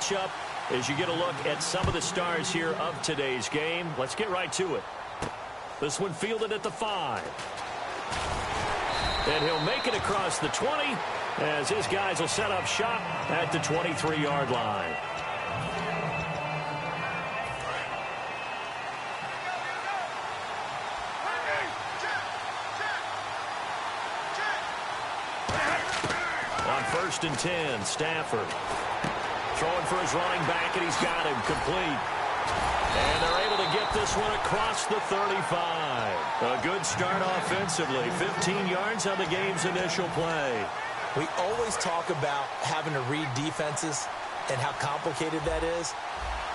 matchup as you get a look at some of the stars here of today's game. Let's get right to it. This one fielded at the 5. And he'll make it across the 20 as his guys will set up shop at the 23-yard line. On 1st and 10, Stafford throwing for his running back, and he's got him complete. And they're able to get this one across the 35. A good start offensively. 15 yards on the game's initial play. We always talk about having to read defenses and how complicated that is.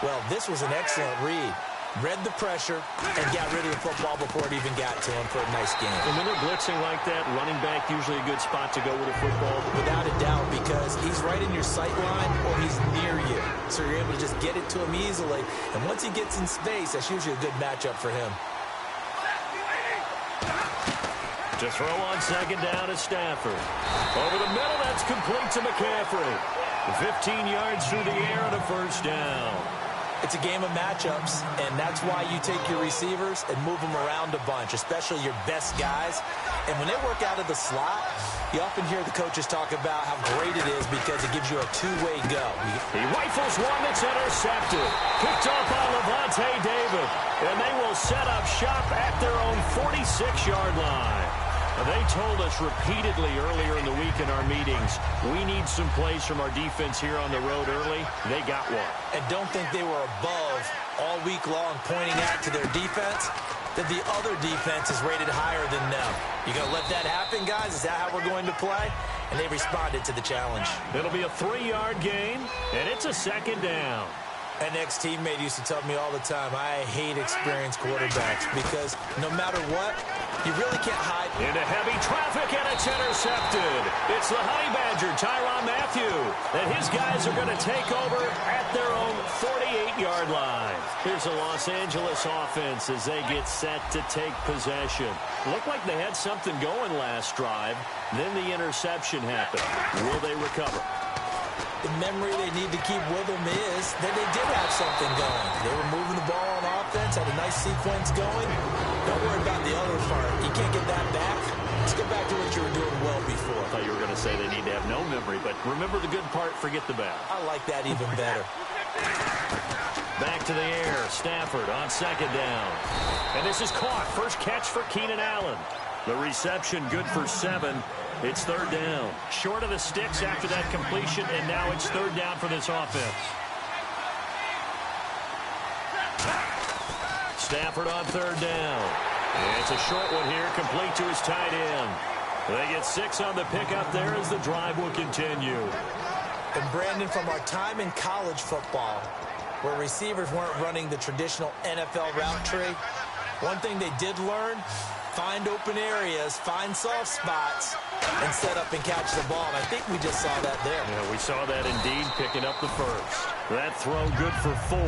Well, this was an excellent read. Read the pressure and got rid of the football before it even got to him for a nice game. And when they're blitzing like that, running back usually a good spot to go with a football. Without a doubt, because he's right in your sight line or he's near you. So you're able to just get it to him easily. And once he gets in space, that's usually a good matchup for him. To throw on 2nd down is Stafford. Over the middle, that's complete to McCaffrey. 15 yards through the air and a 1st down. It's a game of matchups, and that's why you take your receivers and move them around a bunch, especially your best guys. And when they work out of the slot, you often hear the coaches talk about how great it is because it gives you a two-way go. He rifles one that's intercepted. Picked off by Levante David. And they will set up shop at their own 46-yard line. They told us repeatedly earlier in the week in our meetings, we need some plays from our defense here on the road early. They got one. And don't think they were above all week long pointing out to their defense that the other defense is rated higher than them. You going to let that happen, guys? Is that how we're going to play? And they responded to the challenge. It'll be a 3-yard gain, and it's a 2nd down. An ex-teammate used to tell me all the time, I hate experienced quarterbacks because no matter what, you really can't hide. Into heavy traffic, and it's intercepted. It's the Honey Badger, Tyrann Mathieu, and his guys are going to take over at their own 48-yard line. Here's the Los Angeles offense as they get set to take possession. Looked like they had something going last drive. Then the interception happened. Will they recover? The memory they need to keep with them is that they did have something going. They were moving the ball on offense, had a nice sequence going. Don't worry about the other part. You can't get that back. Let's get back to what you were doing well before. I thought you were going to say they need to have no memory, but remember the good part, forget the bad. I like that even better. Back to the air. Stafford on 2nd down. And this is caught. First catch for Keenan Allen. The reception good for 7. It's 3rd down. Short of the sticks after that completion, and now it's 3rd down for this offense. Stafford on 3rd down. It's a short one here, complete to his tight end. They get 6 on the pickup there as the drive will continue. And Brandon, from our time in college football, where receivers weren't running the traditional NFL route tree, one thing they did learn, find open areas, find soft spots, and set up and catch the ball. And I think we just saw that there. Yeah, we saw that indeed, picking up the first. That throw good for 4.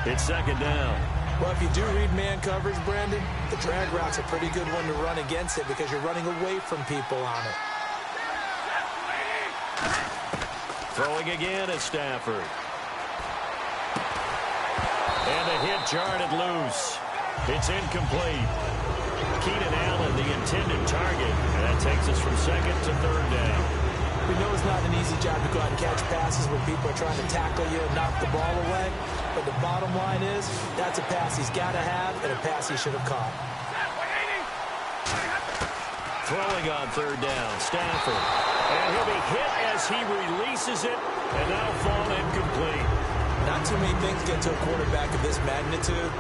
It's 2nd down. Well, if you do read man coverage, Brandon, the drag route's a pretty good one to run against it because you're running away from people on it. Throwing again at Stafford. And the hit jarred it loose. It's incomplete. Keenan Allen, the intended target. And that takes us from 2nd to 3rd down. We know it's not an easy job to go out and catch passes when people are trying to tackle you and knock the ball away. But the bottom line is, that's a pass he's got to have and a pass he should have caught. Throwing on 3rd down, Stafford. And he'll be hit as he releases it, and that'll fall incomplete. Not too many things get to a quarterback of this magnitude,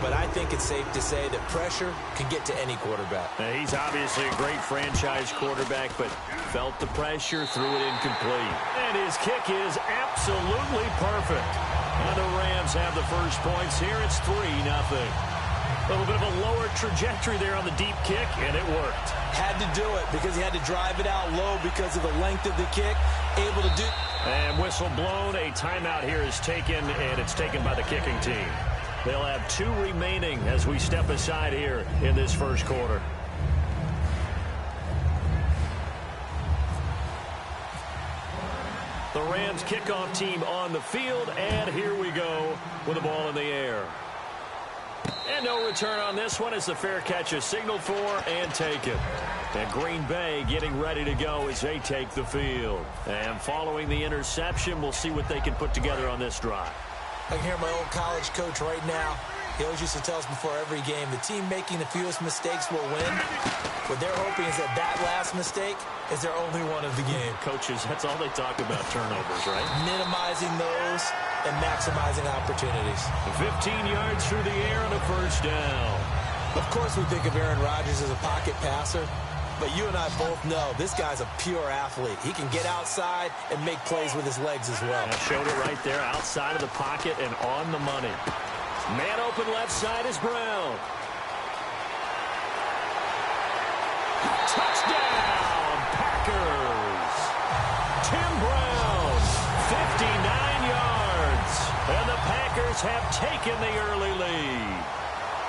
but I think it's safe to say that pressure can get to any quarterback. Now, he's obviously a great franchise quarterback, but felt the pressure, threw it incomplete. And his kick is absolutely perfect. And the Rams have the first points here. It's 3-0. A little bit of a lower trajectory there on the deep kick, and it worked. Had to do it because he had to drive it out low because of the length of the kick. Able to do. And whistle blown. A timeout here is taken, and it's taken by the kicking team. They'll have 2 remaining as we step aside here in this first quarter. The Rams Rams kickoff team on the field, and here we go with the ball in the air. And no return on this one as the fair catch is signaled for and taken. And Green Bay getting ready to go as they take the field. And following the interception, we'll see what they can put together on this drive. I can hear my old college coach right now. He always used to tell us before every game, the team making the fewest mistakes will win. What they're hoping is that that last mistake is their only one of the game. Coaches, that's all they talk about, turnovers, right? Minimizing those and maximizing opportunities. 15 yards through the air on a first down. Of course we think of Aaron Rodgers as a pocket passer, but you and I both know this guy's a pure athlete. He can get outside and make plays with his legs as well. I showed it right there, outside of the pocket and on the money. Man open left side is Brown. Touchdown, Packers. Tim Brown, 59 yards. And the Packers have taken the early lead.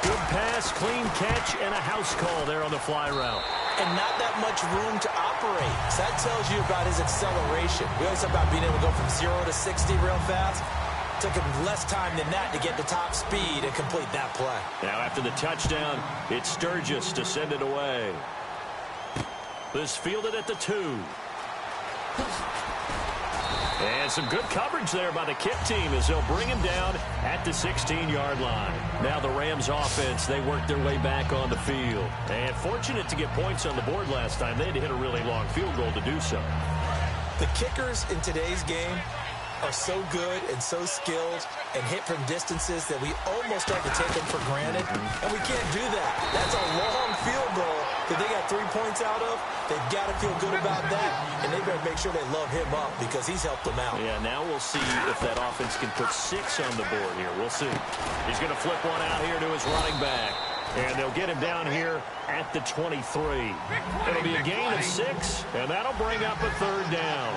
Good pass, clean catch, and a house call there on the fly route. And not that much room to operate. So that tells you about his acceleration. We always talk about being able to go from 0 to 60 real fast. Took him less time than that to get to top speed and complete that play. Now after the touchdown, it's Sturgis to send it away. This fielded at the 2. And some good coverage there by the kick team as they'll bring him down at the 16-yard line. Now the Rams offense, they work their way back on the field. And fortunate to get points on the board last time. They had to hit a really long field goal to do so. The kickers in today's game are so good and so skilled and hit from distances that we almost start to take them for granted. And we can't do that. That's a long field goal that they got 3 points out of. They've got to feel good about that. And they better make sure they love him up because he's helped them out. Yeah, now we'll see if that offense can put 6 on the board here. We'll see. He's going to flip one out here to his running back. And they'll get him down here at the 23. It'll be a gain of 6, and that'll bring up a third down.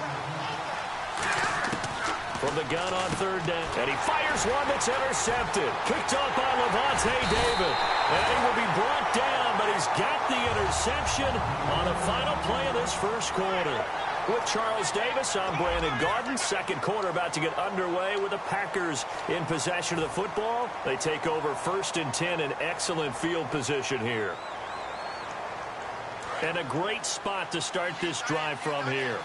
From the gun on third down. And he fires one that's intercepted. Picked off by Levante David. And he will be brought down, but he's got the interception on the final play of this first quarter. With Charles Davis, I'm Brandon Garden. Second quarter about to get underway with the Packers in possession of the football. They take over 1st and 10 in excellent field position here. And a great spot to start this drive from here.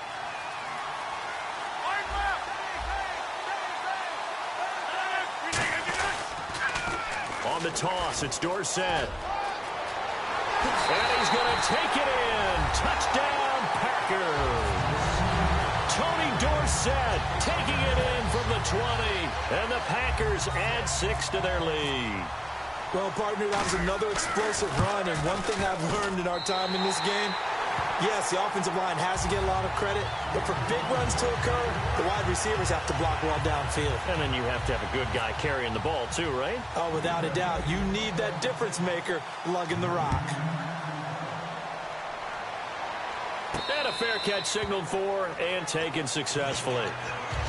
On the toss, it's Dorsett. And he's going to take it in. Touchdown, Packers. Tony Dorsett taking it in from the 20. And the Packers add 6 to their lead. Well, partner, that was another explosive run. And one thing I've learned in our time in this game, yes, the offensive line has to get a lot of credit, but for big runs to occur, the wide receivers have to block well downfield. And then you have to have a good guy carrying the ball too, right? Oh, without a doubt. You need that difference maker lugging the rock. And a fair catch signaled for and taken successfully.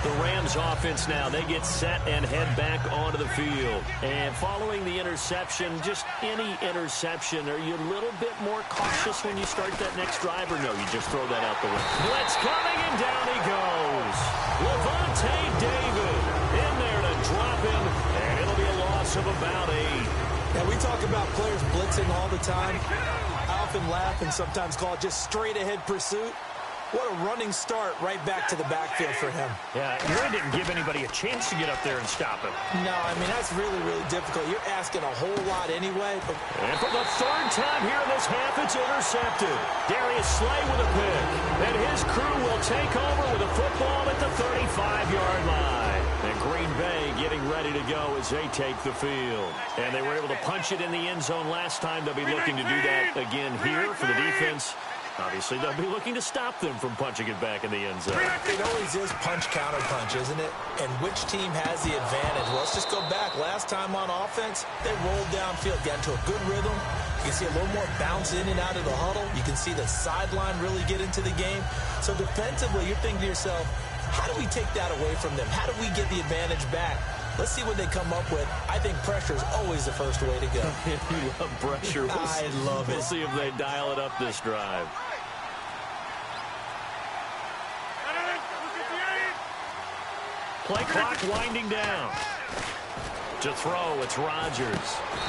The Rams offense now, they get set and head back onto the field. And following the interception, just any interception, are you a little bit more cautious when you start that next drive, or no, you just throw that out the window? Blitz coming, and down he goes. Levante David in there to drop him, and it'll be a loss of about 8. Yeah, we talk about players blitzing all the time. I often laugh and sometimes call it just straight-ahead pursuit. What a running start right back to the backfield for him. Yeah, he really didn't give anybody a chance to get up there and stop him. No, I mean, that's really, really difficult. You're asking a whole lot anyway. And for the 3rd time here in this half, it's intercepted. Darius Slay with a pick. And his crew will take over with a football at the 35-yard line. And Green Bay getting ready to go as they take the field. And they were able to punch it in the end zone last time. They'll be looking to do that again here for the defense. Obviously, they'll be looking to stop them from punching it back in the end zone. It always is punch-counter-punch, isn't it? And which team has the advantage? Well, let's just go back. Last time on offense, they rolled downfield, got into a good rhythm. You can see a little more bounce in and out of the huddle. You can see the sideline really get into the game. So defensively, you're thinking to yourself, how do we take that away from them? How do we get the advantage back? Let's see what they come up with. I think pressure is always the first way to go. You love pressure. I love it. We'll see if they dial it up this drive. Play clock winding down. To throw, it's Rodgers.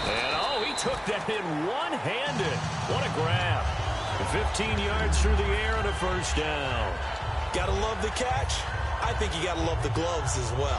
And, oh, he took that in one-handed. What a grab. 15 yards through the air and a first down. Gotta love the catch. I think you gotta love the gloves as well.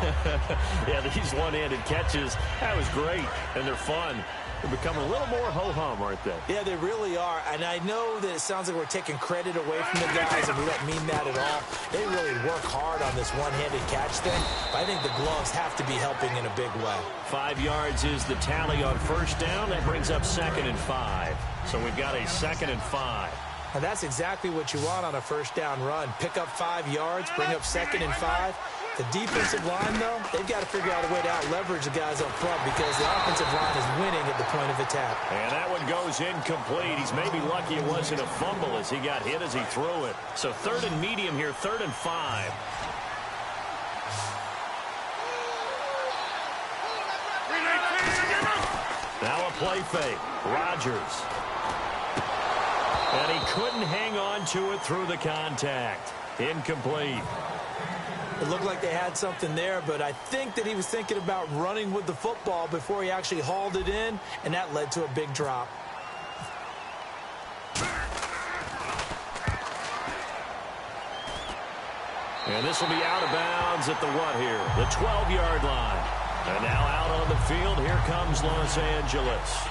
Yeah, these one-handed catches, that was great, and they're fun. They're becoming a little more ho-hum, aren't they? Yeah, they really are. And I know that it sounds like we're taking credit away from the guys, and we don't mean that at all. They really work hard on this one-handed catch thing. But I think the gloves have to be helping in a big way. 5 yards is the tally on first down. That brings up 2nd and 5. So we've got a 2nd and 5. Now that's exactly what you want on a first down run. Pick up 5 yards, bring up 2nd and 5. The defensive line, though, they've got to figure out a way to out-leverage the guys up front because the offensive line is winning at the point of attack. And that one goes incomplete. He's maybe lucky it wasn't a fumble as he got hit as he threw it. So 3rd and medium here, 3rd and 5. Now a play fake. Rodgers. And he couldn't hang on to it through the contact. Incomplete. It looked like they had something there, but I think that he was thinking about running with the football before he actually hauled it in, and that led to a big drop. And this will be out of bounds at the what here? The 12-yard line. And now out on the field, here comes Los Angeles.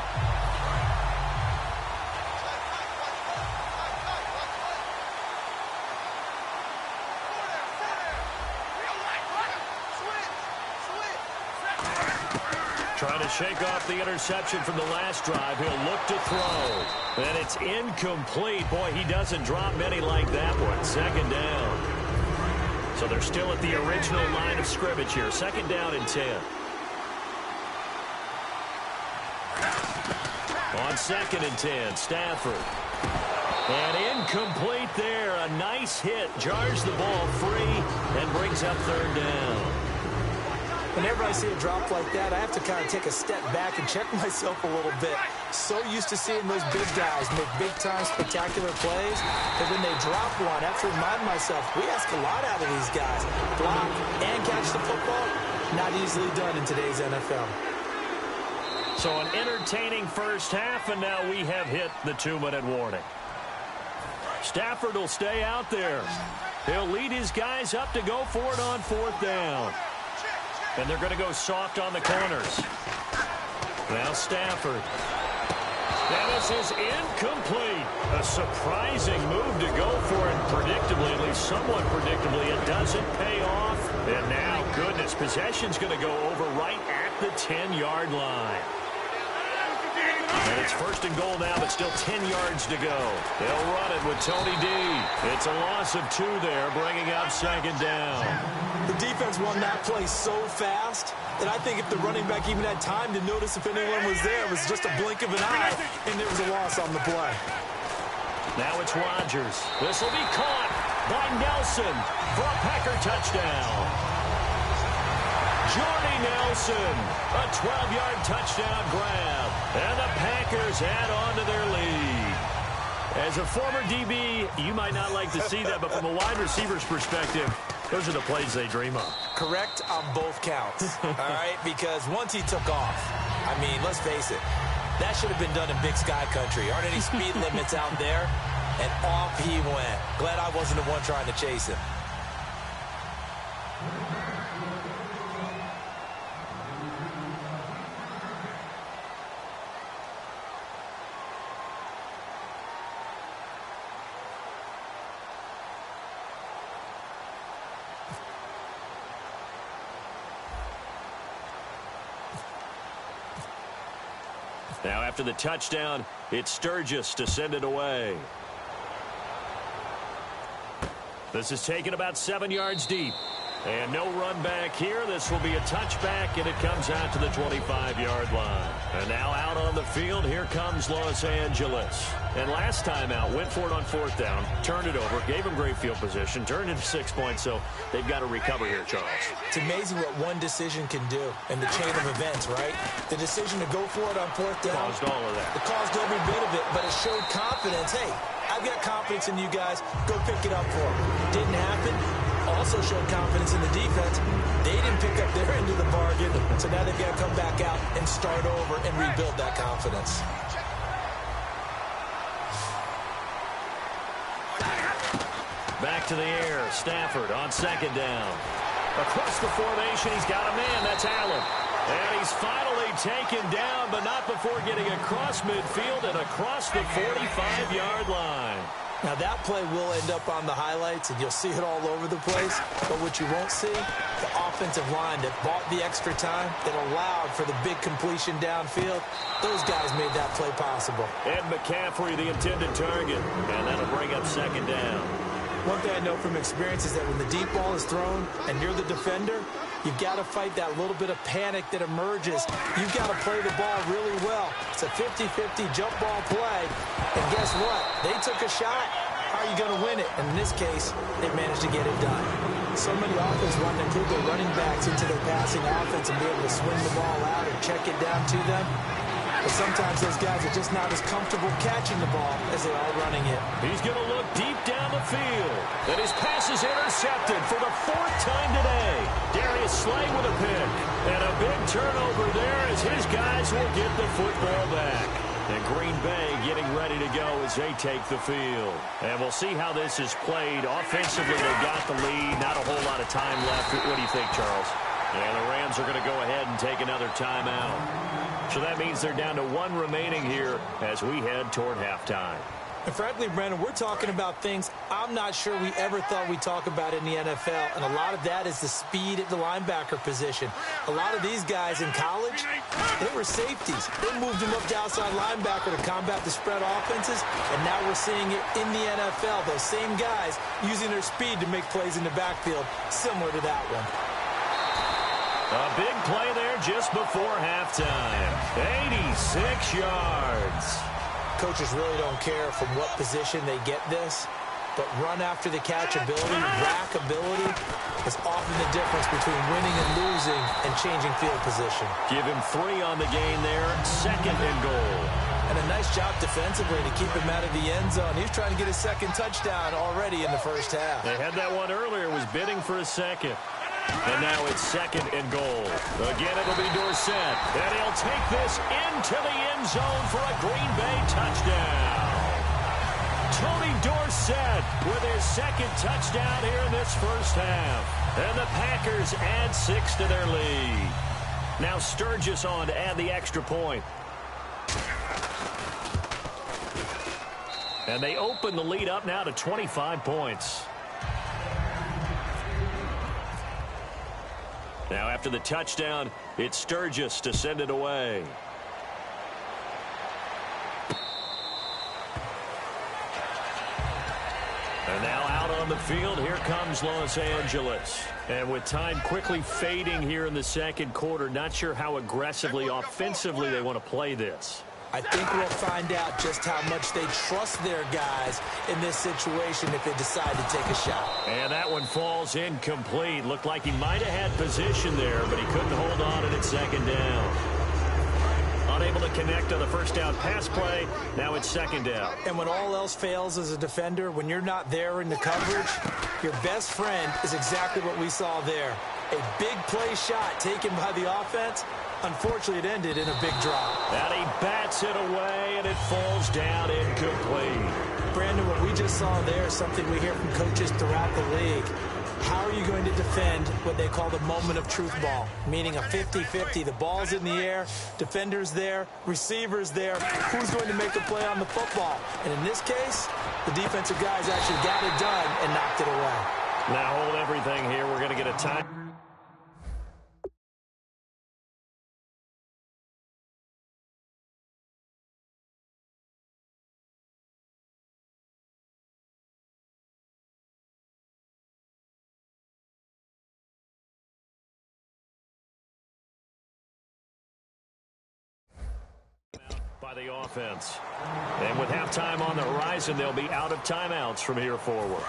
Trying to shake off the interception from the last drive. He'll look to throw. And it's incomplete. Boy, he doesn't drop many like that one. 2nd down. So they're still at the original line of scrimmage here. 2nd down and 10. On 2nd and 10, Stafford. And incomplete there. A nice hit. Jars the ball free and brings up 3rd down. Whenever I see a drop like that, I have to kind of take a step back and check myself a little bit. So used to seeing those big guys make big-time spectacular plays that when they drop one, I have to remind myself, we ask a lot out of these guys. Block and catch the football, not easily done in today's NFL. So an entertaining first half, and now we have hit the 2-minute warning. Stafford will stay out there. He'll lead his guys up to go for it on 4th down. And they're going to go soft on the corners. Now Stafford. And this is incomplete. A surprising move to go for it predictably, at least somewhat predictably. It doesn't pay off. And now, goodness, possession's going to go over right at the 10-yard line. And it's 1st and goal now, but still 10 yards to go. They'll run it with Tony D. It's a loss of 2 there, bringing up 2nd down. The defense won that play so fast that I think if the running back even had time to notice if anyone was there, it was just a blink of an eye, and there was a loss on the play. Now it's Rodgers. This will be caught by Nelson for a Packer touchdown. Jordy Nelson, a 12-yard touchdown grab. And the Packers add on to their lead. As a former DB, you might not like to see that, but from a wide receiver's perspective, those are the plays they dream of. Correct on both counts, all right? Because once he took off, I mean, let's face it, that should have been done in Big Sky Country. Aren't any speed limits out there? And off he went. Glad I wasn't the one trying to chase him. Now after the touchdown, it's Sturgis to send it away. This is taken about 7 yards deep. And no run back here. This will be a touchback, and it comes out to the 25-yard line. And now out on the field, here comes Los Angeles. And last time out, went for it on 4th down, turned it over, gave him great field position, turned it to 6 points, so they've got to recover here, Charles. It's amazing what one decision can do in the chain of events, right? The decision to go for it on 4th down. Caused all of that. It caused every bit of it, but it showed confidence. Hey, I've got confidence in you guys. Go pick it up for them. Didn't happen. All also showed confidence in the defense. They didn't pick up their end of the bargain, so now they've got to come back out and start over and rebuild that confidence. Back to the air. Stafford on second down. Across the formation, he's got a man. That's Allen. And he's finally taken down, but not before getting across midfield and across the 45-yard line. Now, that play will end up on the highlights, and you'll see it all over the place. But what you won't see, the offensive line that bought the extra time, that allowed for the big completion downfield, those guys made that play possible. And McCaffrey, the intended target. And that'll bring up second down. One thing I know from experience is that when the deep ball is thrown and you're the defender, you've got to fight that little bit of panic that emerges. You've got to play the ball really well. It's a 50-50 jump ball play. And guess what? They took a shot. How are you going to win it? And in this case, they managed to get it done. So many offenses want to include their running backs into their passing offense and be able to swing the ball out or check it down to them. But sometimes those guys are just not as comfortable catching the ball as they are running it. He's going to look deep down the field. And his pass is intercepted for the fourth time today. Darius Slay with a pick. And a big turnover there as his guys will get the football back. And Green Bay getting ready to go as they take the field. And we'll see how this is played. Offensively, they've got the lead. Not a whole lot of time left. What do you think, Charles? And the Rams are going to go ahead and take another timeout. So that means they're down to one remaining here as we head toward halftime. And frankly, Brandon, we're talking about things I'm not sure we ever thought we'd talk about in the NFL. And a lot of that is the speed at the linebacker position. A lot of these guys in college, they were safeties. They moved them up to outside linebacker to combat the spread offenses. And now we're seeing it in the NFL. Those same guys using their speed to make plays in the backfield, similar to that one. A big play there just before halftime. 86 yards. Coaches really don't care from what position they get this, but run after the catch ability, rack ability is often the difference between winning and losing and changing field position. Give him 3 on the gain there, second and goal. And a nice job defensively to keep him out of the end zone. He was trying to get his second touchdown already in the first half. They had that one earlier, was bidding for a second. And now it's second and goal. Again, it'll be Dorsett. And he'll take this into the end zone for a Green Bay touchdown. Tony Dorsett with his second touchdown here in this first half. And the Packers add 6 to their lead. Now Sturgis on to add the extra point. And they open the lead up now to 25 points. Now after the touchdown, it's Sturgis to send it away. And now out on the field, here comes Los Angeles. And with time quickly fading here in the second quarter, not sure how aggressively, offensively they want to play this. I think we'll find out just how much they trust their guys in this situation if they decide to take a shot. And that one falls incomplete. Looked like he might have had position there, but he couldn't hold on and it's second down. Unable to connect on the first down pass play. Now it's second down. And when all else fails as a defender, when you're not there in the coverage, your best friend is exactly what we saw there. A big play shot taken by the offense. Unfortunately, it ended in a big drop. And he bats it away, and it falls down incomplete. Brandon, what we just saw there is something we hear from coaches throughout the league. How are you going to defend what they call the moment of truth ball, meaning a 50-50? The ball's in the air, defender's there, receiver's there. Who's going to make a play on the football? And in this case, the defensive guys actually got it done and knocked it away. Now hold everything here. We're going to get a time. By the offense. And with halftime on the horizon, they'll be out of timeouts from here forward.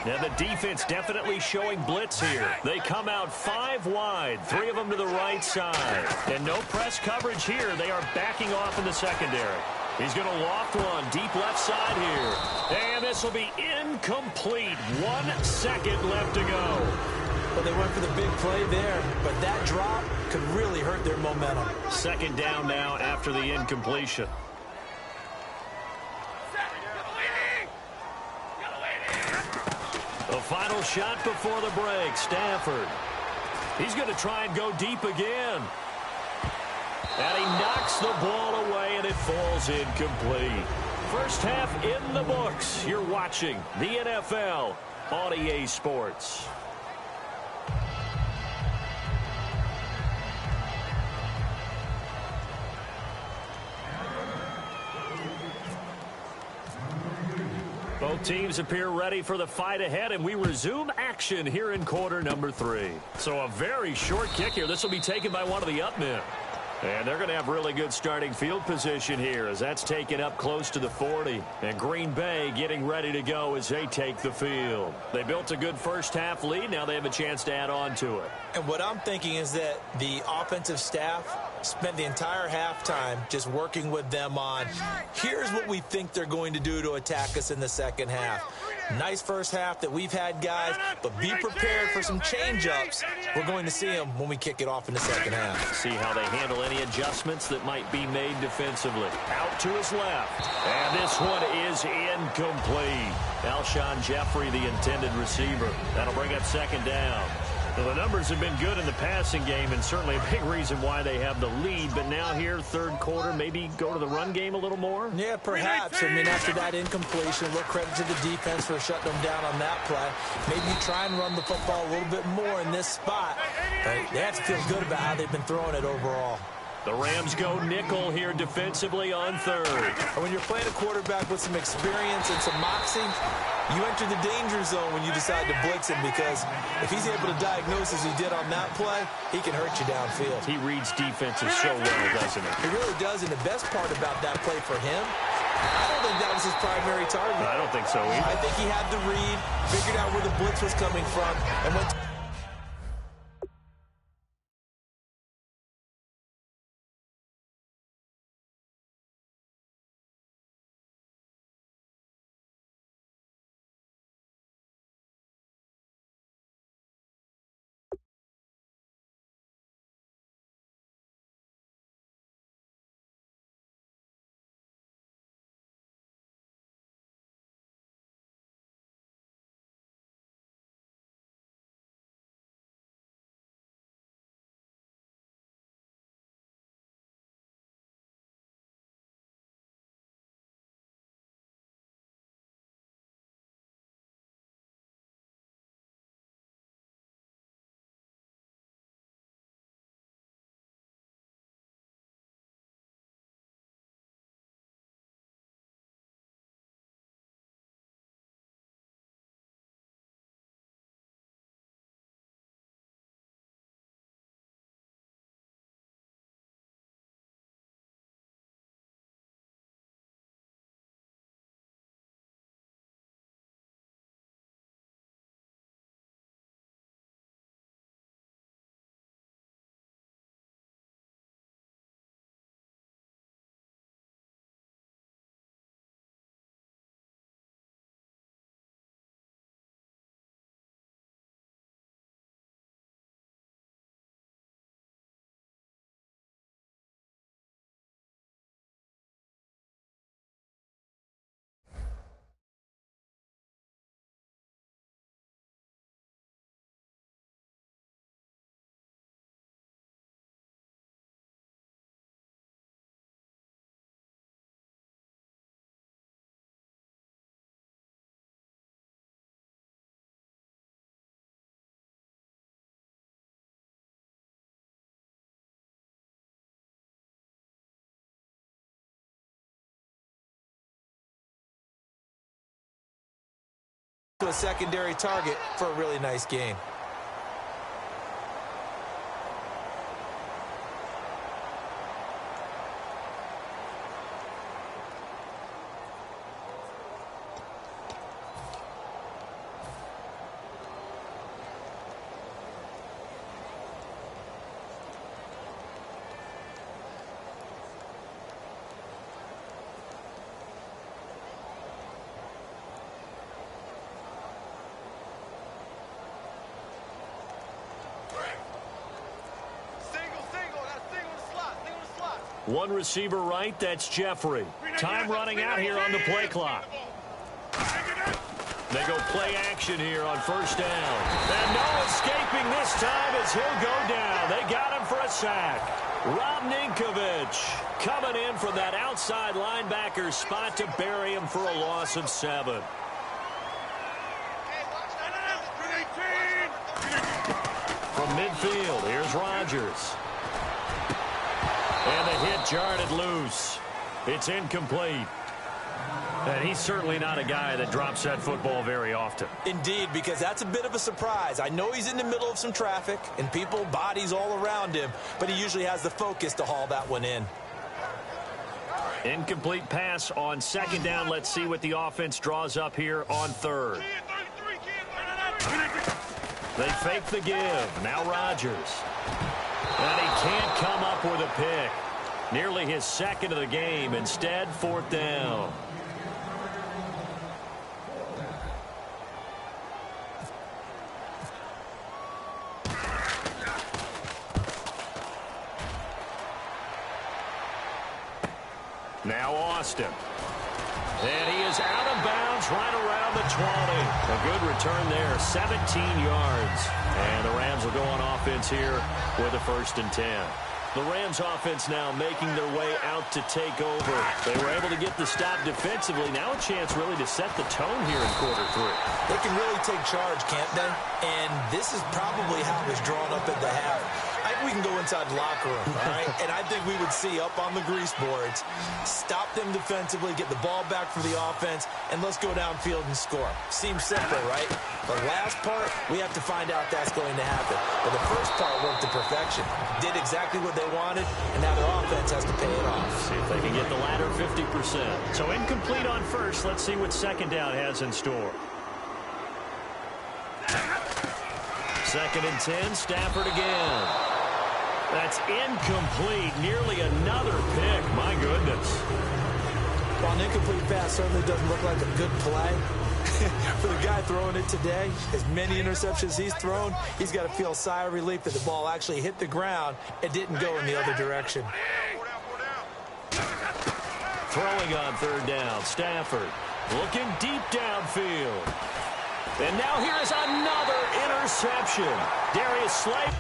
Now the defense definitely showing blitz here. They come out 5 wide, 3 of them to the right side. And no press coverage here. They are backing off in the secondary. He's going to loft one deep left side here. And this will be incomplete. 1 second left to go. Well, they went for the big play there, but that drop could really hurt their momentum. Second down now after the incompletion. The final shot before the break. Stafford. He's going to try and go deep again. And he knocks the ball away, and it falls incomplete. First half in the books. You're watching the NFL on EA Sports. Both teams appear ready for the fight ahead, and we resume action here in quarter number 3. So a very short kick here. This will be taken by one of the up men. And they're going to have really good starting field position here as that's taken up close to the 40. And Green Bay getting ready to go as they take the field. They built a good first half lead. Now they have a chance to add on to it. And what I'm thinking is that the offensive staff spent the entire halftime just working with them on, here's what we think they're going to do to attack us in the second half. Nice first half that we've had, guys, but be prepared for some change-ups. We're going to see them when we kick it off in the second half. See how they handle any adjustments that might be made defensively. Out to his left. And this one is incomplete. Alshon Jeffrey, the intended receiver. That'll bring up second down. Well, the numbers have been good in the passing game, and certainly a big reason why they have the lead. But now here, third quarter, maybe go to the run game a little more? Yeah, perhaps. I mean, after that incompletion, a little credit to the defense for shutting them down on that play. Maybe you try and run the football a little bit more in this spot. But they have to feel good about how they've been throwing it overall. The Rams go nickel here defensively on third. And when you're playing a quarterback with some experience and some moxie, you enter the danger zone when you decide to blitz him, because if he's able to diagnose as he did on that play, he can hurt you downfield. He reads defenses so well, doesn't he? He really does, and the best part about that play for him, I don't think that was his primary target. I don't think so either. I think he had the read, figured out where the blitz was coming from, and went to a secondary target for a really nice gain. One receiver right, that's Jeffrey. Time running out here on the play clock. They go play action here on first down. And no escaping this time as he'll go down. They got him for a sack. Rob Ninkovich coming in from that outside linebacker spot to bury him for a loss of 7. From midfield, here's Rodgers. And the hit jarred it loose. It's incomplete. And he's certainly not a guy that drops that football very often. Indeed, because that's a bit of a surprise. I know he's in the middle of some traffic and people, bodies all around him, but he usually has the focus to haul that one in. Incomplete pass on second down. Let's see what the offense draws up here on third. They fake the give. Now Rodgers. And he can't come up with a pick. Nearly his second of the game. Instead, fourth down. Now Austin. And he is out of bounds right around the 20. A good return there, 17 yards. And the Rams will go on offense here with a 1st and 10. The Rams offense now making their way out to take over. They were able to get the stop defensively. Now a chance really to set the tone here in quarter 3. They can really take charge, can't they? And this is probably how it was drawn up at the half. I think we can go inside the locker room, all right? And I think we would see up on the grease boards, stop them defensively, get the ball back for the offense, and let's go downfield and score. Seems simple, right? The last part, we have to find out that's going to happen. But the first part worked to perfection. Did exactly what they wanted, and now their offense has to pay it off. See if they can get the latter 50%. So incomplete on first. Let's see what second down has in store. 2nd and 10, Stafford again. That's incomplete. Nearly another pick. My goodness. While an incomplete pass certainly doesn't look like a good play, for the guy throwing it today, as many interceptions he's thrown, he's got to feel a sigh of relief that the ball actually hit the ground and didn't go in the other direction. Throwing on 3rd down, Stafford looking deep downfield. And now here is another interception. Darius Slay.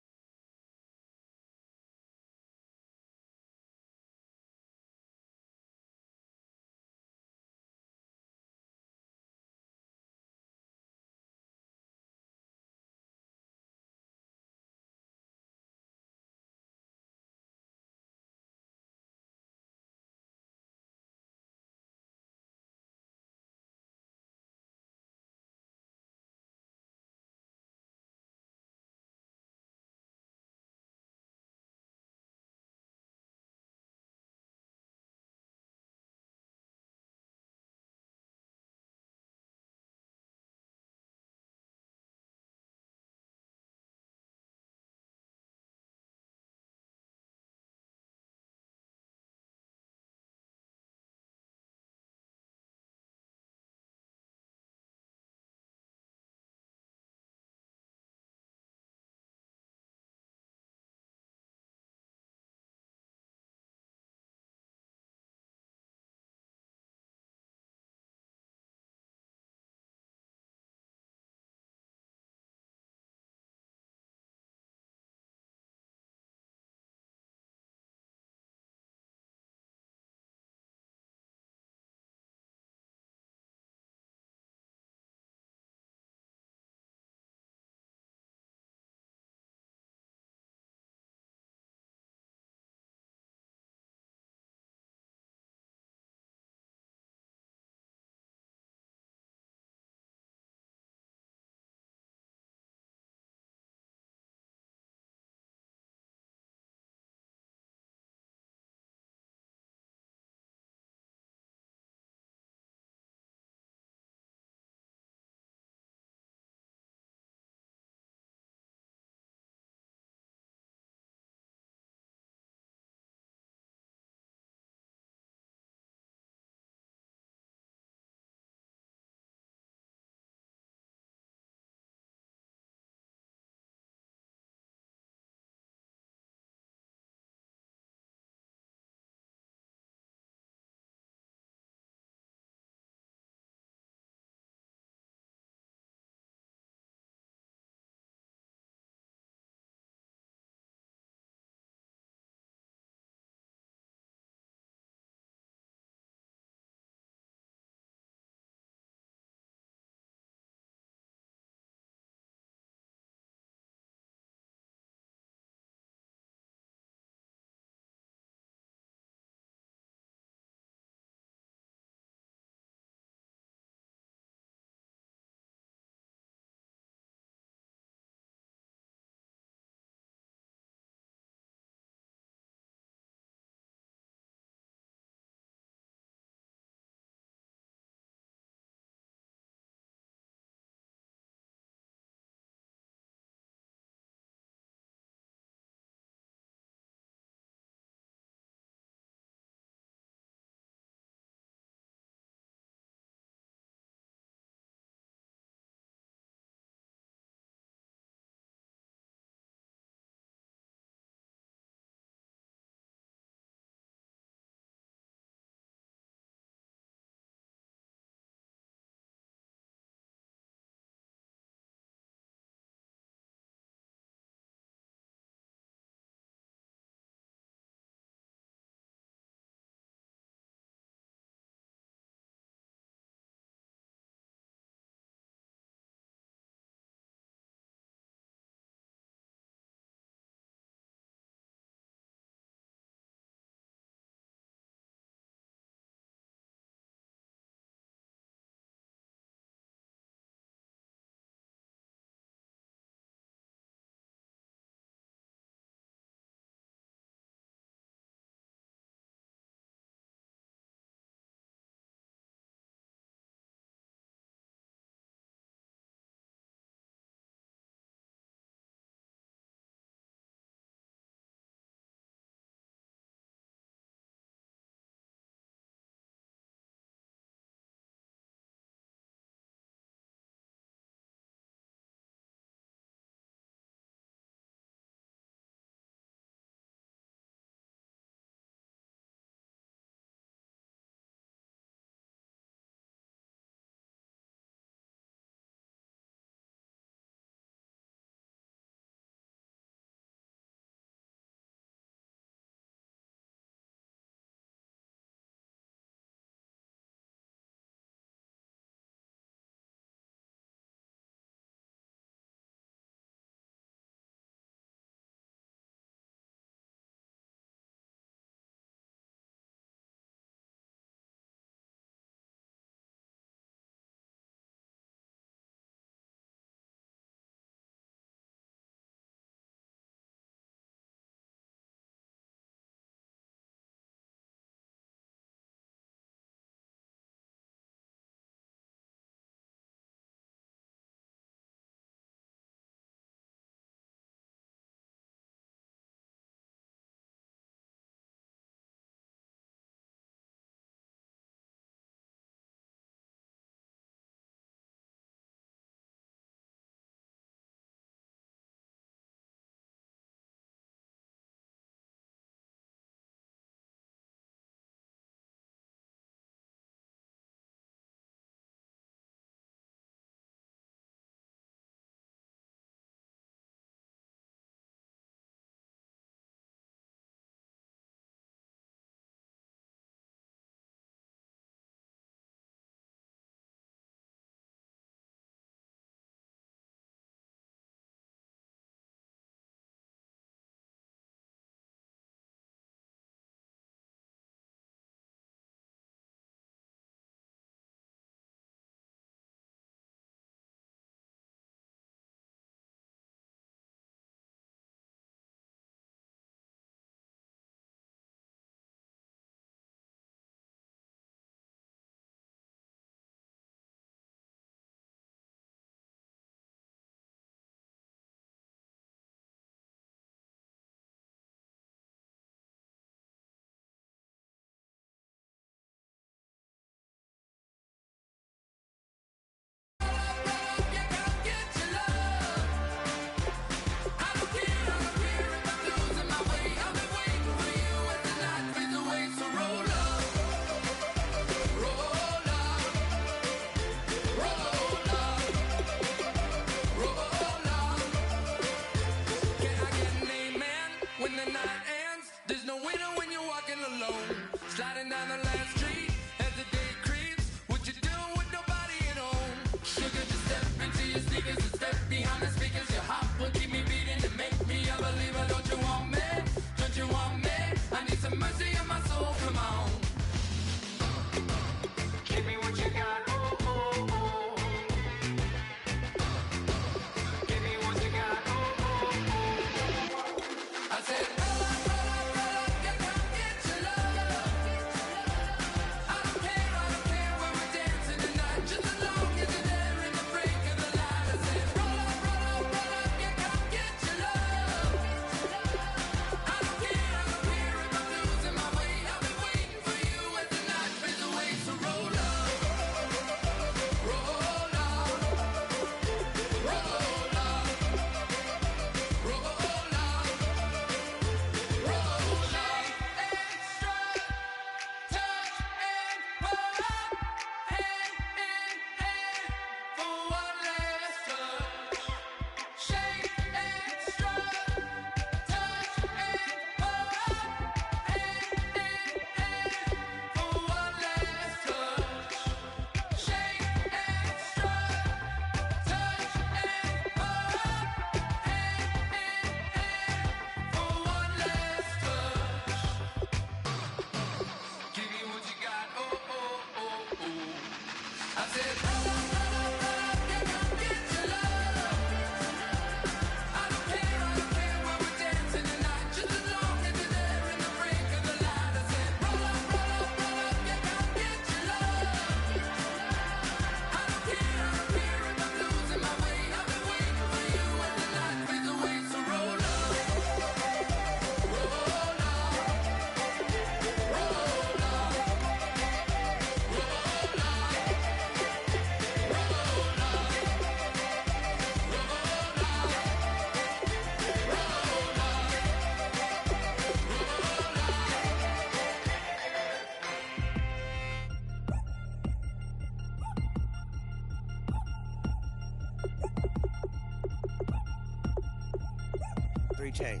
3 chains.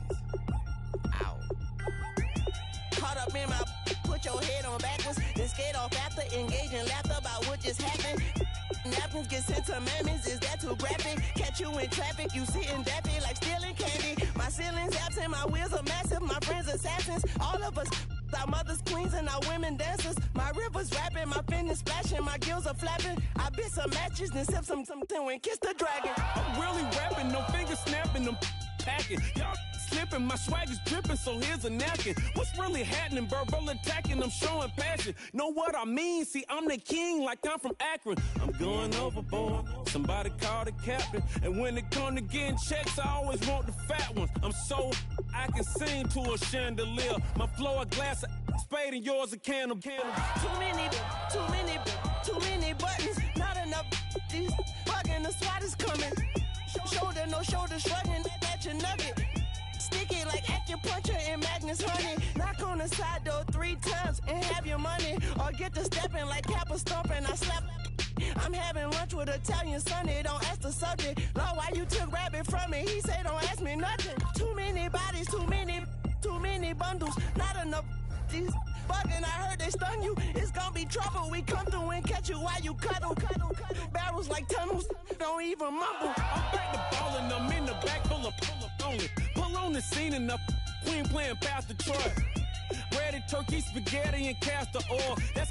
Ow. Caught up in my, put your head on backwards, then skate off after, engage in laughter about what just happened. Napkins get sent to mammies, is that too graphic? Catch you in traffic, you sitting daffy like stealing candy. My ceiling's absent, my wheels are massive, my friends assassins. All of us, our mothers queens and our women dancers. My rivers rapping, my finish splashing, my gills are flapping. I bit some matches, then sip something and kiss the dragon. I'm really rapping, no fingers snapping, them packing. Y'all slipping, my swag is dripping, so here's a napkin. What's really happening? Verbal attacking, I'm showing passion. Know what I mean? See, I'm the king like I'm from Akron. I'm going overboard. Somebody call the captain. And when it come to getting checks, I always want the fat ones. I'm so I can sing to a chandelier. My flow a glass of spade and yours a can of candle. Too many buttons. Not enough. These bugging, the SWAT is coming. Shoulder, no shoulder shrugging at your nugget. Sticky like acupuncture and Magnus honey. Knock on the side door 3 times and have your money. Or get to stepping like Kappa stomping. I slap. I'm having lunch with Italian Sonny. Don't ask the subject. Lord, why you took rabbit from me? He say don't ask me nothing. Too many bodies, too many bundles. Not enough. These bugging, I heard they stung you. It's gonna be trouble. We come through and catch you while you cuddle. Barrels like tunnels. Don't even mumble. I'm back to ballin', I'm in the back full of pull-up only. Pull on the scene enough. Queen playing Pastor Troy. Ready turkey, spaghetti, and castor oil. That's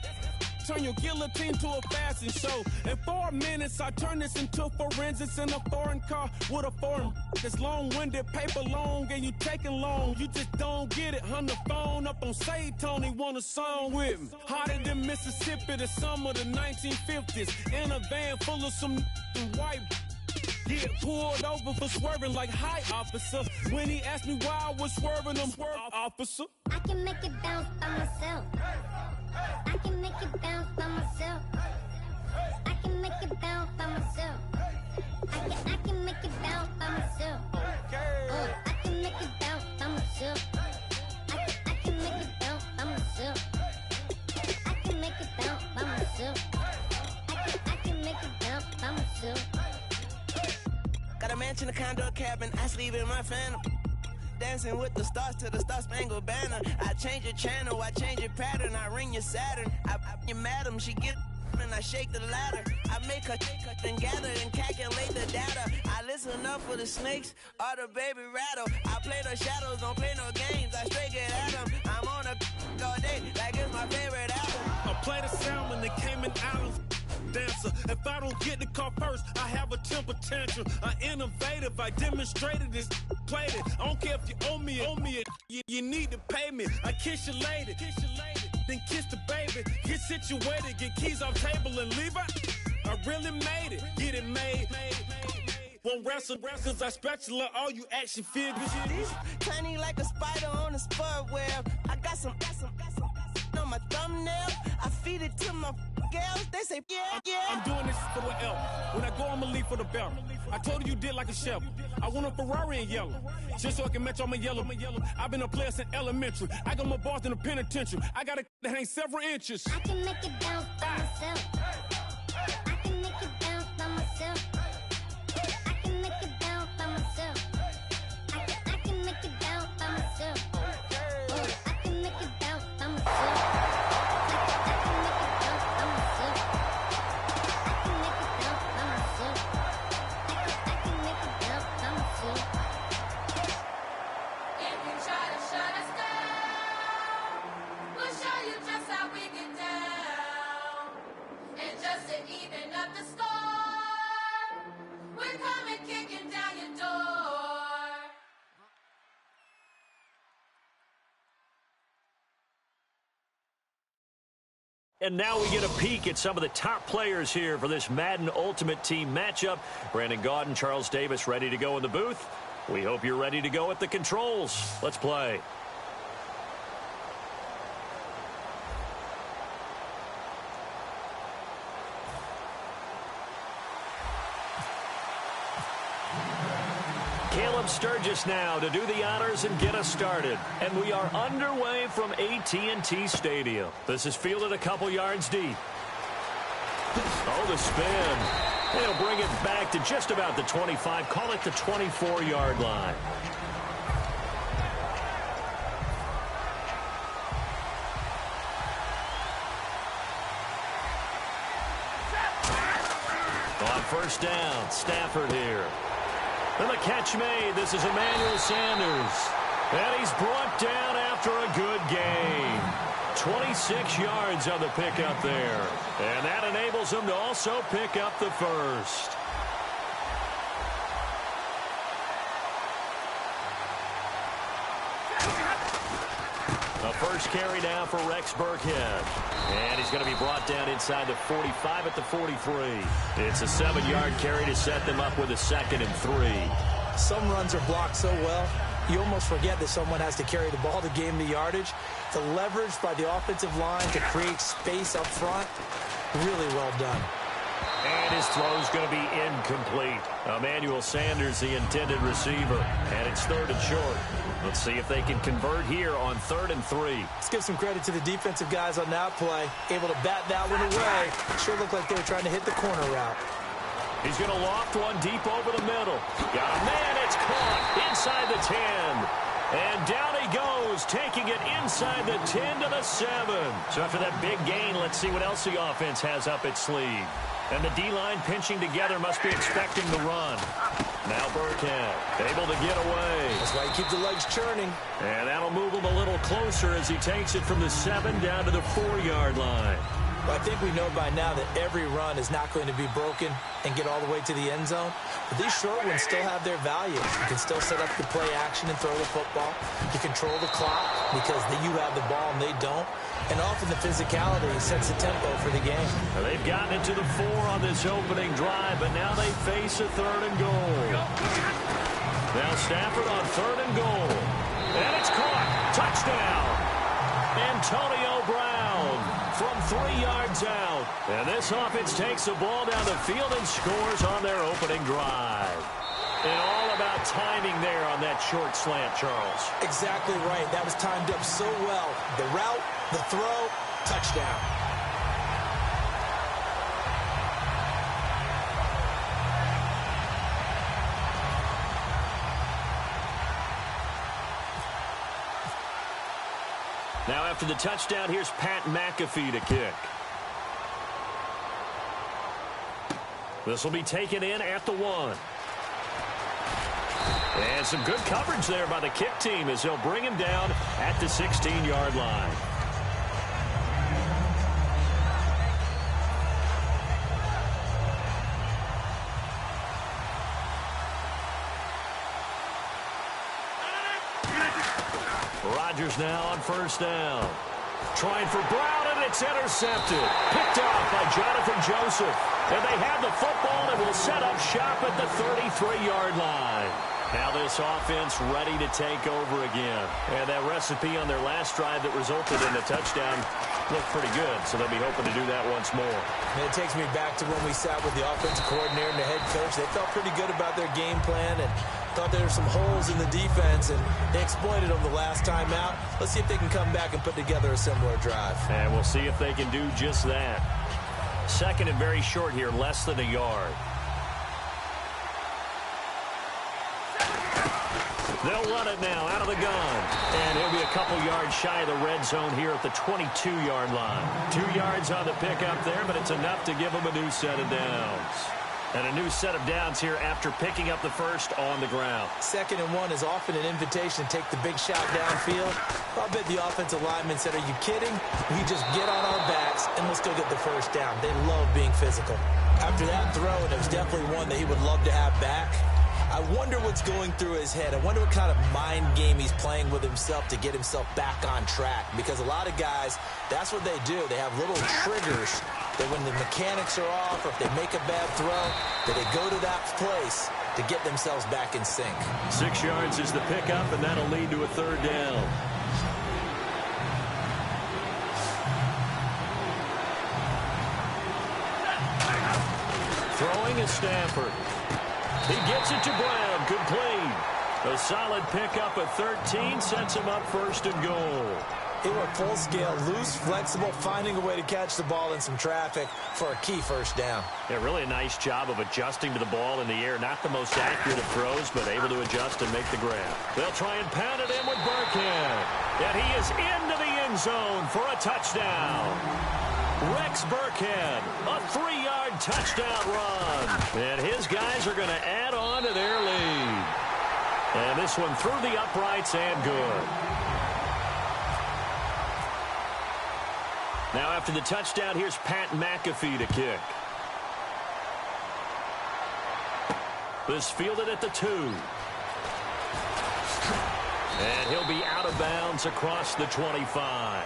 turn your guillotine to a fashion show. In 4 minutes, I turn this into forensics in a foreign car with a foreign. It's long-winded, paper long, and you taking long. You just don't get it. Hung the phone up on Say Tony, want a song with me. Hotter than Mississippi, the summer of the 1950s. In a van full of some white. Get pulled over for swerving like hi, officer. When he asked me why I was swerving, I'm swerve, officer. I can make it bounce by myself. I can make it bounce by myself. I can make it bounce by myself. I can make it bounce by myself. I can make it bounce by myself. I can make it bounce by myself. I can make it bounce by myself. I can make it bounce by myself. Got a mansion, a condo, a cabin. I sleep in my phantom. Dancing with the stars to the Star-Spangled Banner. I change your channel, I change your pattern. I ring your Saturn. I your madam, she get and I shake the ladder. I make her then gather and calculate the data. I listen up for the snakes or the baby rattle. I play the shadows, don't play no games. I straight get at them. I'm on a all day like it's my favorite album. I play the salmon, the Cayman Islands. Dancer. If I don't get the car first, I have a temper tantrum. I innovative, I demonstrated this, played it. I don't care if you owe me it. You need to pay me. I kiss your lady, then kiss the baby. Get situated, get keys off table and leave her. I really made it, get it made. Won't wrestle, cause I spatula all you action figures. Tiny like a spider on a spud web. I got some on my thumbnail. I feed it to my girls. They say, yeah. I'm doing this for the L. When I go, I'ma leave for the bell. I told you did like a shovel. I want a Ferrari in yellow, just so I can match all my yellow. I've been a player since elementary. I got more bars than a penitentiary. I got to hang several inches. I can make it bounce by myself. I can make it bounce by myself. I can make it bounce by myself. I can make it bounce by myself. I can make it bounce by myself. And now we get a peek at some of the top players here for this Madden Ultimate Team matchup. Brandon Gaudin, Charles Davis ready to go in the booth. We hope you're ready to go at the controls. Let's play. Caleb Sturgis now to do the honors and get us started. And we are underway from AT&T Stadium. This is fielded a couple yards deep. Oh, the spin. They'll bring it back to just about the 25. Call it the 24-yard line. first down. Stafford here. And the catch made. This is Emmanuel Sanders. And he's brought down after a good game. 26 yards on the pickup there. And that enables him to also pick up the first. A first carry now for Rex Burkhead. And he's going to be brought down inside the 45 at the 43. It's a 7-yard carry to set them up with a 2nd and 3. Some runs are blocked so well, you almost forget that someone has to carry the ball to gain the yardage. The leverage by the offensive line to create space up front, really well done. And his throw is going to be incomplete. Emmanuel Sanders, the intended receiver. And it's 3rd and short. Let's see if they can convert here on 3rd and 3. Let's give some credit to the defensive guys on that play. Able to bat that one away. Sure looked like they were trying to hit the corner route. He's going to loft one deep over the middle. Got a man. It's caught inside the 10. And down he goes, taking it inside the 10 to the 7. So after that big gain, let's see what else the offense has up its sleeve. And the D-line pinching together must be expecting the run. Now Burkhead able to get away. That's why you keep the legs churning. And that'll move him a little closer as he takes it from the 7 down to the 4-yard line. Well, I think we know by now that every run is not going to be broken and get all the way to the end zone. But these short ones still have their value. You can still set up the play action and throw the football. You control the clock because you have the ball and they don't. And often the physicality sets the tempo for the game. Now they've gotten it to the 4 on this opening drive, but now they face a 3rd and goal. Now Stafford on 3rd and goal. And it's caught. Touchdown. Antonio Brown from 3 yards out. And this offense takes the ball down the field and scores on their opening drive. And all about timing there on that short slant, Charles. Exactly right. That was timed up so well. The route, the throw, touchdown. Now after the touchdown, here's Pat McAfee to kick. This will be taken in at the 1. And some good coverage there by the kick team as they'll bring him down at the 16-yard line. Rodgers now on 1st down. Trying for Brown, and it's intercepted. Picked off by Jonathan Joseph. And they have the football and will set up shop at the 33-yard line. Now this offense ready to take over again. And that recipe on their last drive that resulted in a touchdown looked pretty good, so they'll be hoping to do that once more. And it takes me back to when we sat with the offensive coordinator and the head coach. They felt pretty good about their game plan and thought there were some holes in the defense, and they exploited them the last time out. Let's see if they can come back and put together a similar drive. And we'll see if they can do just that. 2nd and very short here, less than a yard. They'll run it now out of the gun. And he'll be a couple yards shy of the red zone here at the 22-yard line. 2 yards on the pickup there, but it's enough to give him a new set of downs. And a new set of downs here after picking up the first on the ground. 2nd and 1 is often an invitation to take the big shot downfield. I bet the offensive linemen said, are you kidding? We just get on our backs and we'll still get the first down. They love being physical. After that throw, and it was definitely one that he would love to have back, I wonder what's going through his head. I wonder what kind of mind game he's playing with himself to get himself back on track. Because a lot of guys, that's what they do. They have little triggers that when the mechanics are off or if they make a bad throw, that they go to that place to get themselves back in sync. 6 yards is the pickup, and that'll lead to a 3rd down. Throwing is Stafford. He gets it to Brown. Complete. A solid pickup at 13 sets him up 1st and goal. They were full scale, loose, flexible, finding a way to catch the ball in some traffic for a key 1st down. Yeah, really a nice job of adjusting to the ball in the air. Not the most accurate of throws, but able to adjust and make the grab. They'll try and pound it in with Burkhead. And he is into the end zone for a touchdown. Rex Burkhead, a 3-yard touchdown run. And his guys are going to add on to their lead. And this one through the uprights and good. Now after the touchdown, here's Pat McAfee to kick. This fielded at the 2. And he'll be out of bounds across the 25.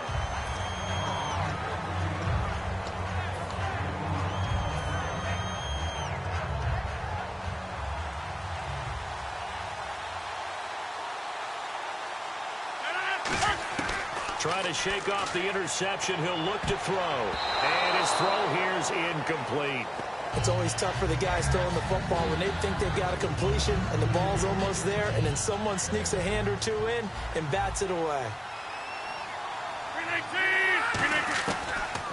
Trying to shake off the interception. He'll look to throw. And his throw here is incomplete. It's always tough for the guys throwing the football when they think they've got a completion and the ball's almost there, and then someone sneaks a hand or two in and bats it away.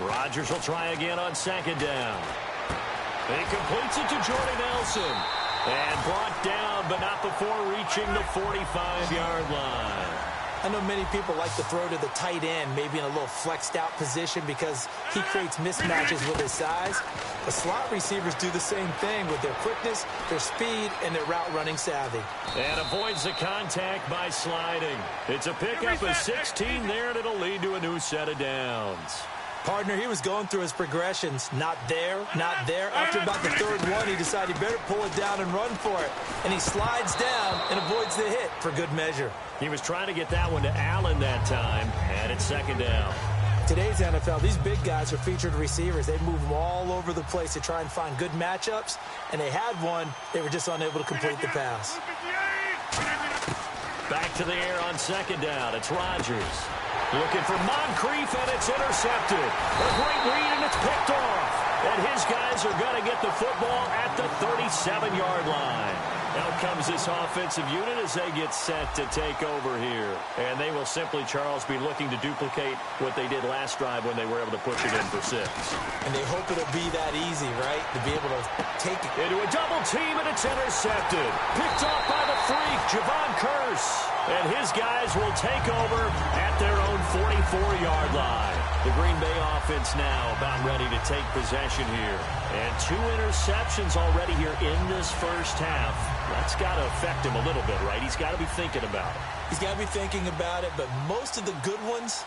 Rodgers will try again on 2nd down. He completes it to Jordy Nelson. And brought down, but not before reaching the 45-yard line. I know many people like to throw to the tight end, maybe in a little flexed out position because he creates mismatches with his size. The slot receivers do the same thing with their quickness, their speed, and their route running savvy. And avoids the contact by sliding. It's a pickup of 16 there, and it'll lead to a new set of downs. Partner, he was going through his progressions. Not there, not there. After about the 3rd one, he decided he better pull it down and run for it. And he slides down and avoids the hit for good measure. He was trying to get that one to Allen that time, and it's 2nd down. Today's NFL, these big guys are featured receivers. They move them all over the place to try and find good matchups, and they had one. They were just unable to complete the pass. Back to the air on 2nd down. It's Rodgers. Looking for Moncrief, and it's intercepted. A great read, and it's picked off. And his guys are going to get the football at the 37-yard line. Out comes this offensive unit as they get set to take over here. And they will simply, Charles, be looking to duplicate what they did last drive when they were able to push it in for 6. And they hope it'll be that easy, right? To be able to take it into a double team, and it's intercepted. Picked off by the freak, Javon Curse. And his guys will take over at their own 44-yard line. The Green Bay offense now about ready to take possession here. And 2 interceptions already here in this first half. That's got to affect him a little bit, right? He's got to be thinking about it. He's got to be thinking about it, but most of the good ones,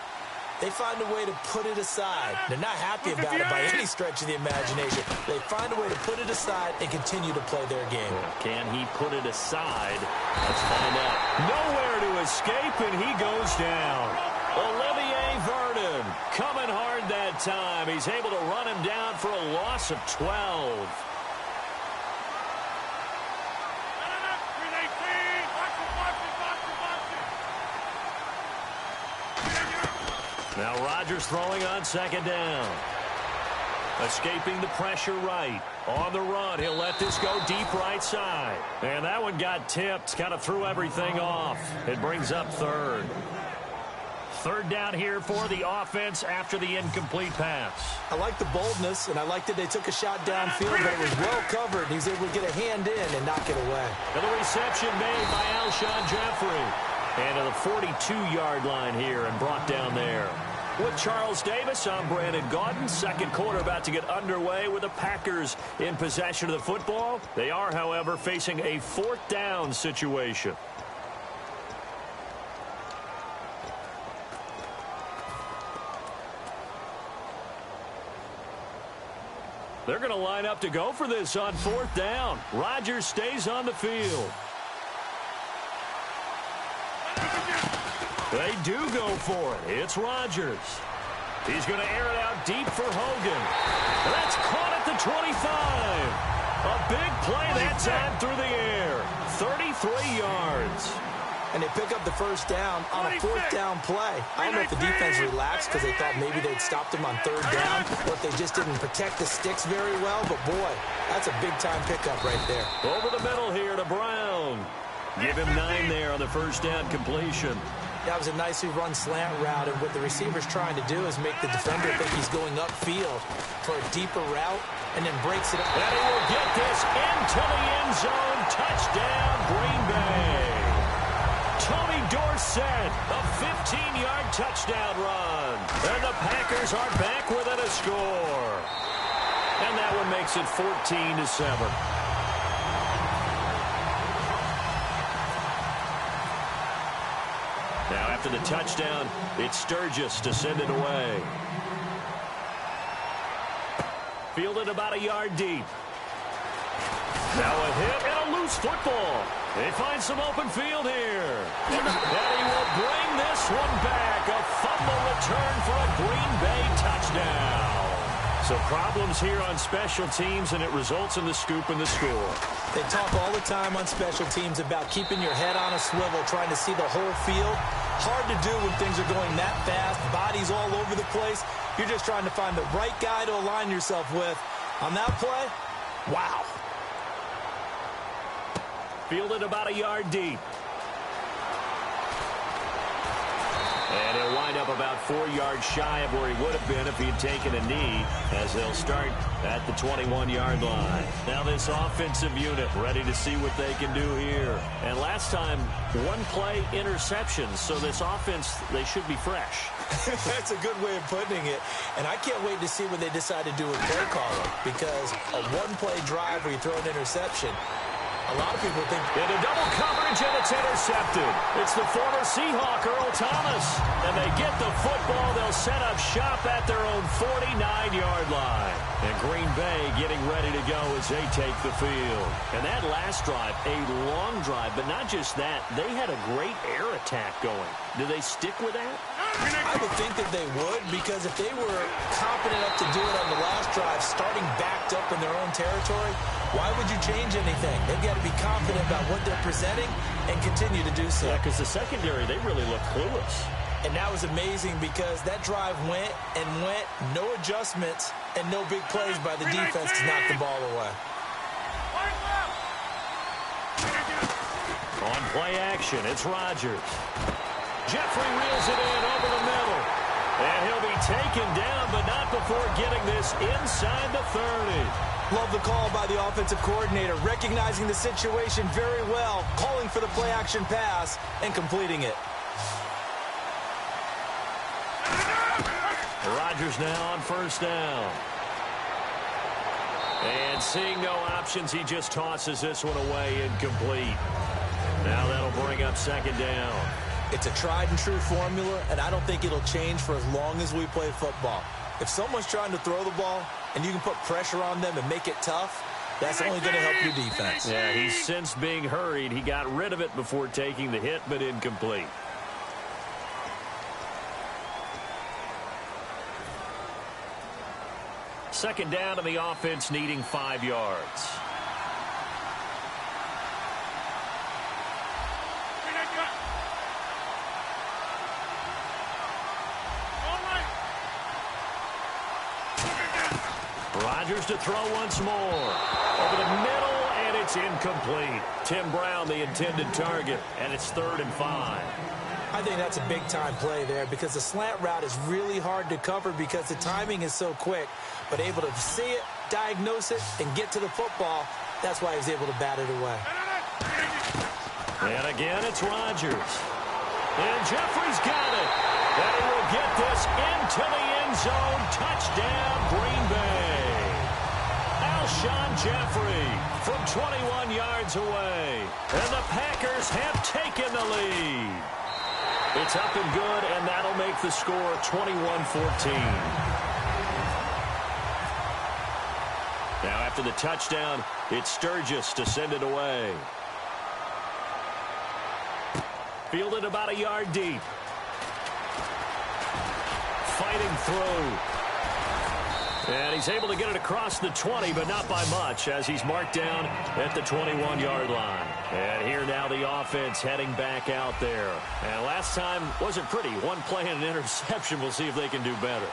they find a way to put it aside. They're not happy about it by any stretch of the imagination. They find a way to put it aside and continue to play their game. Can he put it aside? Let's find out. Nowhere to escape, and he goes down. Olivier Vernon coming hard that time. He's able to run him down for a loss of 12. Now Rodgers throwing on 2nd down. Escaping the pressure right. On the run, he'll let this go deep right side. And that one got tipped. Kind of threw everything off. It brings up 3rd. 3rd down here for the offense after the incomplete pass. I like the boldness, and I like that they took a shot downfield, but it was well covered. He's able to get a hand in and knock it away. And the reception made by Alshon Jeffrey. And to the 42-yard line here and brought down there. With Charles Davis, I'm Brandon Gaudin. 2nd quarter about to get underway with the Packers in possession of the football. They are, however, facing a 4th down situation. They're going to line up to go for this on 4th down. Rodgers stays on the field. They do go for it. It's Rodgers. He's going to air it out deep for Hogan. That's caught at the 25. A big play that time through the air. 33 yards. And they pick up the 1st down on a 4th down play. I don't know if the defense relaxed because they thought maybe they'd stopped him on 3rd down, or if they just didn't protect the sticks very well. But, boy, that's a big-time pickup right there. Over the middle here to Brown. Give him 9 there on the 1st down completion. That was a nicely run slant route, and what the receiver's trying to do is make the defender think he's going upfield for a deeper route, and then breaks it up. And he will get this into the end zone. Touchdown, Green Bay. Tony Dorsett, a 15-yard touchdown run. And the Packers are back within a score. And that one makes it 14-7. Now after the touchdown, it's Sturgis to send it away. Fielded about a yard deep. Now a hit and a loose football. They find some open field here. And he will bring this one back. A fumble return for a Green Bay touchdown. So problems here on special teams, and it results in the scoop and the score. They talk all the time on special teams about keeping your head on a swivel, trying to see the whole field. Hard to do when things are going that fast, bodies all over the place. You're just trying to find the right guy to align yourself with. On that play, wow. Fielded about a yard deep. And he'll wind up about 4 yards shy of where he would have been if he had taken a knee, as they'll start at the 21-yard line. Now this offensive unit ready to see what they can do here. And last time, one-play interceptions, so this offense, they should be fresh. That's a good way of putting it. And I can't wait to see what they decide to do with play calling, because a one-play drive where you throw an interception, a lot of people think... Into double coverage, and it's intercepted. It's the former Seahawk, Earl Thomas. And they get the football. They'll set up shop at their own 49-yard line. And Green Bay getting ready to go as they take the field. And that last drive, a long drive, but not just that. They had a great air attack going. Do they stick with that? I would think that they would, because if they were confident enough to do it on the last drive, starting backed up in their own territory, why would you change anything? They've got to be confident about what they're presenting and continue to do so. Yeah, because the secondary, they really look clueless. And that was amazing because that drive went and went, no adjustments, and no big plays by the defense to knock the ball away. On play action, it's Rodgers. Jeffrey reels it in over the middle. And he'll be taken down, but not before getting this inside the 30. Love the call by the offensive coordinator, recognizing the situation very well, calling for the play-action pass, and completing it. Rodgers now on first down. And seeing no options, he just tosses this one away incomplete. Now that'll bring up second down. It's a tried-and-true formula, and I don't think it'll change for as long as we play football. If someone's trying to throw the ball and you can put pressure on them and make it tough, that's only going to help your defense. Yeah, he's since being hurried. He got rid of it before taking the hit, but incomplete. Second down, and the offense needing 5 yards. Rodgers to throw once more. Over the middle, and it's incomplete. Tim Brown, the intended target, and it's 3rd and 5. I think that's a big-time play there because the slant route is really hard to cover because the timing is so quick. But able to see it, diagnose it, and get to the football, that's why he's able to bat it away. And again, it's Rodgers. And Jeffrey's got it. And he will get this into the end zone. Touchdown, Green Bay. Alshon Jeffrey from 21 yards away. And the Packers have taken the lead. It's up and good, and that'll make the score 21-14. Now after the touchdown, it's Sturgis to send it away. Fielded about a yard deep. Fighting through. And he's able to get it across the 20, but not by much, as he's marked down at the 21-yard line. And here now the offense heading back out there. And last time wasn't pretty. One play and an interception. We'll see if they can do better.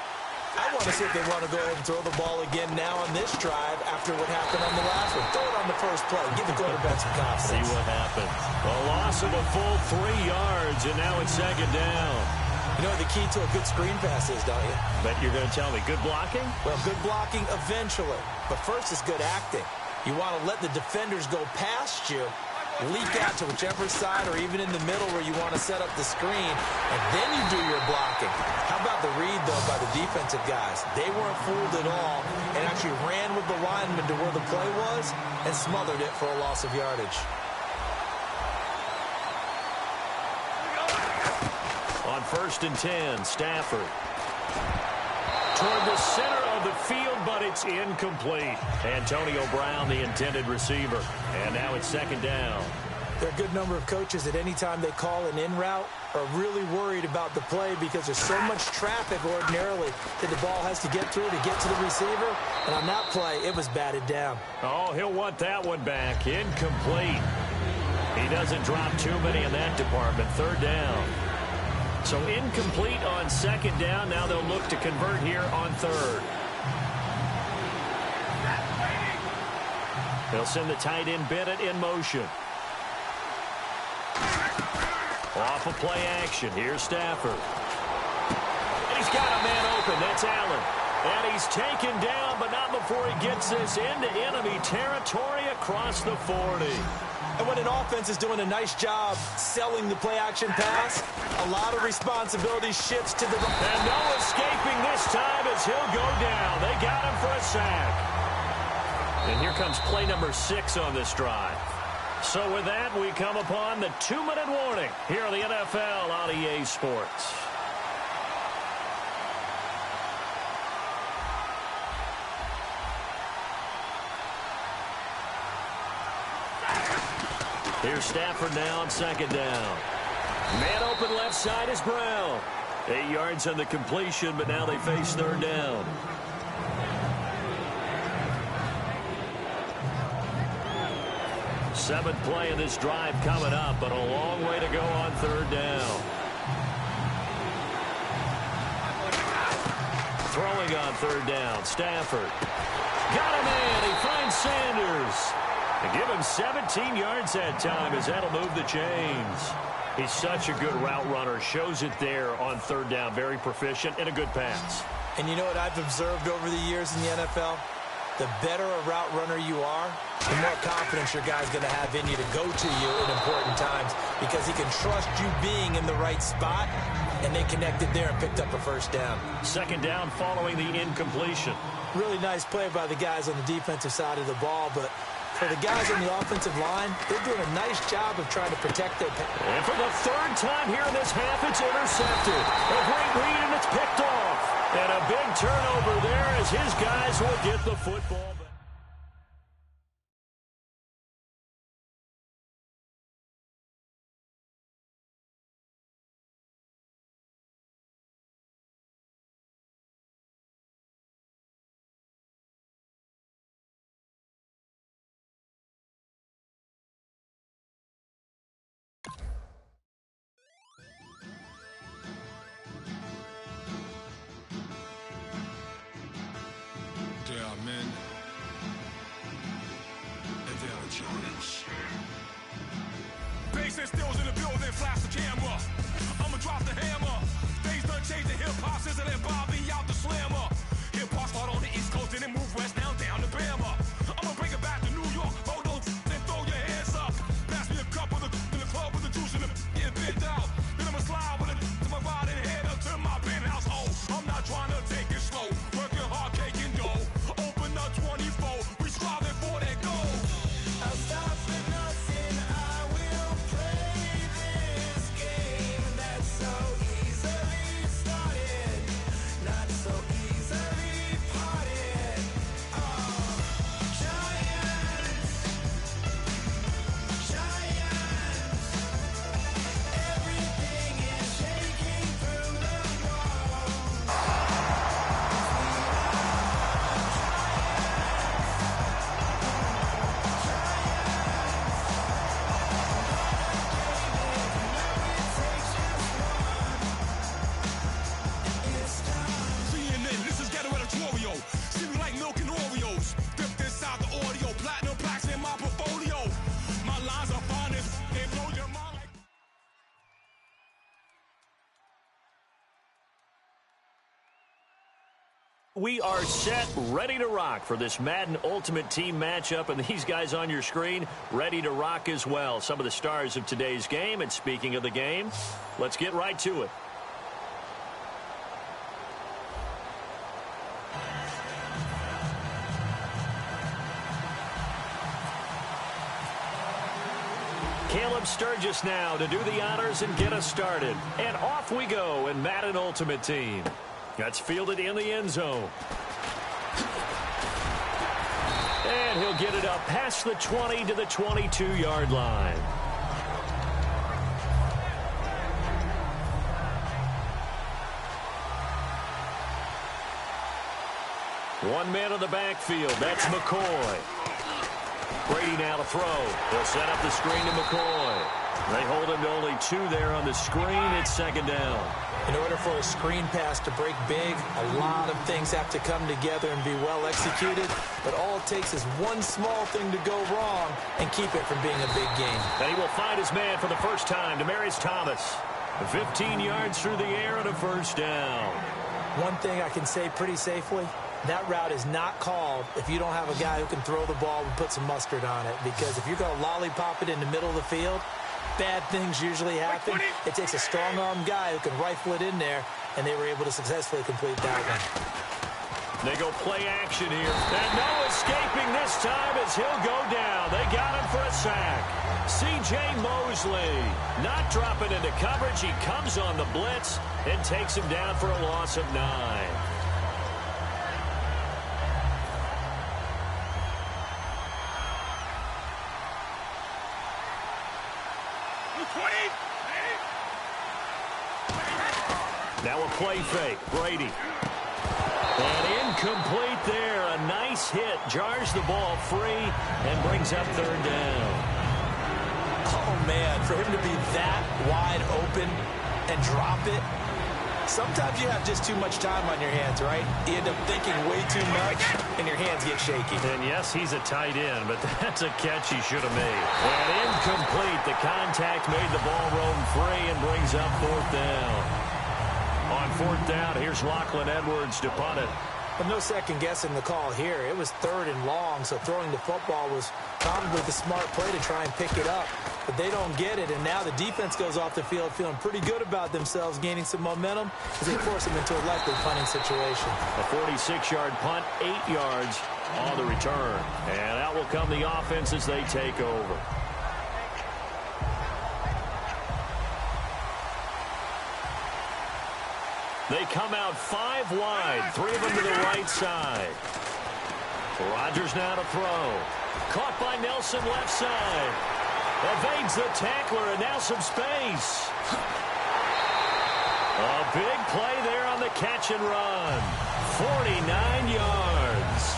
I want to see if they want to go ahead and throw the ball again now on this drive after what happened on the last one. Throw it on the first play. Give the quarterback some confidence. See what happens. A loss of a full 3 yards, and now it's second down. You know what the key to a good screen pass is, don't you? Bet you're going to tell me. Good blocking? Well, good blocking eventually. But first is good acting. You want to let the defenders go past you leak out to whichever side or even in the middle where you want to set up the screen, and then you do your blocking. How about the read, though, by the defensive guys? They weren't fooled at all and actually ran with the lineman to where the play was and smothered it for a loss of yardage. On 1st and 10, Stafford. Toward the center of the field, but it's incomplete. Antonio Brown, the intended receiver. And now it's 2nd down. There are a good number of coaches at any time they call an in route are really worried about the play because there's so much traffic ordinarily that the ball has to get through to get to the receiver. And on that play, it was batted down. Oh, he'll want that one back. Incomplete. He doesn't drop too many in that department. 3rd down. So incomplete on 2nd down. Now they'll look to convert here on 3rd. They'll send the tight end Bennett in motion. Off of play action. Here's Stafford. And he's got a man open. That's Allen. And he's taken down, but not before he gets this into enemy territory across the 40. And when an offense is doing a nice job selling the play-action pass, a lot of responsibility shifts to the... And no escaping this time as he'll go down. They got him for a sack. And here comes play number 6 on this drive. So with that, we come upon the 2-minute warning here on the NFL on EA Sports. Here's Stafford now on 2nd down. Man open left side is Brown. 8 yards on the completion, but now they face 3rd down. Seventh play of this drive coming up, but a long way to go on 3rd down. Throwing on 3rd down, Stafford. Got him in. He finds Sanders. And give him 17 yards that time as that'll move the chains. He's such a good route runner. Shows it there on 3rd down. Very proficient and a good pass. And you know what I've observed over the years in the NFL? The better a route runner you are, the more confidence your guy's going to have in you to go to you in important times because he can trust you being in the right spot, and they connected there and picked up a 1st down. 2nd down following the incompletion. Really nice play by the guys on the defensive side of the ball, but for the guys on the offensive line, they're doing a nice job of trying to protect their pass. And for the 3rd time here in this half, it's intercepted. A great read, and it's picked off. And a big turnover there as his guys will get the football back. Bass stills in the building, flash the camera. I'ma drop the hammer. Things done changed the hip-hop since I let Bobby out the slammer. Hip-hop start on the East Coast and then move west down to Bama. I'ma bring it back to New York. Hold on, then throw your hands up. Pass me a cup of the club with the juice in the get bent out. Then I'ma slide with it to my ride and head up to my penthouse. Oh, I'm not trying to take it slow. Working hard, caking dough. Open up 24. We striving for that goal. I'll stop for nothing. I will play this game. We are set, ready to rock for this Madden Ultimate Team matchup, and these guys on your screen ready to rock as well. Some of the stars of today's game, and speaking of the game, let's get right to it. Caleb Sturgis now to do the honors and get us started. And off we go in Madden Ultimate Team. That's fielded in the end zone. And he'll get it up past the 20 to the 22-yard line. One man in the backfield. That's McCoy. Brady now to throw. They'll set up the screen to McCoy. They hold him to only 2 there on the screen. It's second down. In order for a screen pass to break big, a lot of things have to come together and be well executed. But all it takes is one small thing to go wrong and keep it from being a big game. And he will find his man for the first time, Demaryius Thomas. 15 yards through the air and a first down. One thing I can say pretty safely, that route is not called if you don't have a guy who can throw the ball and put some mustard on it. Because if you're going to lollipop it in the middle of the field, bad things usually happen. It takes a strong-armed guy who can rifle it in there, and they were able to successfully complete that one. They go play action here. And no escaping this time as he'll go down. They got him for a sack. C.J. Mosley not dropping into coverage. He comes on the blitz and takes him down for a loss of 9. Now a play fake. Brady. And incomplete there. A nice hit. Jars the ball free and brings up third down. Oh, man, for him to be that wide open and drop it. Sometimes you have just too much time on your hands, right? You end up thinking way too much, and your hands get shaky. And yes, he's a tight end, but that's a catch he should have made. And incomplete. The contact made the ball roam free and brings up fourth down. On fourth down, here's Lachlan Edwards to punt it. But no second guessing the call here. It was 3rd and long, so throwing the football was probably the smart play to try and pick it up. But they don't get it, and now the defense goes off the field feeling pretty good about themselves, gaining some momentum as they force them into a likely punting situation. A 46-yard punt, 8 yards on the return. And out will come the offense as they take over. They come out 5 wide, 3 of them to the right side. Rodgers now to throw. Caught by Nelson left side. Evades the tackler and now some space. A big play there on the catch and run. 49 yards.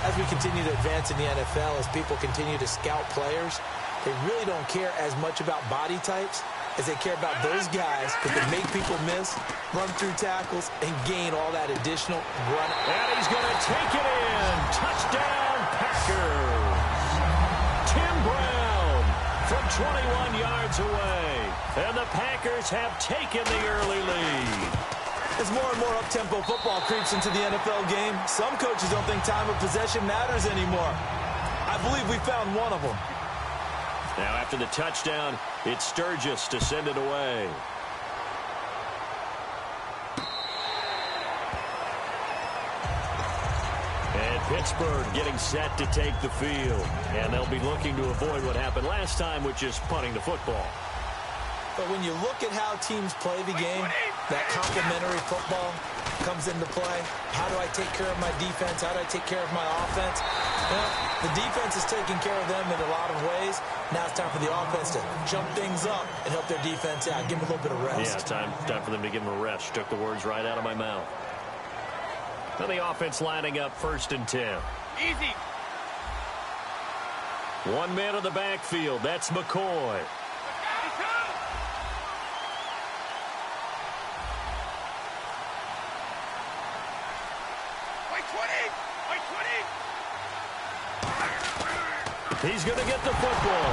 As we continue to advance in the NFL, as people continue to scout players, they really don't care as much about body types as they care about those guys who can make people miss, run through tackles, and gain all that additional run. And he's going to take it in. Touchdown, Packers. Tim Brown from 21 yards away. And the Packers have taken the early lead. As more and more up-tempo football creeps into the NFL game, some coaches don't think time of possession matters anymore. I believe we found one of them. Now after the touchdown, it's Sturgis to send it away. And Pittsburgh getting set to take the field. And they'll be looking to avoid what happened last time, which is punting the football. But when you look at how teams play the game, that complementary football comes into play. How do I take care of my defense? How do I take care of my offense? Well, the defense is taking care of them in a lot of ways. Now it's time for the offense to jump things up and help their defense out. Give them a little bit of rest. Yeah, time for them to give them a rest. Took the words right out of my mouth. Now the offense lining up 1st and 10. Easy. One man in the backfield. That's McCoy. He's going to get the football.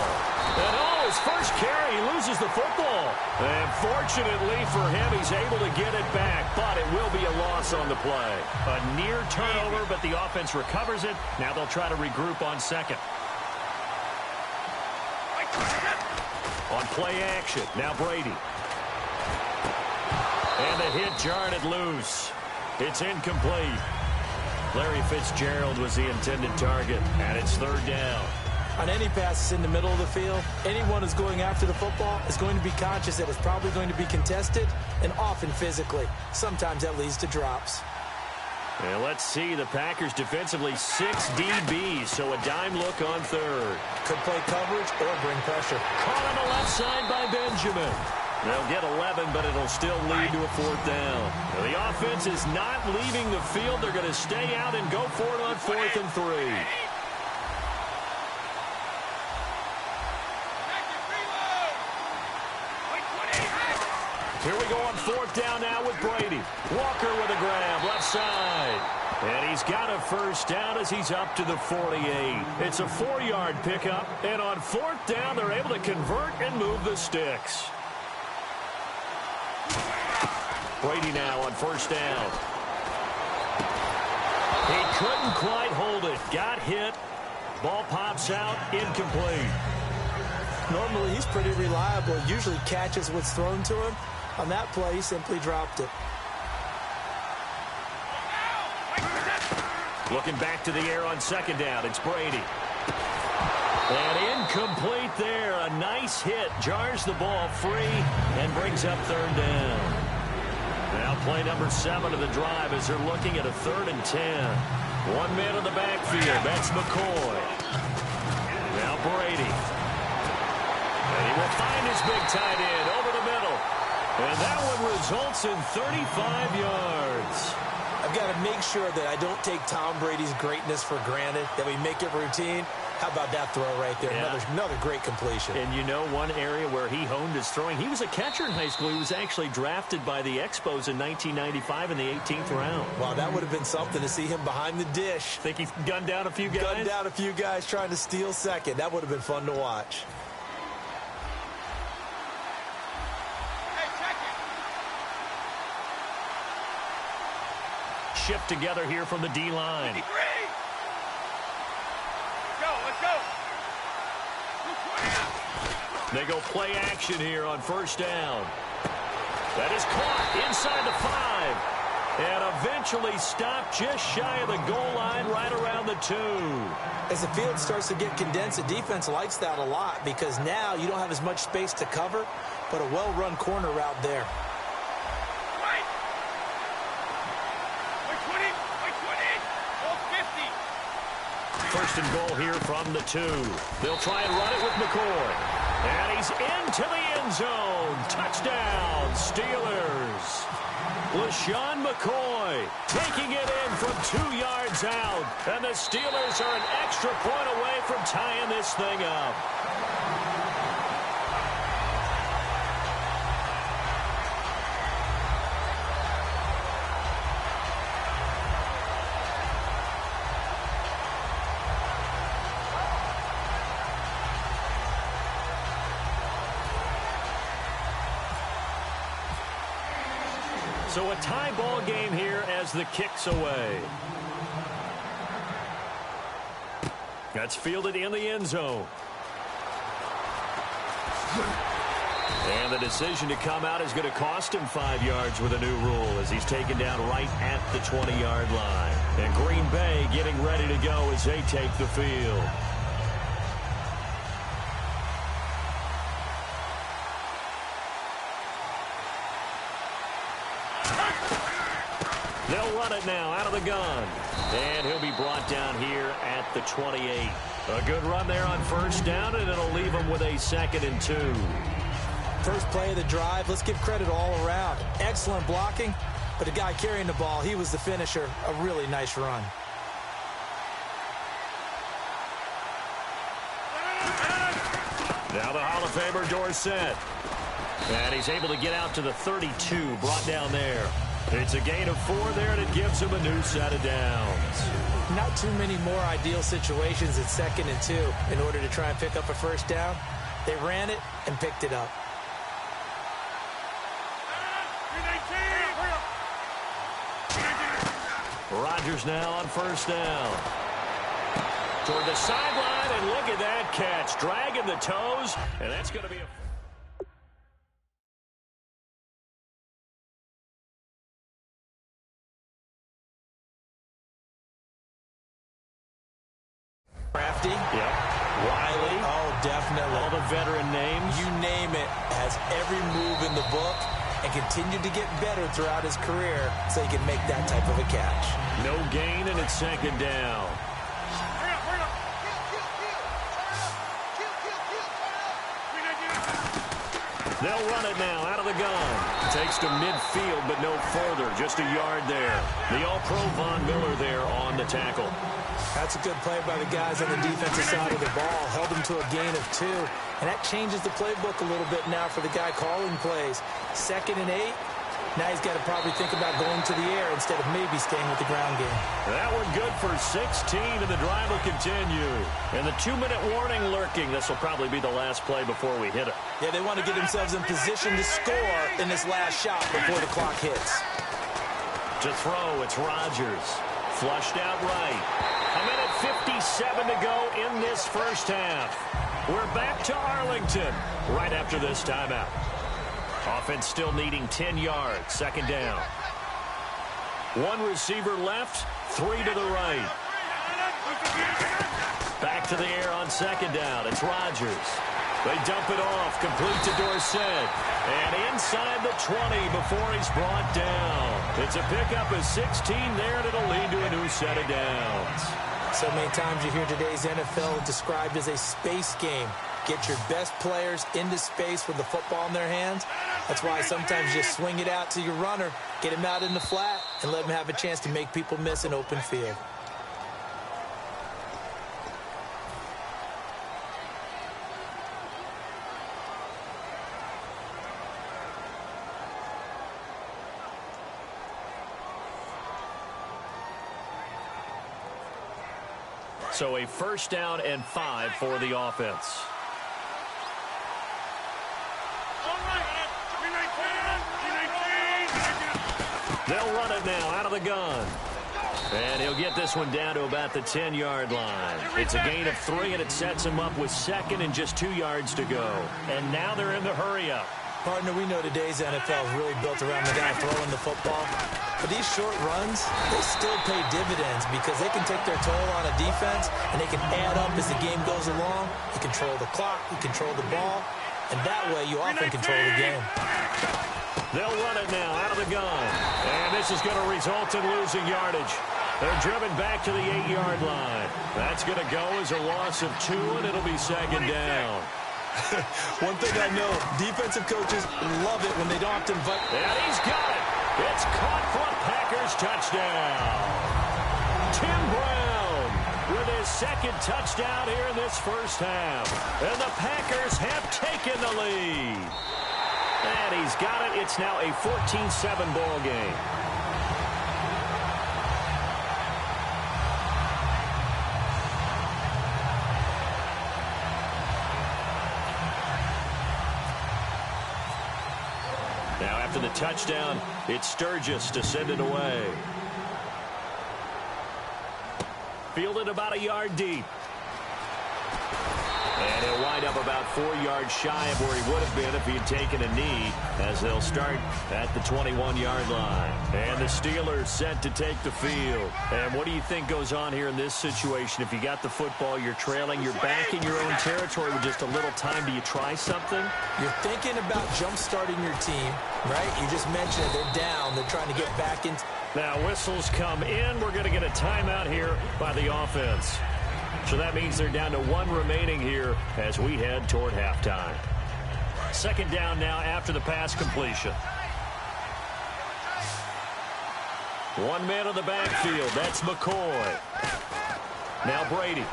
And his first carry, he loses the football. And fortunately for him, he's able to get it back, but it will be a loss on the play. A near turnover, but the offense recovers it. Now they'll try to regroup on second. On play action, now Brady. And the hit jarred it loose. It's incomplete. Larry Fitzgerald was the intended target, and it's third down. On any passes in the middle of the field, anyone who's going after the football is going to be conscious that it's probably going to be contested, and often physically. Sometimes that leads to drops. And let's see, the Packers defensively 6 DBs, so a dime look on third. Could play coverage or bring pressure. Caught on the left side by Benjamin. They'll get 11, but it'll still lead to a fourth down. Now, the offense is not leaving the field. They're going to stay out and go for it on 4th and 3. Here we go on 4th down now with Brady. Walker with a grab, left side. And he's got a first down as he's up to the 48. It's a 4-yard pickup. And on 4th down, they're able to convert and move the sticks. Brady now on 1st down. He couldn't quite hold it. Got hit. Ball pops out. Incomplete. Normally, he's pretty reliable. Usually catches what's thrown to him. On that play, he simply dropped it. Looking back to the air on 2nd down. It's Brady. And incomplete there. A nice hit. Jars the ball free and brings up 3rd down. Now play number 7 of the drive as they're looking at a 3rd and 10. One man in the backfield. That's McCoy. Now Brady. And he will find his big tight end over the middle. And that one results in 35 yards. I've got to make sure that I don't take Tom Brady's greatness for granted, that we make it routine. How about that throw right there? Yeah. Another great completion. And you know one area where he honed his throwing? He was a catcher in high school. He was actually drafted by the Expos in 1995 in the 18th round. Wow, that would have been something to see him behind the dish. Think he gunned down a few guys? Gunned down a few guys trying to steal second. That would have been fun to watch. Shift together here from the D-line. Let's go. They go play action here on 1st down. That is caught inside the 5. And eventually stopped just shy of the goal line right around the 2. As the field starts to get condensed, the defense likes that a lot because now you don't have as much space to cover, but a well-run corner route there. 1st and goal here from the 2. They'll try and run it with McCoy. And he's into the end zone. Touchdown, Steelers. LaShawn McCoy taking it in from 2 yards out. And the Steelers are an extra point away from tying this thing up. So a tie ball game here as the kick's away. That's fielded in the end zone. And the decision to come out is going to cost him 5 yards with a new rule as he's taken down right at the 20-yard line. And Green Bay getting ready to go as they take the field. They'll run it now out of the gun. And he'll be brought down here at the 28. A good run there on 1st down, and it'll leave him with a 2nd and 2. First play of the drive, let's give credit all around. Excellent blocking, but the guy carrying the ball, he was the finisher. A really nice run. Now the Hall of Famer Dorsett. And he's able to get out to the 32, brought down there. It's a gain of 4 there, and it gives him a new set of downs. Not too many more ideal situations at 2nd and 2 in order to try and pick up a first down. They ran it and picked it up. Rodgers now on first down. Toward the sideline, and look at that catch. Dragging the toes, and that's going to be a... Crafty. Yep. Wiley. Oh, definitely. All the veteran names. You name it. Has every move in the book and continued to get better throughout his career so he can make that type of a catch. No gain, and it's 2nd down. They'll run it now out of the gun. Takes to midfield, but no further. Just a yard there. The All-Pro Von Miller there on the tackle. That's a good play by the guys on the defensive side of the ball. Held him to a gain of 2. And that changes the playbook a little bit now for the guy calling plays. 2nd and 8. Now he's got to probably think about going to the air instead of maybe staying with the ground game. That one good for 16, and the drive will continue. And the 2-minute warning lurking. This will probably be the last play before we hit it. Yeah, they want to get themselves in position to score in this last shot before the clock hits. To throw, it's Rodgers. Flushed out right. A minute 57 to go in this first half. We're back to Arlington right after this timeout. Offense still needing 10 yards. 2nd down. 1 receiver left, 3 to the right. Back to the air on 2nd down. It's Rodgers. They dump it off, complete to Dorsett. And inside the 20 before he's brought down. It's a pickup of 16 there, and it'll lead to a new set of downs. So many times you hear today's NFL described as a space game. Get your best players into space with the football in their hands. That's why sometimes you just swing it out to your runner, get him out in the flat, and let him have a chance to make people miss an open field. So a 1st down and 5 for the offense. They'll run it now out of the gun. And he'll get this one down to about the 10-yard line. It's a gain of 3, and it sets him up with 2nd and just 2 yards to go. And now they're in the hurry-up. Partner, we know today's NFL is really built around the guy throwing the football. But these short runs, they still pay dividends because they can take their toll on a defense, and they can add up as the game goes along. You control the clock, you control the ball, and that way you often control the game. They'll run it now out of the gun. And this is going to result in losing yardage. They're driven back to the 8-yard line. That's going to go as a loss of 2, and it'll be 2nd down. One thing I know, defensive coaches love it when they don't have to invite. And he's got it. It's caught for a Packers touchdown. Tim Brown with his 2nd touchdown here in this first half. And the Packers have taken the lead. And he's got it. It's now a 14-7 ball game. Now after the touchdown, it's Sturgis to send it away. Fielded about a yard deep. And he'll wind up about 4 yards shy of where he would have been if he had taken a knee, as they'll start at the 21-yard line. And the Steelers set to take the field. And what do you think goes on here in this situation? If you got the football, you're trailing, you're back in your own territory with just a little time. Do you try something? You're thinking about jump-starting your team, right? You just mentioned it. They're down. They're trying to get back into. Now whistles come in. We're going to get a timeout here by the offense. So that means they're down to 1 remaining here as we head toward halftime. 2nd down now after the pass completion. 1 man on the backfield. That's McCoy. Now Brady.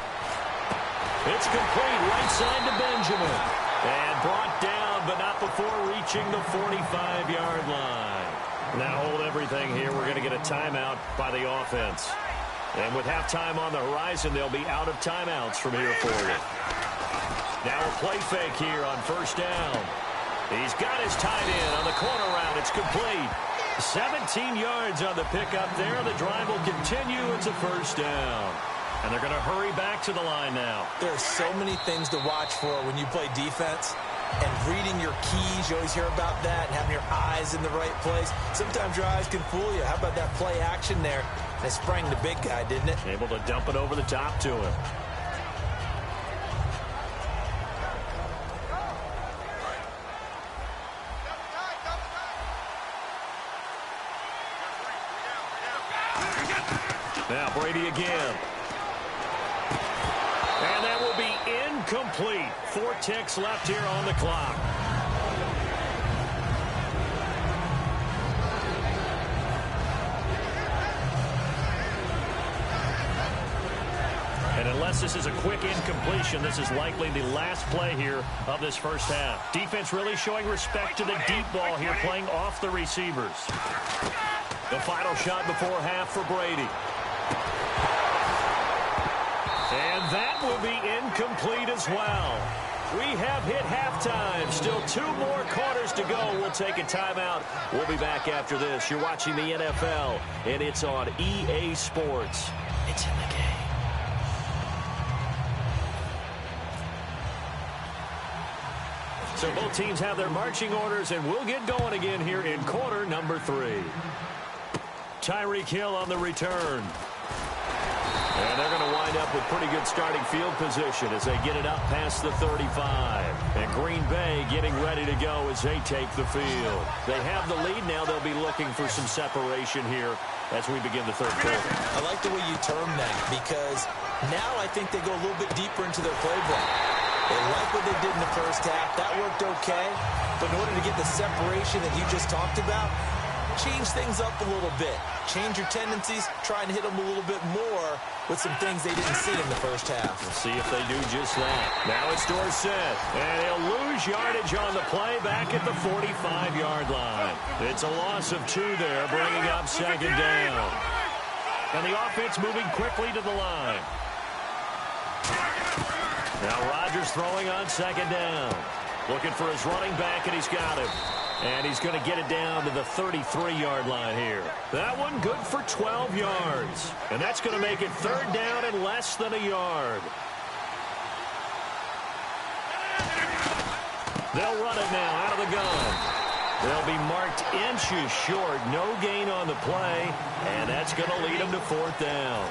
It's complete right side to Benjamin. And brought down, but not before reaching the 45-yard line. Now hold everything here. We're going to get a timeout by the offense. And with halftime on the horizon, they'll be out of timeouts from here forward. Now a play fake here on first down. He's got his tight end on the corner route. It's complete. 17 yards on the pickup there. The drive will continue. It's a first down. And they're going to hurry back to the line now. There are so many things to watch for when you play defense. And reading your keys, you always hear about that, and having your eyes in the right place. Sometimes your eyes can fool you. How about that play action there? They sprang the big guy, didn't it? Able to dump it over the top to him. Now Brady again. And that will be incomplete. 4 ticks left here on the clock. And unless this is a quick incompletion, this is likely the last play here of this first half. Defense really showing respect to the deep ball here, playing off the receivers. The final shot before half for Brady. And that will be incomplete as well. We have hit halftime. Still 2 more quarters to go. We'll take a timeout. We'll be back after this. You're watching the NFL, and it's on EA Sports. It's in the game. So both teams have their marching orders, and we'll get going again here in quarter number 3. Tyreek Hill on the return. And they're going to wind up with pretty good starting field position as they get it up past the 35. And Green Bay getting ready to go as they take the field. They have the lead now. They'll be looking for some separation here as we begin the third quarter. I like the way you term that because now I think they go a little bit deeper into their playbook. They like what they did in the first half. That worked okay. But in order to get the separation that you just talked about, change things up a little bit. Change your tendencies. Try and hit them a little bit more with some things they didn't see in the first half. We'll see if they do just that. Now it's Dorsett. And he'll lose yardage on the play back at the 45-yard line. It's a loss of 2 there, bringing up second down. And the offense moving quickly to the line. Now Rodgers throwing on second down. Looking for his running back, and he's got him. And he's going to get it down to the 33-yard line here. That one good for 12 yards. And that's going to make it third down and less than a yard. They'll run it now out of the gun. They'll be marked inches short. No gain on the play. And that's going to lead them to fourth down.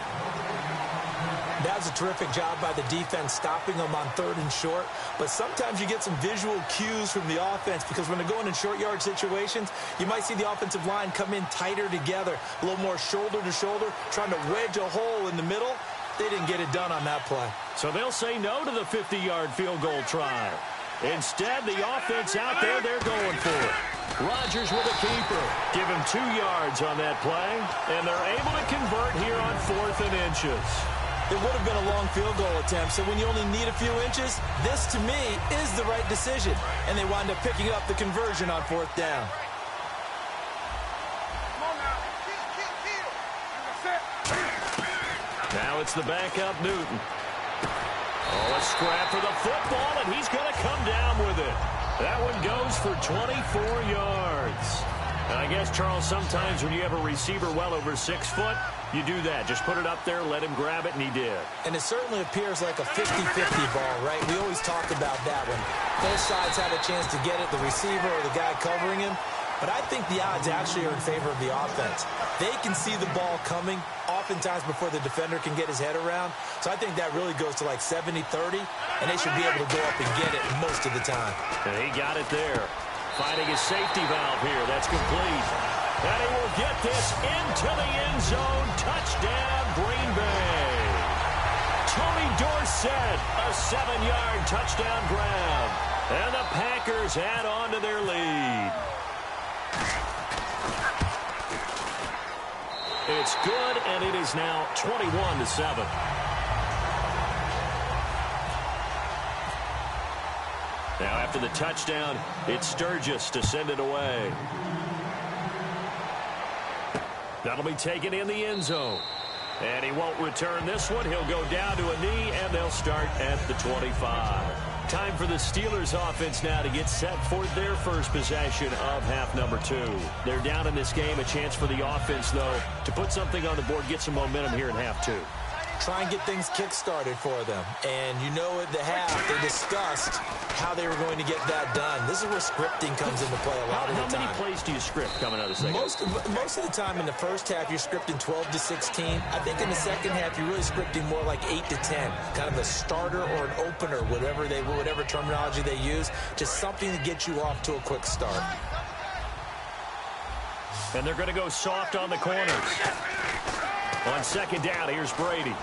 That was a terrific job by the defense stopping them on 3rd and short. But sometimes you get some visual cues from the offense because when they're going in short yard situations, you might see the offensive line come in tighter together, a little more shoulder to shoulder, trying to wedge a hole in the middle. They didn't get it done on that play. So they'll say no to the 50-yard field goal try. Instead, the offense out there, they're going for it. Rodgers with a keeper. Give him 2 yards on that play, and they're able to convert here on 4th and inches. It would have been a long field goal attempt, so when you only need a few inches, this, to me, is the right decision. And they wind up picking up the conversion on 4th down. Now it's the backup, Newton. Oh, a scrap for the football, and he's going to come down with it. That one goes for 24 yards. And I guess, Charles, sometimes when you have a receiver well over 6 foot, you do that. Just put it up there, let him grab it, and he did. And it certainly appears like a 50-50 ball, right? We always talk about that when both sides have a chance to get it, the receiver or the guy covering him. But I think the odds actually are in favor of the offense. They can see the ball coming oftentimes before the defender can get his head around. So I think that really goes to like 70-30, and they should be able to go up and get it most of the time. And he got it there. Finding his safety valve here. That's complete. And he will get this into the end zone. Touchdown, Green Bay. Tony Dorsett, a 7-yard touchdown grab. And the Packers add on to their lead. It's good, and it is now 21-7. Now after the touchdown, it's Sturgis to send it away. That'll be taken in the end zone. And he won't return this one. He'll go down to a knee, and they'll start at the 25. Time for the Steelers offense now to get set for their first possession of half number 2. They're down in this game. A chance for the offense, though, to put something on the board, get some momentum here in half 2. Try and get things kick-started for them. And you know at the half, they discussed how they were going to get that done. This is where scripting comes into play a lot of the time. How many plays do you script coming out of the second? Most of the time in the first half, you're scripting 12 to 16. I think in the second half, you're really scripting more like 8 to 10. Kind of a starter or an opener, whatever terminology they use. Just something to get you off to a quick start. And they're going to go soft on the corners. On second down, here's Brady.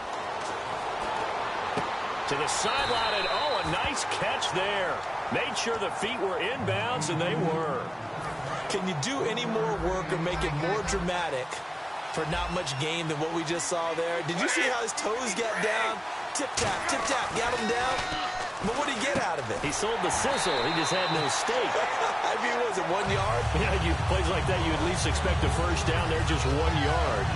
To the sideline, and a nice catch there. Made sure the feet were inbounds, and they were. Can you do any more work or make it more dramatic for not much gain than what we just saw there? Did you see how his toes got down? Tip-tap, got him down. But what did he get out of it? He sold the sizzle. He just had no steak. I mean, was it 1 yard? Yeah, plays like that, you at least expect a first down. They're just 1 yard.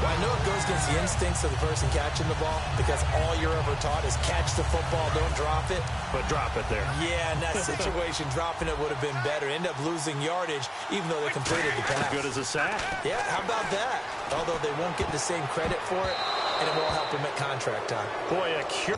Well, I know it goes against the instincts of the person catching the ball because all you're ever taught is catch the football, don't drop it. But drop it there. Yeah, in that situation, dropping it would have been better. End up losing yardage even though they completed the pass. Good as a sack. Yeah, how about that? Although they won't get the same credit for it, and it won't help them at contract time. Boy, a cure.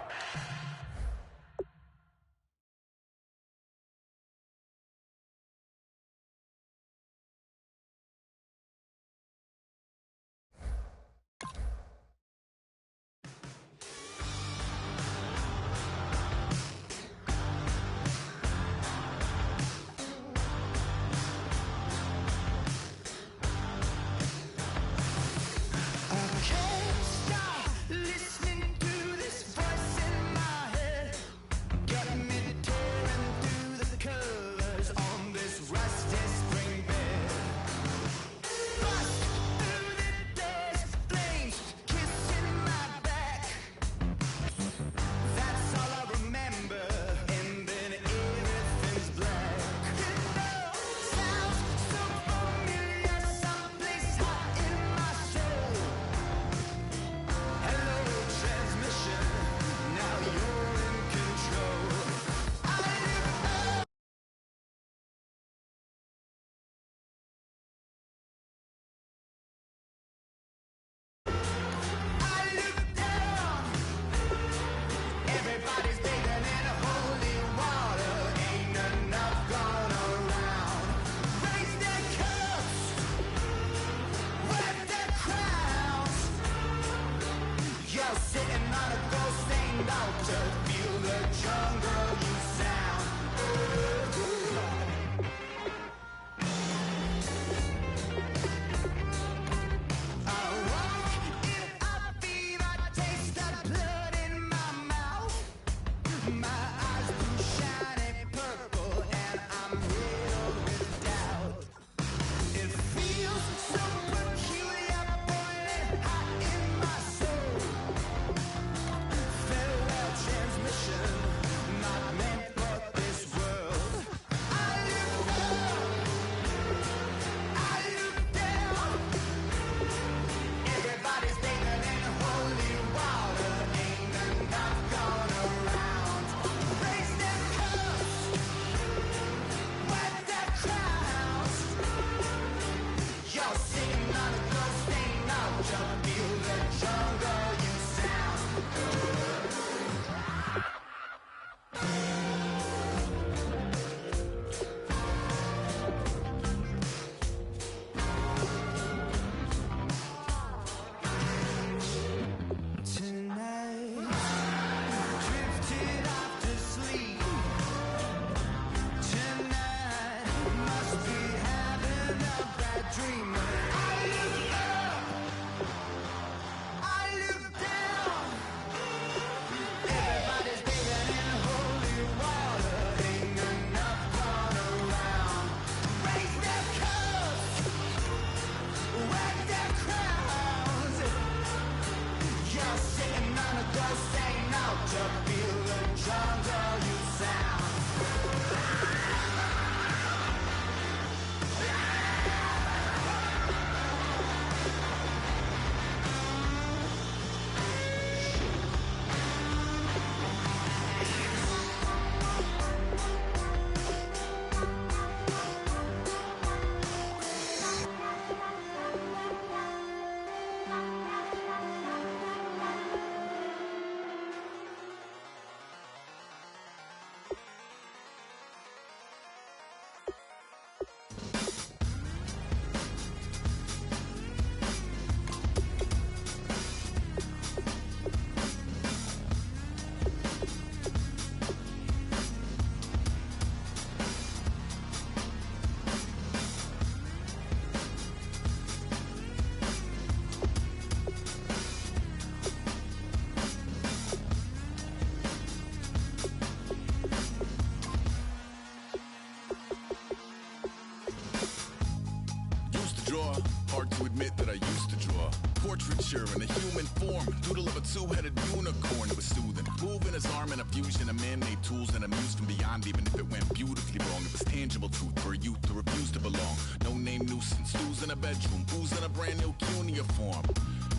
hard to admit that I used to draw. Portraiture in a human form, doodle of a two-headed unicorn. It was soothing, moving his arm in a fusion of man-made tools and a muse from beyond. Even if it went beautifully wrong, it was tangible truth for a youth to refuse to belong. No name nuisance, who's in a bedroom, who's in a brand new cuneiform.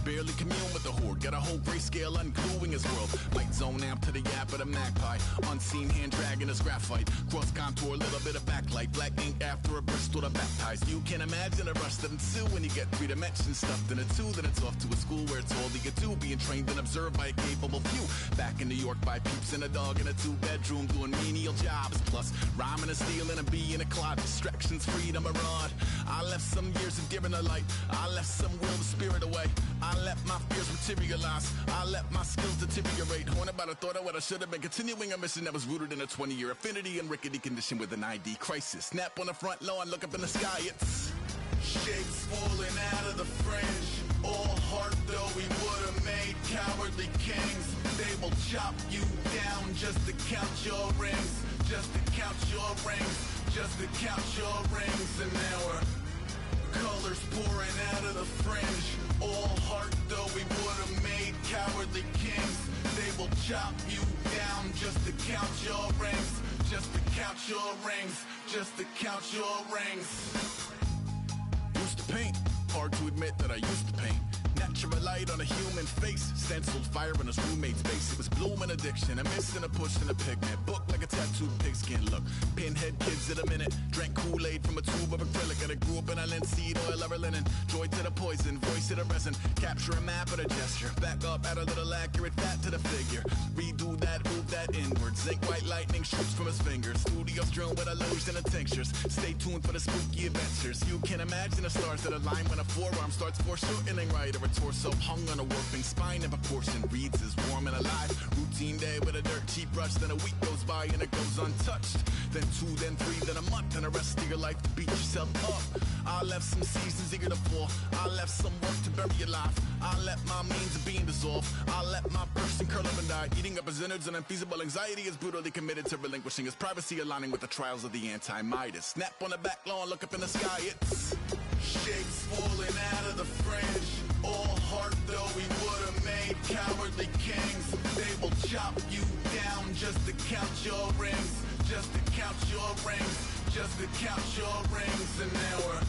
Barely commune with the horde, got a whole grayscale ungluing his world. Light zone amp to the yap of the magpie, unseen hand dragging his graphite. Cross contour, little bit of backlight, black ink after a Bristol to baptize. You can imagine a rush that ensue when you get 3 dimensions stuffed in a 2. Then it's off to a school where it's all you get to, being trained and observed by a capable few. Back in New York by peeps and a dog in a 2-bedroom doing menial jobs. Plus rhyming and stealing and being a clod, distractions, freedom, a rod. I left some years of giving a light, I left some will the spirit away. I let my fears materialize, I let my skills deteriorate. Haunted by the thought of what I should have been, continuing a mission that was rooted in a 20-year affinity and rickety condition with an ID crisis. Snap on the front lawn, look up in the sky, it's shapes falling out of the fringe. All heart though we would have made cowardly kings. They will chop you down just to count your rings, just to count your rings, just to count your rings. And now we're colors pouring out of the fringe. All heart though we would have made cowardly kings. They will chop you down just to count your rings, just to count your rings, just to count your rings. Used to paint, hard to admit that I used to paint. Natural light on a human face, stenciled fire in his roommate's face. It was blooming addiction, a miss and a push and a pigment. Book like a tattooed pigskin look. Pinhead kids at a minute, drank Kool-Aid from a tube of acrylic. And I grew up in a linseed oil or linen. Joy to the poison, voice to the resin. Capture a map of a gesture. Back up, add a little accurate fat to the figure. Redo that, move that inward. Zinc white lightning shoots from his fingers. Studio strewn with illusion and tinctures. Stay tuned for the spooky adventures. You can imagine the stars that align when a forearm starts foreshortening right. Or a torso hung on a warping spine in proportion. Reads as warm and alive. Routine day with a dirt cheap brush. Then a week goes by and it goes untouched. Then 2, then 3, then a month. And the rest of your life to beat yourself up. I left some seasons eager to fall. I left some work to bury your life. I let my means of being dissolve. I let my person curl up and die. Eating up his innards and unfeasible anxiety is brutally committed to relinquishing his privacy, aligning with the trials of the anti-Midas. Snap on the back lawn, look up in the sky. It's shapes falling out of the fringe. All heart though we would have made cowardly kings. They will chop you down just to count your rings, just to count your rings, just to count your rings. And now we're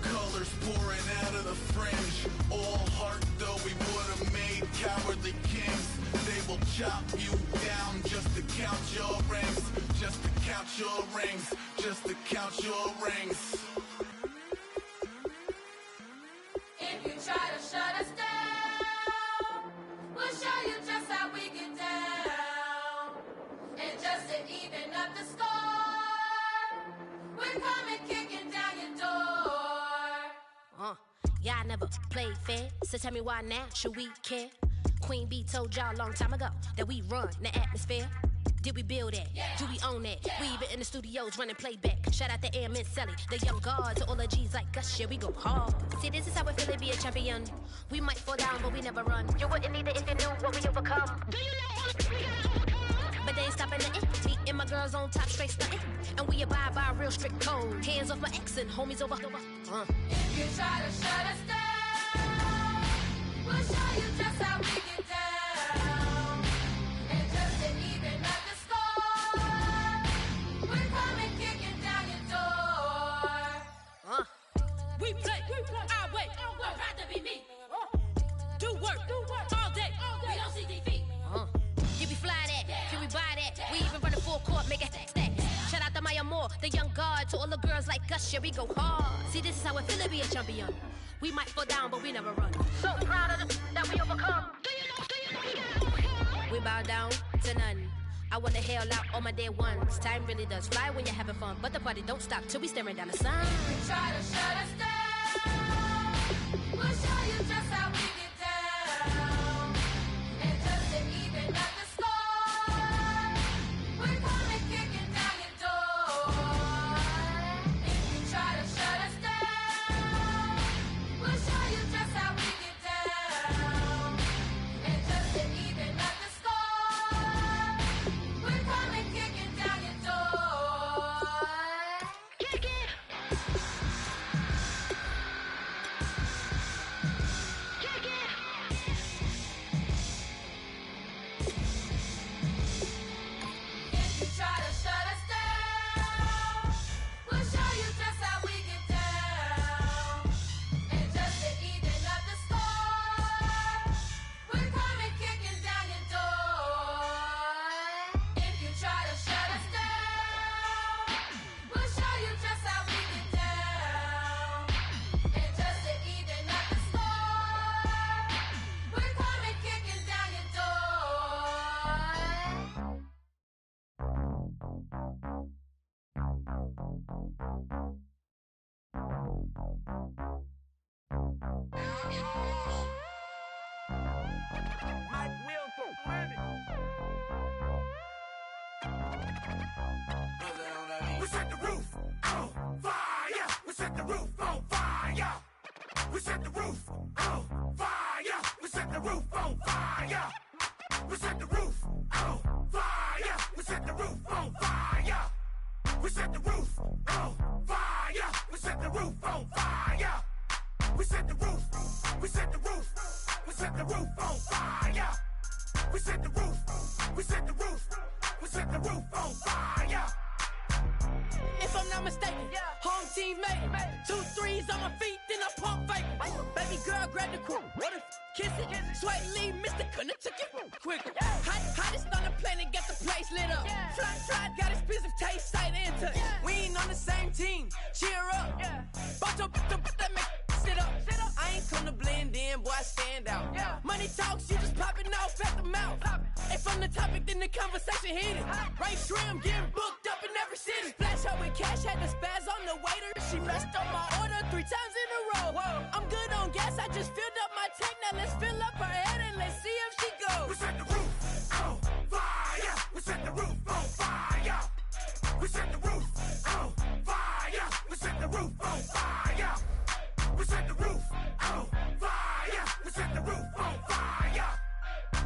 colors pouring out of the fringe. All heart though we would have made cowardly kings. They will chop you down just to count your rings, just to count your rings, just to count your rings. If you try to shut us down, we'll show you just how we get down. And just to even up the score, we're coming kicking down your door. Yeah, I never played fair, so tell me why now should we care? Queen Bee told y'all a long time ago that we run the atmosphere. Did we build it? Yeah. Do we own it? Yeah. We even in the studios running playback. Shout out to Airman Sally, the young guard, to all the G's like us. Yeah, we go hard. See, this is how we feel to be a champion. We might fall down, but we never run. You wouldn't need it if you knew what we overcome. Do you know all the we gotta overcome? But they ain't stopping nothing. Me and my girls on top, straight stunting. And we abide by a real strict code. Hands off my ex and homies over. If you try to shut us down, we'll show you just how we get down. And just to even up the score, we're coming kicking down your door. We play our way. Would rather be me. Do work all day. We don't see defeat. Can we fly that? Can we buy that? We even run a full court, make it stack. Shout out to Maya Moore, the young guard, to all the girls like us. Yeah, we go hard. See, this is how it feel to be a champion. We might fall down, but we never run. So proud of the that we overcome. Do you know we gotta overcome? We bow down to none. I wanna hail out all my day ones. Time really does fly when you're having fun, but the party don't stop till we staring down the sun. If you try to shut us down, we'll show you just how we get down. And just to even up the score, we're coming kicking down your door. If you try to shut us down, we'll show you just how we get down. And just to even up the score, we're coming kicking down your door. Kick it! We set the roof on fire. We set the roof on fire. We set the roof on fire. We set the roof on fire. We set the roof on fire. We set the roof on fire. We set the roof on fire. We set the roof on fire. We set the roof. We set the roof. We set the roof on fire. We set the roof. We set the roof. We set the roof on fire. If I'm not mistaken, home team made it. 2 3s on my feet, then I pump fake. Baby girl, grab the crew. What if kiss it? Sweat leave, Mr. Couldn't took it quicker. Hottest on the planet, got the place lit up. Fly, got expensive taste, sight and touch. We ain't on the same team, cheer up. Bought your that make sit up. I ain't come to blend in, boy, I stand out. Money talks, you just popping off at the mouth. If I'm the topic, then the conversation heated. Right shrimp, getting booked up in every city. Splash her with cash, had the spaz on the waiter. She messed up my order 3 times in a row. I'm good on gas, I just filled up my tank. Now let's fill up her head and let's see if she goes. We set the roof on fire. We set the roof on fire. We set the roof on fire. We set the roof on fire. We set the roof on fire. We set the roof on fire.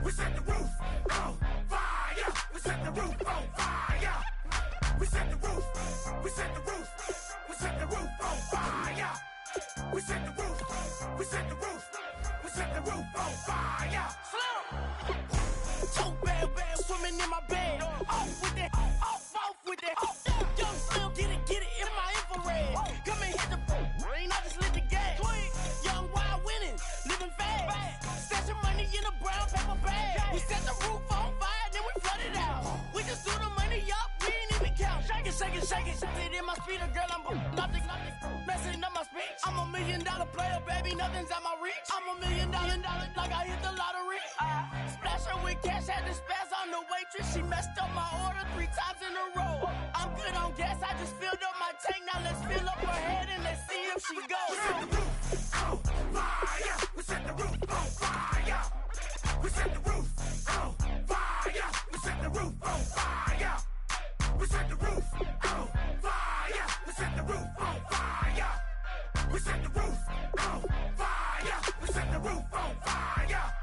We set the roof on fire. We set the roof on fire. We set the roof. We set the roof. We set the roof on fire. We set the roof. We set the roof. We set the roof on fire. Two bad swimming in my bed. Off with that, off with that. Young Slim, get it in my infrared. Come and hit the rain, I just lit the gas. Young wild winning, living fast. Stashing money in a brown paper bag. We set the roof on fire, then we flood it out. We just threw the money up, we ain't even count. Shake it. Shake it in my speeder, girl, I'm nothing. Messing up my speech. I'm $1 million player, baby, nothing's at my reach. I'm $1 million, like I hit the lottery. Splash her with cash, had the spaz on the waitress. She messed up my order 3 times in a row. I'm good on gas, I just filled up my tank. Now let's fill up her head and let's see if she goes. We set the roof on fire. We set the roof on fire. We set the roof on fire. We set the roof on fire. We set the roof on fire. We set the roof on fire. We set the roof on fire. We set the roof on fire.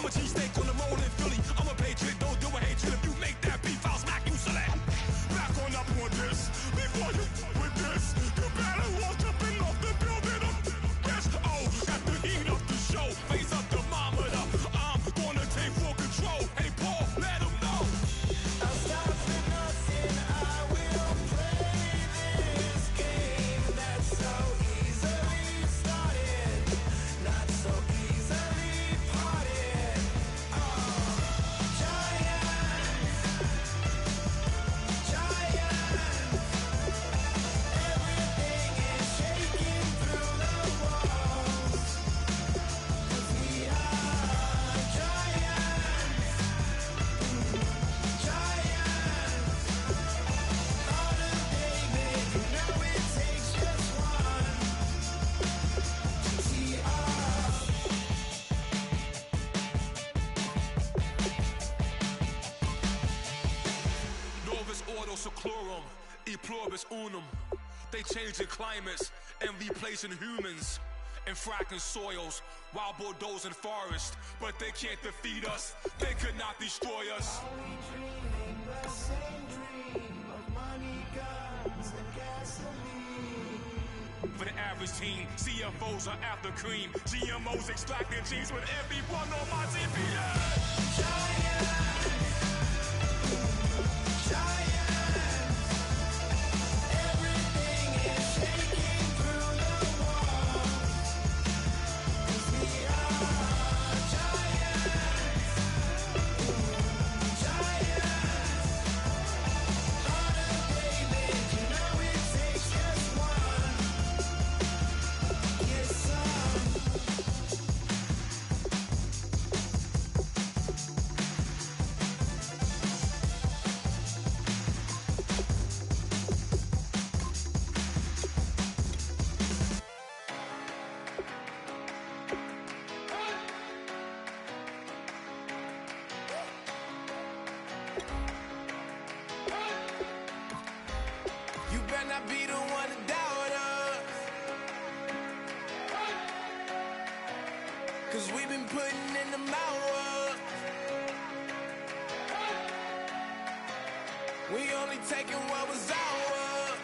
I'm a cheesesteak on the roll in Philly. I'm a patriot, don't do a hatred. If you make that beef, I'll smack you silly. Back on up on this. Before you with this, you better walk up and off the building up. Yes, oh, got the heat up the show. Face up the thermometer. I'm gonna take full control. Hey, Paul, let him know. I'll stop for nothing. I will play this game that's so easily started, not so easily parted. Giants, everything is shaking through the walls. 'Cause we are giants. Heart of David, you know it takes just one to tee up. Novus ordo seclorum, e pluribus unum. They changing climates and replacing humans and fracking soils, wild bulldozing forests. But they can't defeat us, they could not destroy us. Are we dreaming the same dream of money, guns, and gasoline? For the average team, CFOs are after cream. GMOs extracting genes with everyone on my TPS. Everything is shaking through the walls. 'Cause we are giants. Heart of David, you know it takes just one. Yes, son. You better not be the one to doubt us. 'Cause we've been putting in the hours. We only taking what was ours.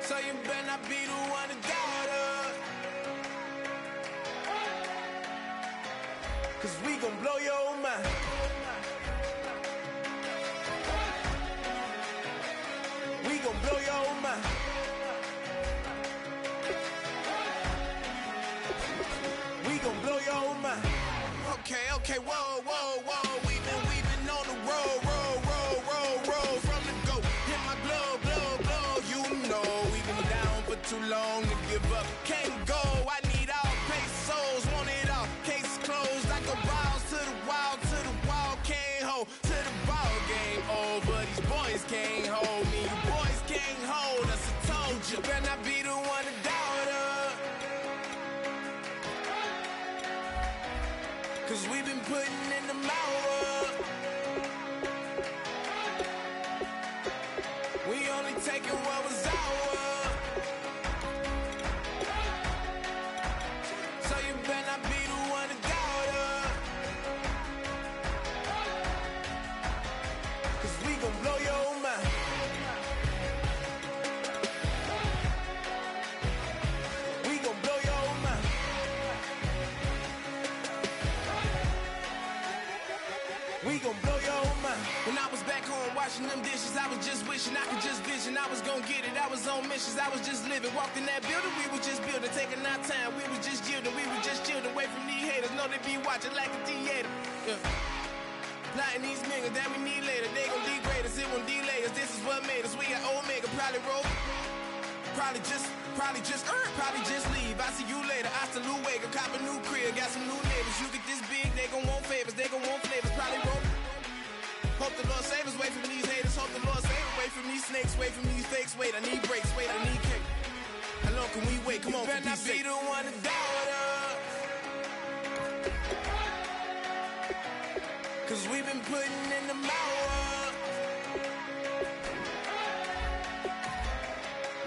So you better not be the one to doubt us. 'Cause we gon' blow your mind. We gon' blow your mind. We gon' blow your mind. Okay, whoa. We've been on the road from the go. Hit my blow. You know we've been down for too long to give up. Can't go. I need all pesos, want it all. Case closed. I go wild to the wall. Can't hold to the ball game over. These boys can't hold me. You boys can't hold us. I told you. Better not be the one to doubt us. 'Cause we've been putting in the hours. We only taking what was ours. So you better not be the one to doubt us. 'Cause we gon' blow your mind. We gon' blow your mind. We gon' blow your mind. When I was back home washing them dishes, I was just wishing I could just vision. I was gon' get it. I was on missions. I was just living. Walked in that building, we was just building, taking our time. We was just yielding. We was just chilling away from these haters. Know they be watching like a theater. Yeah. Plotting these niggas that we need later. They gon' degrade us. It won't delay us. This is what made us. We got Omega. Probably roll. Probably just leave. I see you later. Hasta Luego. Cop a new crib. Got some new neighbors. You get this big, they gon' want favors. They gon' want flavors. Probably roll. Hope the Lord save us. Wait from these haters. Hope the Lord save us. Wait from these snakes. Wait from these fakes. Wait, I need breaks. Wait, I need cake. How long can we wait? Come on, better not be the one to doubt us. 'Cause we've been putting in the hours.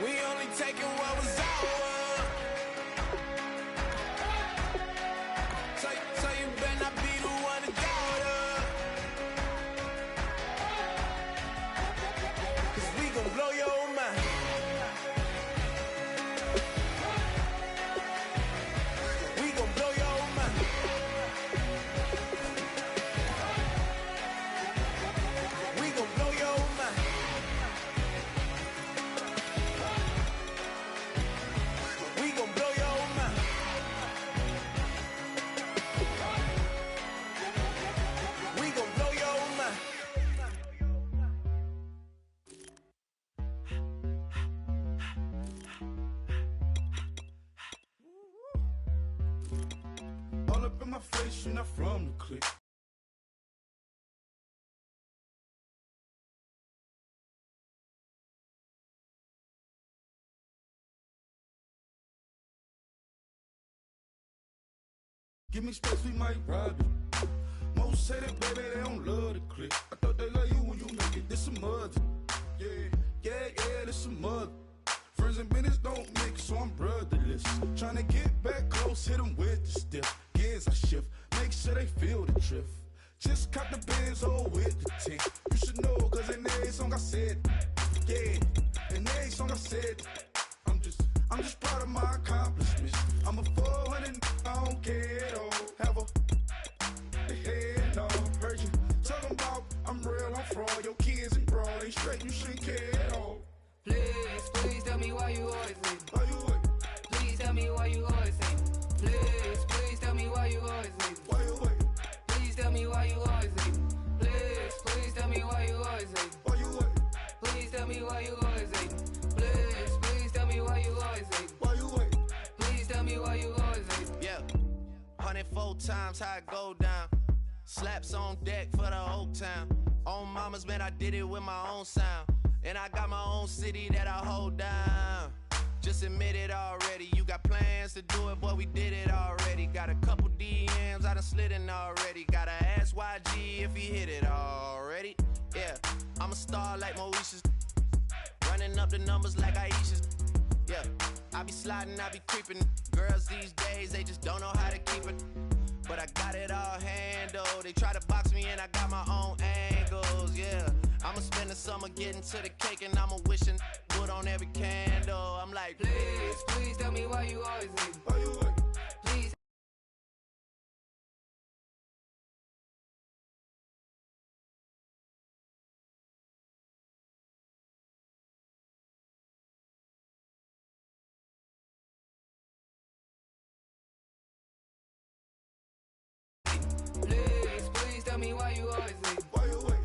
We only taking what was ours. all up in my face, you're not from the clique. Give me space, we might rob it. Most say that, baby, they don't love the clique. I thought they love you when you make it. This some mother. Yeah, this some mother. Friends and business don't mix, so I'm brotherless. Tryna get back close, hit them with the stiff. Gears I shift, make sure they feel the drift. Just cop the Benz, oh, with the tick. You should know, cause in every song I said, yeah, in every song I said, I'm just proud of my accomplishments. I'm a 400, I don't care at all. Have a head, no, heard you talking about I'm real, I'm fraud. Your kids and broad, they straight, you shouldn't care at all. Please tell me why you always say. Why you what? Please tell me why you always say. Please tell me why you always say. Why you what? Please tell me why you always say. Please tell me why you always say. Why you what? Please tell me why you always say. Please tell me why you always say. Why you what? Please tell me why you always say. Yeah, 104 times how it go down. Slaps on deck for the whole town. On mamas, man, I did it with my own sound. And I got my own city that I hold down. Just admit it already. You got plans to do it, boy, we did it already. Got a couple DMs, I done slid in already. Gotta ask YG if he hit it already. Yeah, I'm a star like Moesha's. Running up the numbers like Aisha's. Yeah, I be sliding, I be creeping. Girls these days, they just don't know how to keep it. But I got it all handled. They try to box me in, I got my own angles, yeah. I'ma spend the summer getting to the cake and I'ma wishing wood on every candle. I'm like, Please tell me why you always say. Why you what? Please. Please tell me why you always say. Why you what?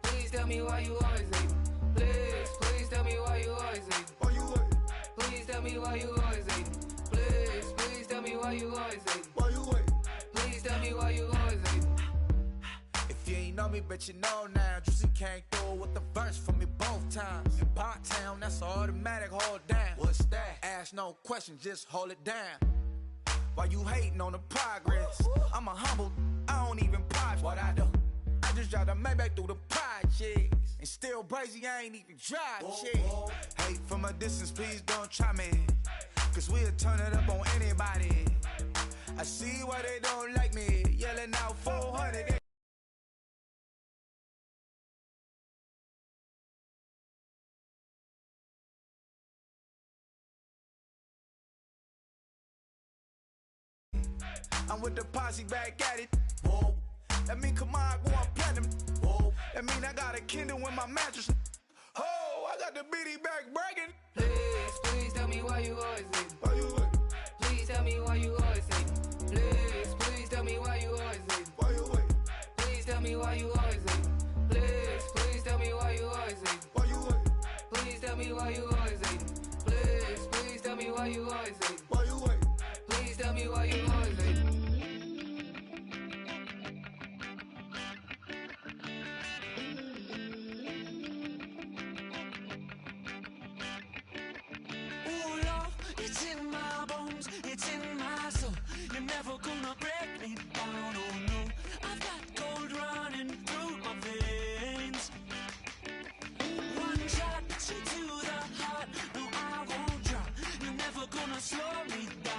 Please tell me why you always say. Please tell me why you always say. Why you what? Please tell me why you always say. Please tell me why you always say. Why you what? Please tell me why you always say. If you ain't know me, bet you know now. Juicy came through with the verse for me both times. In Pot Town, that's automatic, hold down. What's that? Ask no question, just hold it down. Why you hating on the progress? I'm a humble, I don't even pause what I do. I just drive the Maybach through the projects. And still crazy, I ain't even drive shit. Hate from a distance, please don't try me. Cause we'll turn it up on anybody. I see why they don't like me. Yelling out 400. I'm with the posse back at it. Whoa. That mean come on, go on platinum. Whoa. That mean I got a Kindle in my mattress. Oh, I got the BD back breaking. Please tell me why you always say. Why you what? Please tell me why you always say. Please tell me why you always say. Why you what? Please tell me why you always say. Please tell me why you always say. Why you what? Please tell me why you always say. Please tell me why you always say. Why you what? Please tell me why you always say. Ooh, Lord, it's in my bones, it's in my soul. You're never gonna break me down, oh no. I've got gold running through my veins. One shot, straight to the heart. No, I won't drop. You're never gonna slow me down.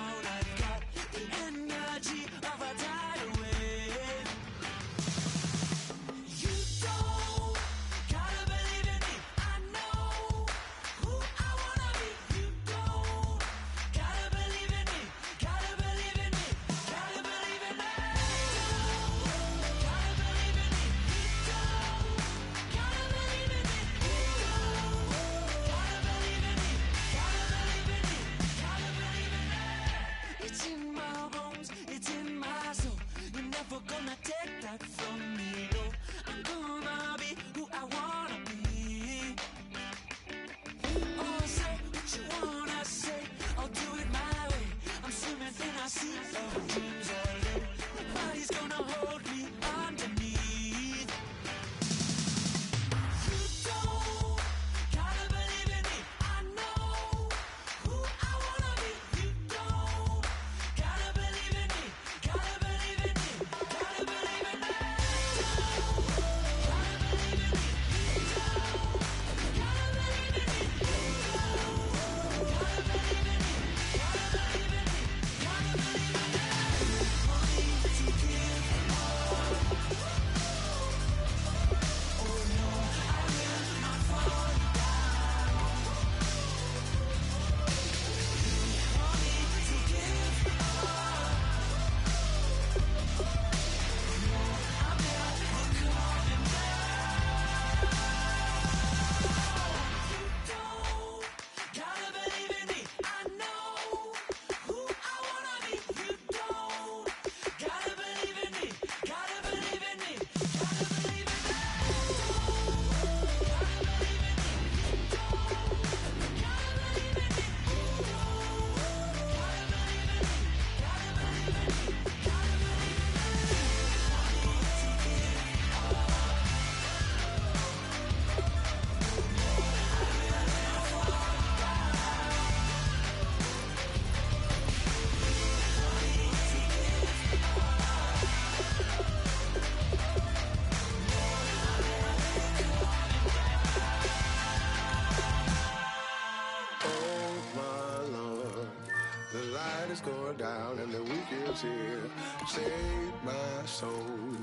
light is going down and the weekend's here. Save my soul.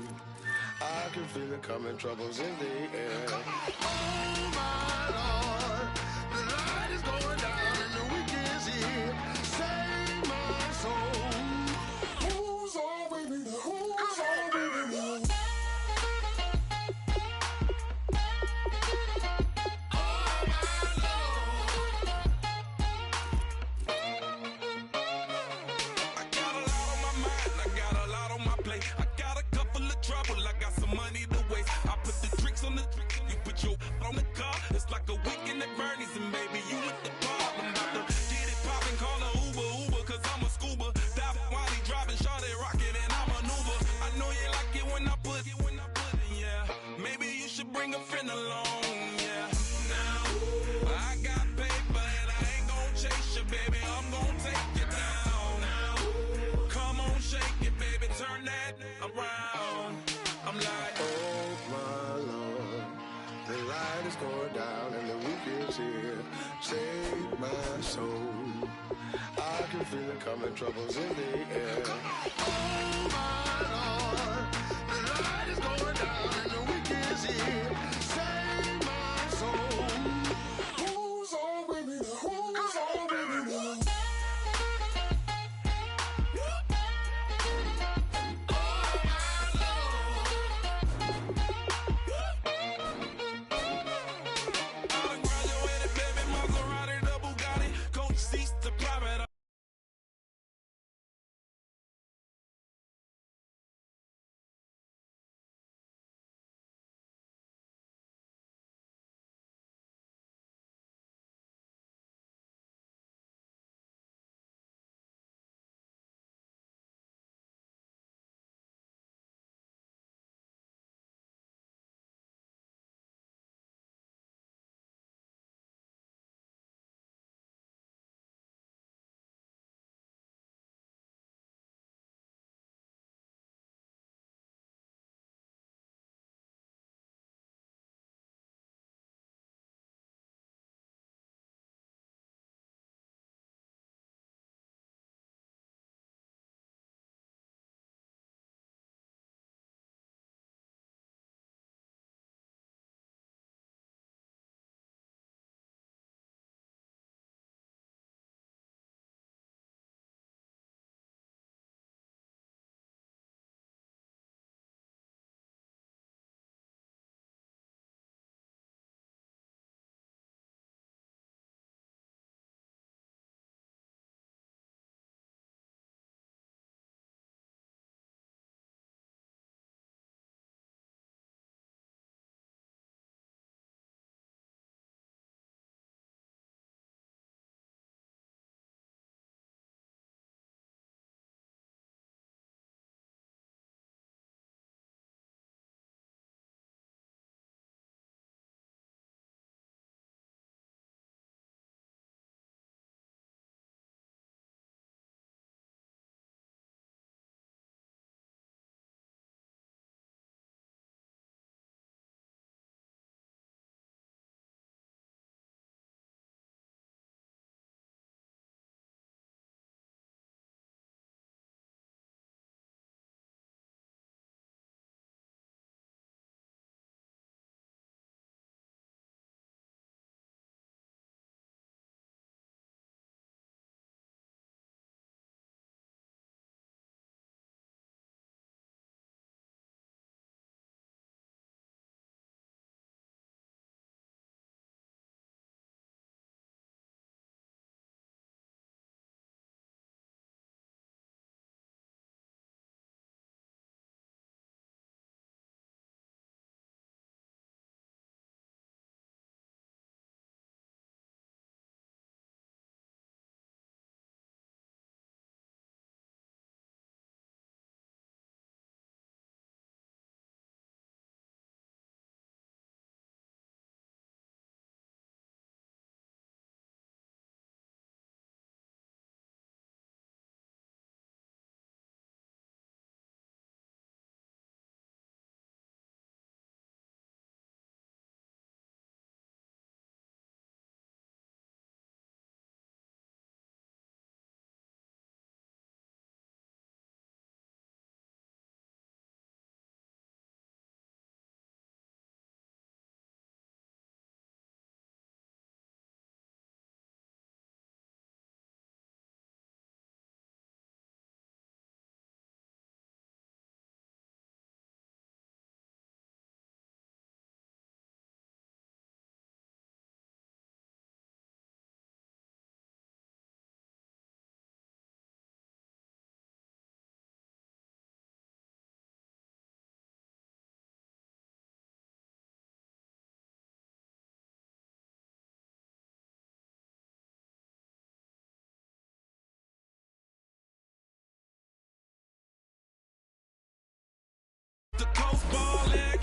I can feel it coming, troubles in the air. Oh my Lord, the light is going down and the weekend's here. Save my soul. Who's all with me? Who's all with me? On the car, it's like a weekend at Bernie's, and baby, you with the problem. About to get it poppin', call a Uber, cause I'm a scuba. Dive while he driving, shawty rockin', and I maneuver. I know you like it when I put it, yeah. Maybe you should bring a friend along, yeah. Now, I got paper, and I ain't gon' chase you, baby. I'm gon' take you down. Now, come on, shake it, baby, turn that around. I'm like, oh my Lord. The light is going down and the weekend's here. Save my soul. I can feel it coming, troubles in the air. Oh my Lord, the light is going down and the weekend's here. Save my soul. Who's all with me? Who's all with me?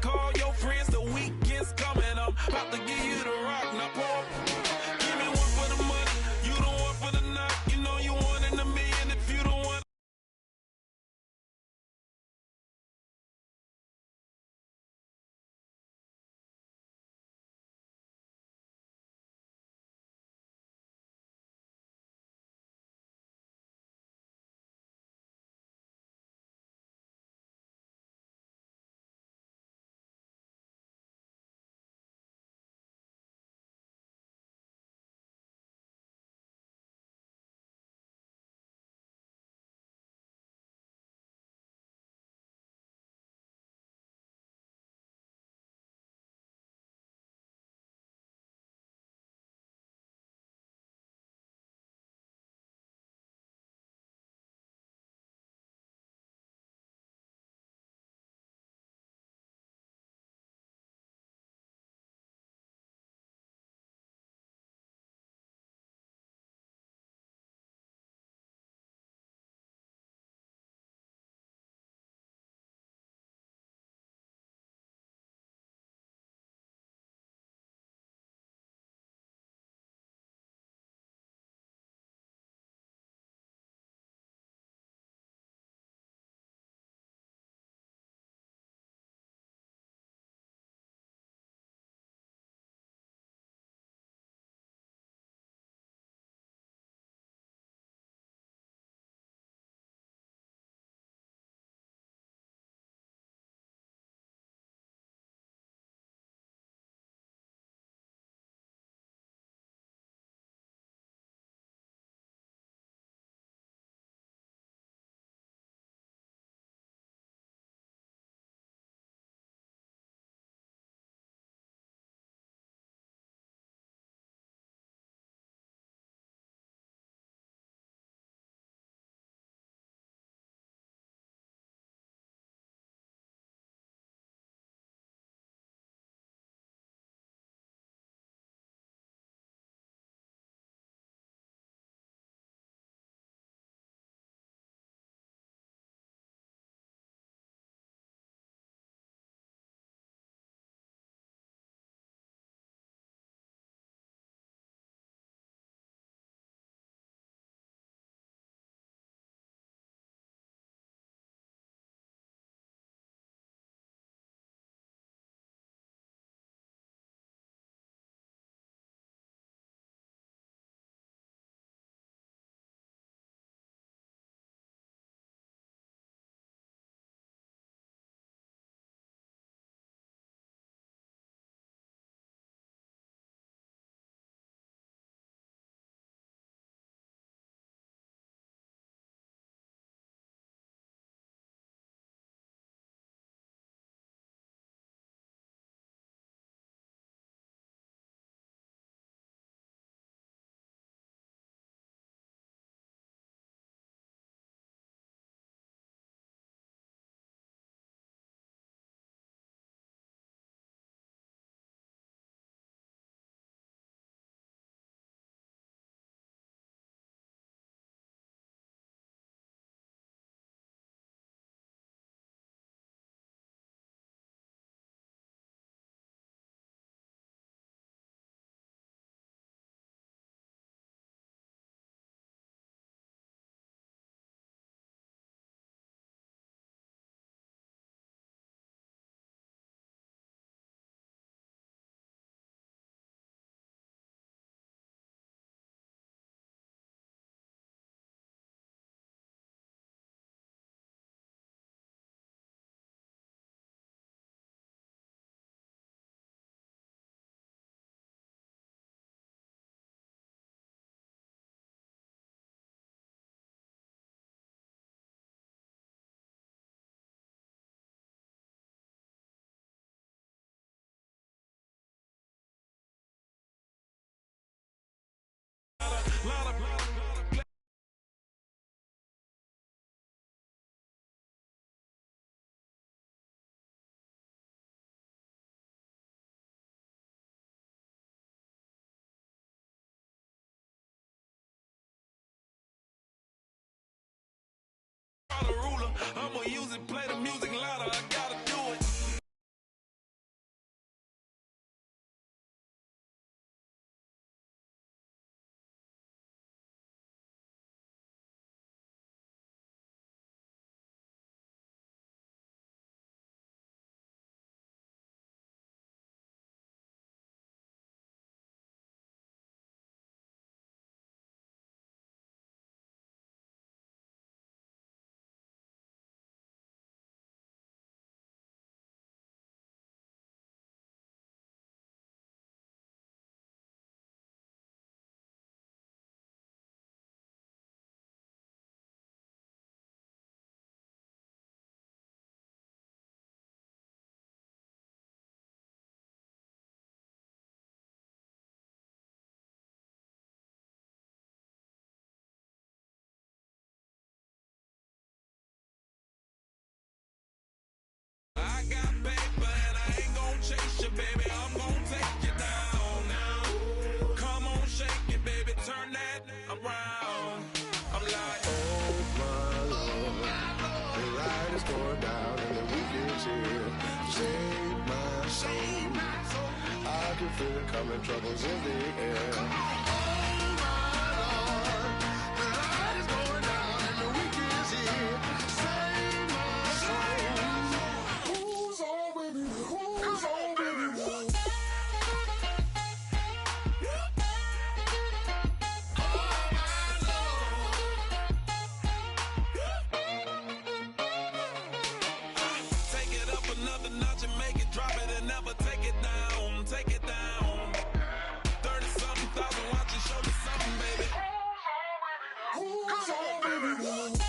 call your friends, the weekend's coming. I'm about to give you the rock, now pour. Give me one for the money, you the one for the night. You know you one in a million if you the one. I'ma use it, play the music louder. I gotta do it. is going down and the weekend's here. Save my soul. I can feel it coming, troubles in the air. Oh my Lord, the light is going down and the weekend's here. Save my soul. Who's on with me? Who's on with me? Take it up another notch and make it drop it and never take it down. Take it down. 30-something thousand watching, show me something, baby. Who's on, baby?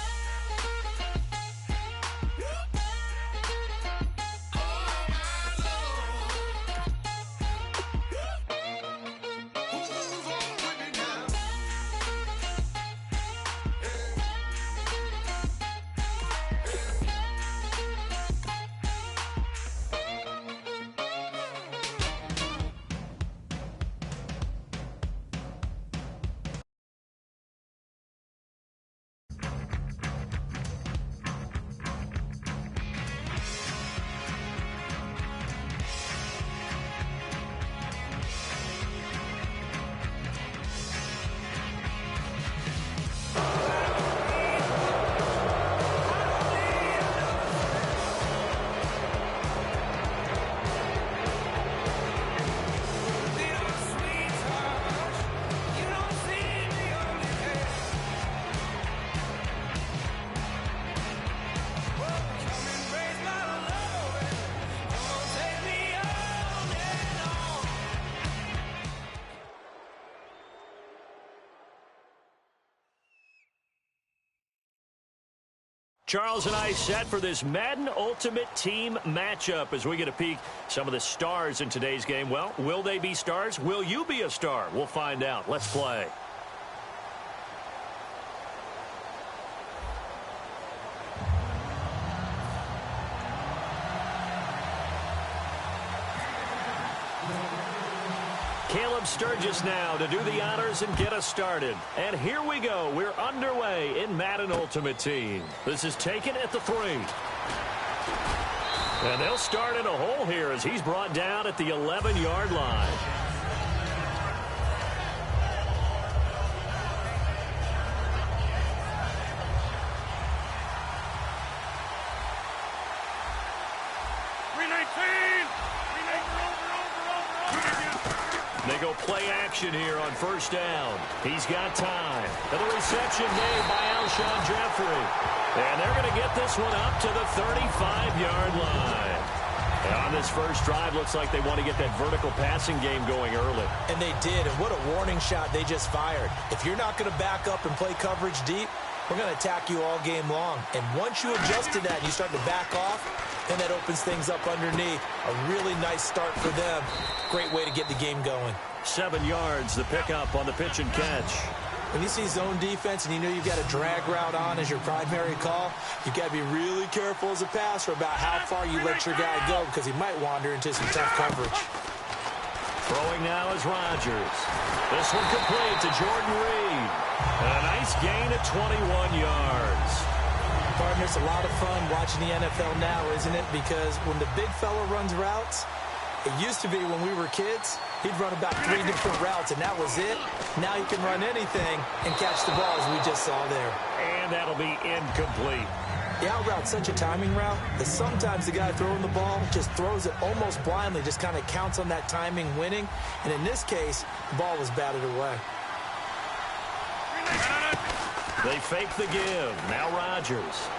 Charles and I set for this Madden Ultimate Team matchup as we get a peek some of the stars in today's game. Well, will they be stars? Will you be a star? We'll find out. Let's play. Caleb Sturgis now to do the honors and get us started. And here we go. We're underway in Madden Ultimate Team. This is taken at the 3. And they'll start in a hole here as he's brought down at the 11-yard line. They go play action here on first down. He's got time. And the reception made by Alshon Jeffrey. And they're going to get this one up to the 35-yard line. And on this first drive, looks like they want to get that vertical passing game going early. And they did, and what a warning shot they just fired. If you're not going to back up and play coverage deep, we're going to attack you all game long. And once you adjust to that and you start to back off, then that opens things up underneath. A really nice start for them. Great way to get the game going. 7 yards, the pickup on the pitch and catch. When you see zone defense and you know you've got a drag route on as your primary call, you've got to be really careful as a passer about how far you let your guy go because he might wander into some tough coverage. Throwing now is Rodgers. This one complete to Jordan Reed. And a nice gain of 21 yards. Partner, it's a lot of fun watching the NFL now, isn't it? Because when the big fella runs routes, it used to be when we were kids, he'd run about 3 different routes, and that was it. Now he can run anything and catch the ball, as we just saw there. And that'll be incomplete. The out route's such a timing route that sometimes the guy throwing the ball just throws it almost blindly, just kind of counts on that timing winning. And in this case, the ball was batted away. They fake the give. Now Rodgers.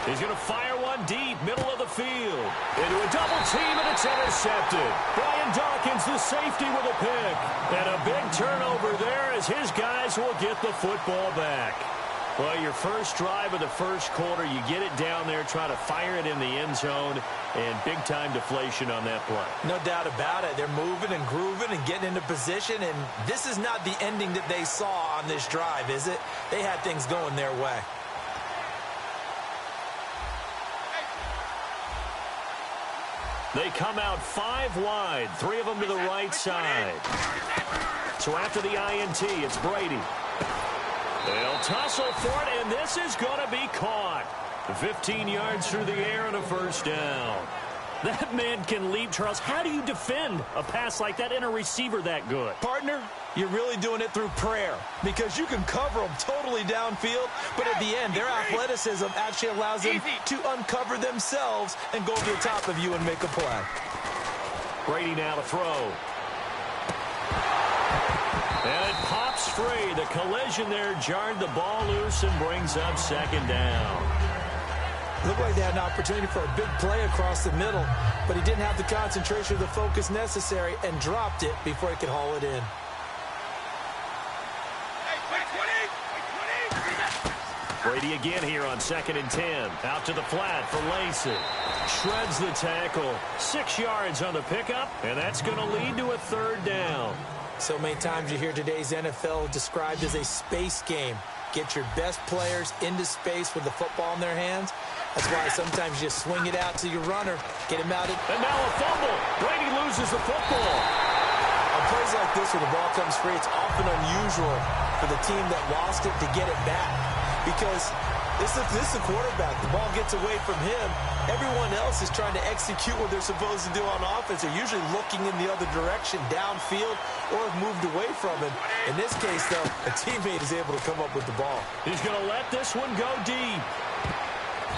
He's going to fire one deep, middle of the field. Into a double team, and it's intercepted. Brian Dawkins, the safety, with a pick. And a big turnover there as his guys will get the football back. Well, your first drive of the first quarter, you get it down there, try to fire it in the end zone, and big-time deflation on that play. No doubt about it. They're moving and grooving and getting into position, and this is not the ending that they saw on this drive, is it? They had things going their way. They come out 5 wide, 3 of them to the right side. So after the INT, it's Brady. They'll tussle for it, and this is going to be caught. 15 yards through the air and a first down. That man can leap, Charles. How do you defend a pass like that and a receiver that good? Partner, you're really doing it through prayer because you can cover them totally downfield, but at the end, their athleticism actually allows them to uncover themselves and go over the top of you and make a play. Brady now to throw. And it pops free. The collision there jarred the ball loose and brings up second down. Looked like they had an opportunity for a big play across the middle, but he didn't have the concentration or the focus necessary and dropped it before he could haul it in. Brady again here on 2nd and 10. Out to the flat for Lacey. Shreds the tackle. 6 yards on the pickup, and that's going to lead to a third down. So many times you hear today's NFL described as a space game. Get your best players into space with the football in their hands. That's why sometimes you just swing it out to your runner, get him out. And now a fumble. Brady loses the football. On plays like this where the ball comes free, it's often unusual for the team that lost it to get it back. Because this is a quarterback. The ball gets away from him. Everyone else is trying to execute what they're supposed to do on offense. They're usually looking in the other direction, downfield, or have moved away from him. In this case, though, a teammate is able to come up with the ball. He's going to let this one go deep.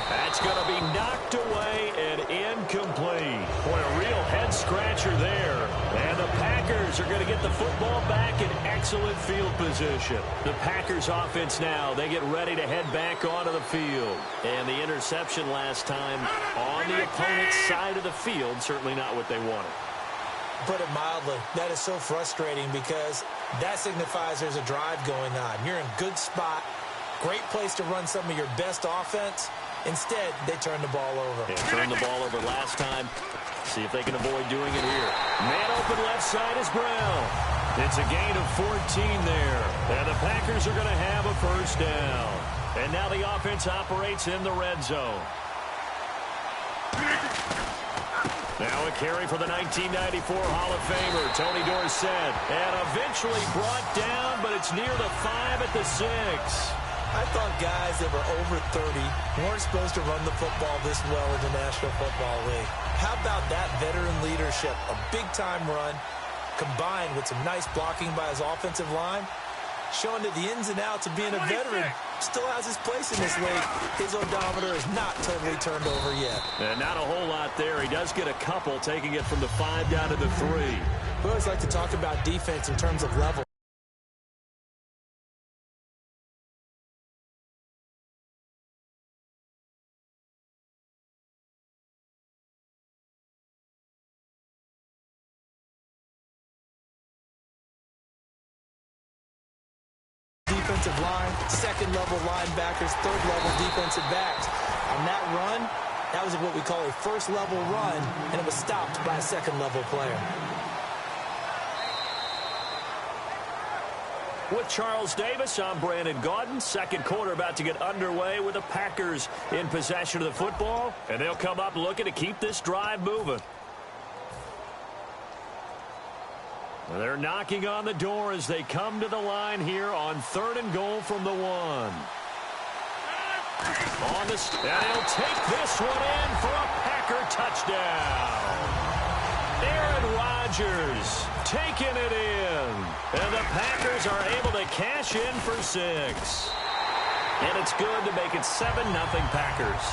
That's going to be knocked away and incomplete. Boy, a real head-scratcher there. And the Packers are going to get the football back in excellent field position. The Packers offense now, they get ready to head back onto the field. And the interception last time on the opponent's side of the field, certainly not what they wanted. Put it mildly, that is so frustrating because that signifies there's a drive going on. You're in a good spot, great place to run some of your best offense. Instead, they turn the ball over. They turned the ball over last time. See if they can avoid doing it here. Man open left side is Brown. It's a gain of 14 there. And the Packers are going to have a first down. And now the offense operates in the red zone. Now a carry for the 1994 Hall of Famer, Tony Dorsett. And eventually brought down, but it's near the 5 at the 6. I thought guys that were over 30 weren't supposed to run the football this well in the National Football League. How about that veteran leadership? A big-time run combined with some nice blocking by his offensive line, showing that the ins and outs of being a veteran still has his place in this league. His odometer is not totally turned over yet. And not a whole lot there. He does get a couple, taking it from the 5 down to the 3. We always like to talk about defense in terms of level. Defensive line, second-level linebackers, third-level defensive backs. On that run, that was what we call a first-level run, and it was stopped by a second-level player. With Charles Davis, I'm Brandon Gaudin. Second quarter about to get underway with the Packers in possession of the football, and they'll come up looking to keep this drive moving. They're knocking on the door as they come to the line here on 3rd and goal from the 1. On the and he'll take this one in for a Packer touchdown. Aaron Rodgers taking it in. And the Packers are able to cash in for 6. And it's good to make it 7-0 Packers.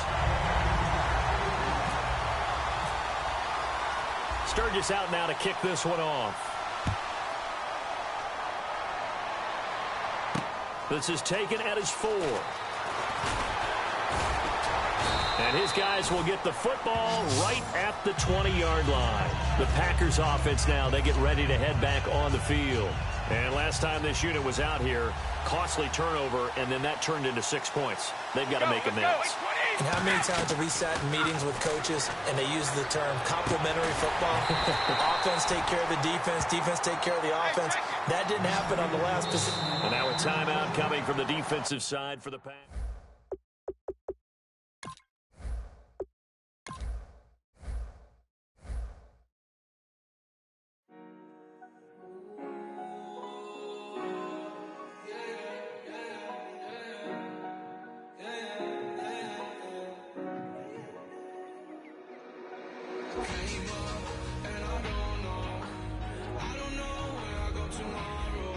Sturgis out now to kick this one off. This is taken at his 4. And his guys will get the football right at the 20-yard line. The Packers offense now, they get ready to head back on the field. And last time this unit was out here, costly turnover, and then that turned into 6 points. They've got to make amends. And how many times have we sat in meetings with coaches and they use the term complementary football? Offense take care of the defense, defense take care of the offense. That didn't happen on the last position. And now a timeout coming from the defensive side for the Packers. came up, and I don't know where I go tomorrow.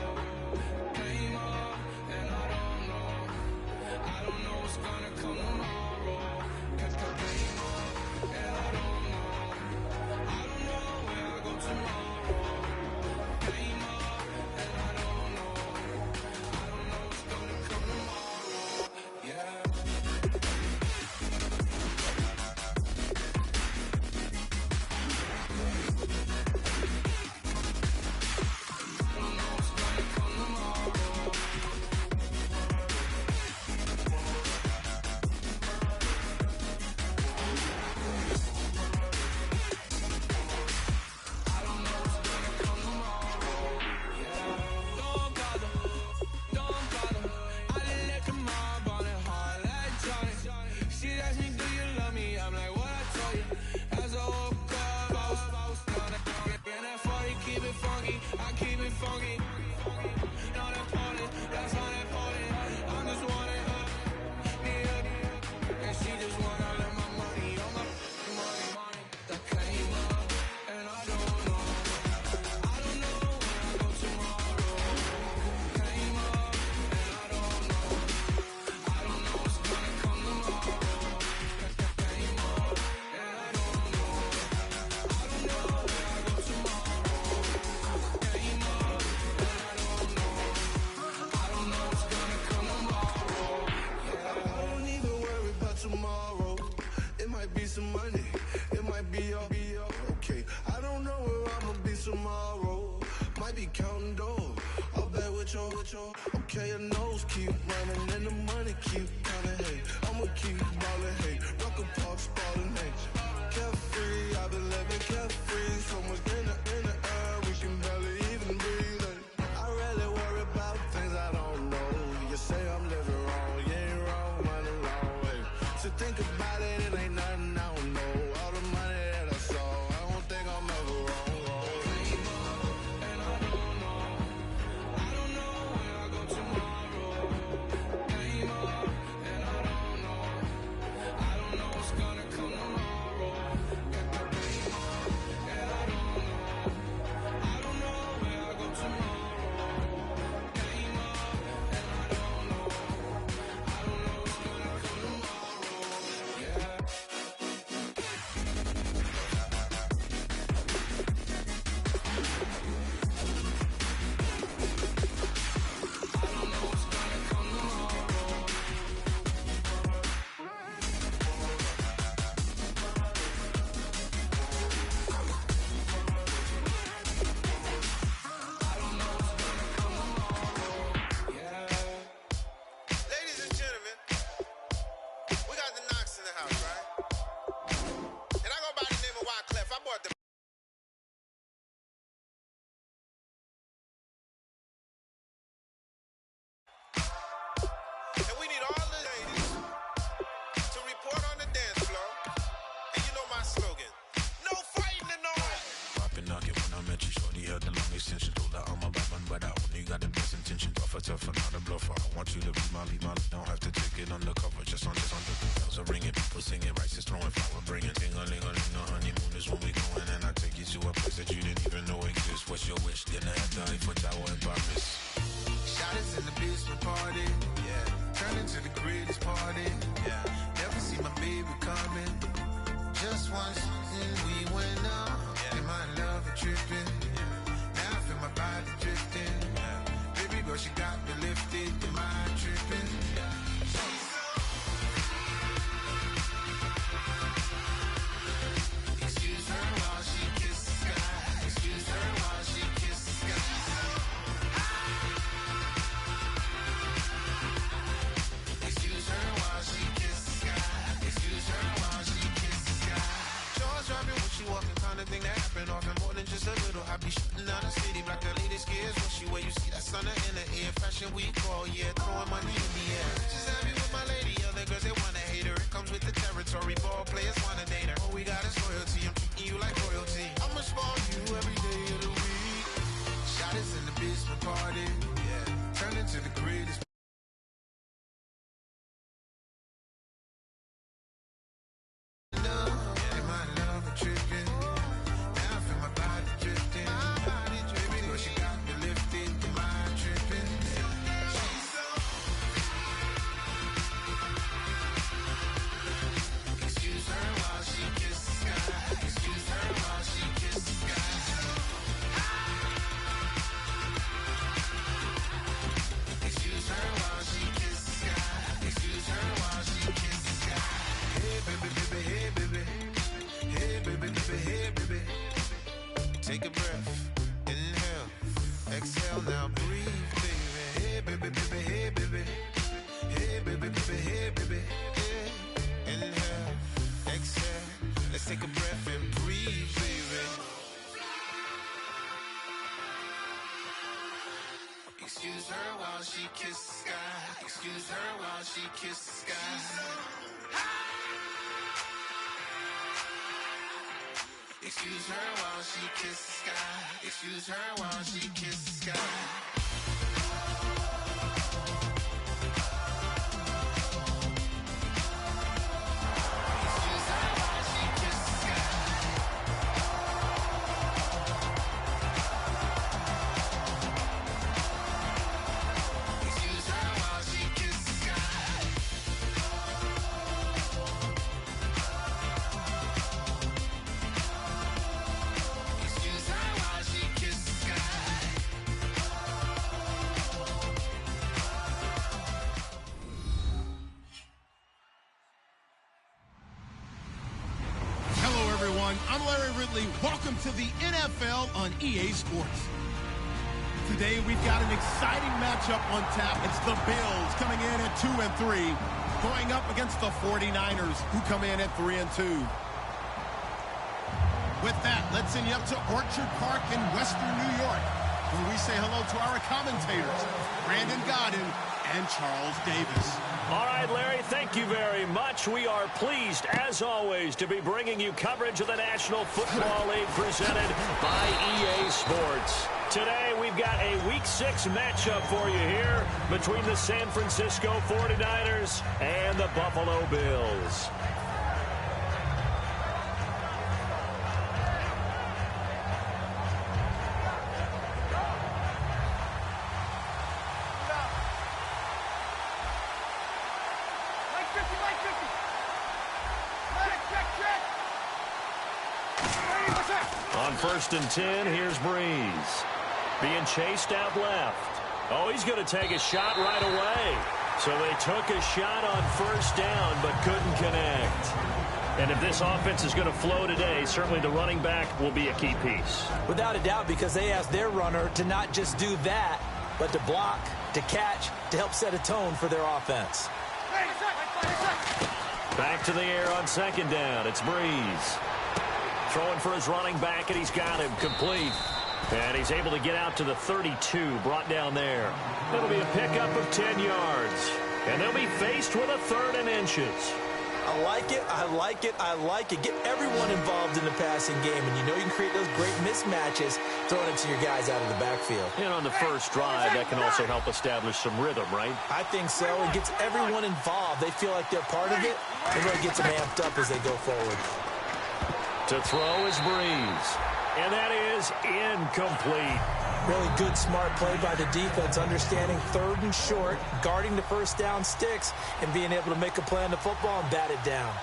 Came up, and I don't know what's gonna come tomorrow. Came up, and I don't know where I go tomorrow. Came up, and I don't know what's gonna come tomorrow. Yeah. Some money, it might be all okay. I don't know where I'ma be tomorrow. Might be counting dough. I'll bet with your okay. Your nose keep running and the money keep coming. Hey, I'ma keep ballin'. Hey, Rucker Park spallin'. Hey, carefree, I've been living carefree. So much in the air, we can barely even breathe. Hey, I really worry about things I don't know. You say I'm living wrong, you ain't wrong, running long way. So think about it, it ain't nothing. Tough, not a bluffer. I want you to be my lead, don't have to take it undercover. Just on the bells are ringing, people singing, rice is throwing, flower bringing. Ding-a-ling-a-ling, the honeymoon is when we going, and I take you to a place that you didn't even know exists. What's your wish? Dinner at the Eiffel Tower in Paris. Shot is in the basement party, yeah. Turn into the greatest party, yeah. Never see my baby coming. Just once, and we went up, yeah. And my love a tripping, yeah. Now I feel my body drifting, yeah. Baby girl, she got me lifted, am I tripping? Excuse her while she kisses the sky. Excuse her while she kisses the sky. Excuse her while she kisses the sky. Excuse her while she kisses the sky. Jaws dropping when she walking, kind of thing that happen often more than just a little. I be shooting down the city, black the lady scares when she where you see that sun in the air. Fashion week all year, throwing money in the air. Just happy with my lady, other girls they wanna hate her. It comes with the territory, ball players wanna date her. All we got is loyalty, I'm treating you like royalty. I'ma spoil you every day of the week. Shot is in the basement party, yeah. Turn into the greatest. And my love a tripping. while she kiss the sky. Excuse her while she kiss the sky. Excuse her while she kiss the sky. Excuse her while she kiss the sky. I'm Larry Ridley. Welcome to the NFL on EA Sports. Today we've got an exciting matchup on tap. It's the Bills coming in at 2-3, going up against the 49ers who come in at 3-2. With that, let's send you up to Orchard Park in Western New York, where we say hello to our commentators, Brandon Godden and Charles Davis. All right, Larry, thank you very much. We are pleased, as always, to be bringing you coverage of the National Football League presented by EA Sports. Today, we've got a Week 6 matchup for you here between the San Francisco 49ers and the Buffalo Bills. On 1st and 10, here's Breeze. Being chased out left. Oh, he's going to take a shot right away. So they took a shot on 1st down, but couldn't connect. And if this offense is going to flow today, certainly the running back will be a key piece. Without a doubt, because they asked their runner to not just do that, but to block, to catch, to help set a tone for their offense. Back to the air on 2nd down. It's Breeze. Throwing for his running back, and he's got him complete. And he's able to get out to the 32, brought down there. It'll be a pickup of 10 yards. And they'll be faced with a 3rd and inches. I like it, I like it, I like it. Get everyone involved in the passing game, and you know you can create those great mismatches throwing it to your guys out of the backfield. And on the first drive, that can also help establish some rhythm, right? I think so. It gets everyone involved. They feel like they're part of it. It really gets them amped up as they go forward. To throw is Breeze. And that is incomplete. Really good, smart play by the defense, understanding 3rd and short, guarding the 1st down sticks, and being able to make a play on the football and bat it down.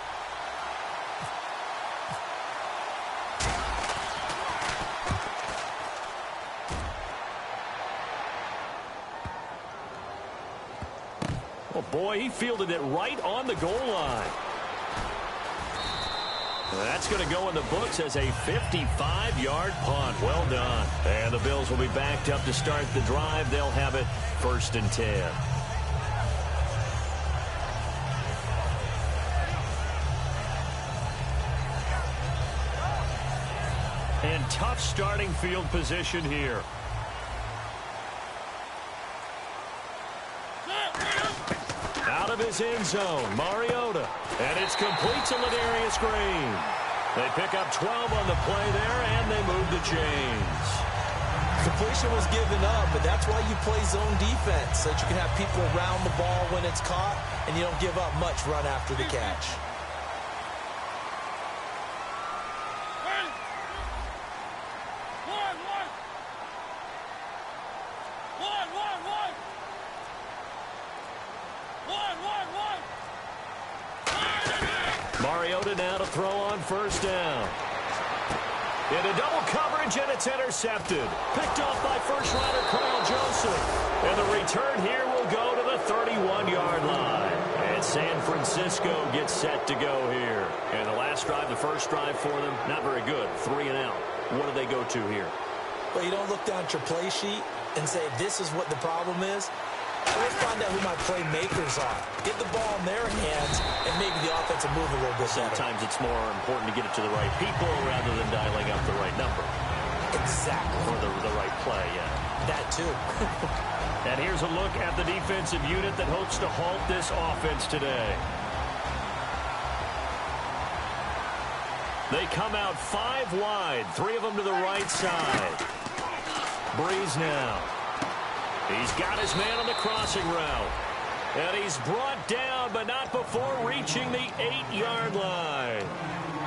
Oh, boy, he fielded it right on the goal line. That's going to go in the books as a 55-yard punt. Well done. And the Bills will be backed up to start the drive. They'll have it 1st and 10. And tough starting field position here. Out of his end zone, Mariota. And it's complete to Ladarius Green. They pick up 12 on the play there, and they move the chains. Completion was given up, but that's why you play zone defense, so that you can have people around the ball when it's caught, and you don't give up much run after the catch. Mariota now to throw on 1st down. Into double coverage, and it's intercepted. Picked off by first-rounder Kyle Joseph. And the return here will go to the 31-yard line. And San Francisco gets set to go here. And the last drive, the first drive for them, not very good. 3 and out. What do they go to here? Well, you don't look down at your play sheet and say, this is what the problem is. Let's find out who my playmakers are. Get the ball in their hands, and maybe the offense will move a little bit better. Sometimes it's more important to get it to the right people rather than dialing up the right number. Exactly. Or the right play, yeah. That too. And here's a look at the defensive unit that hopes to halt this offense today. They come out 5 wide, 3 of them to the right side. Breeze now. He's got his man on the crossing route. And he's brought down, but not before reaching the 8-yard line.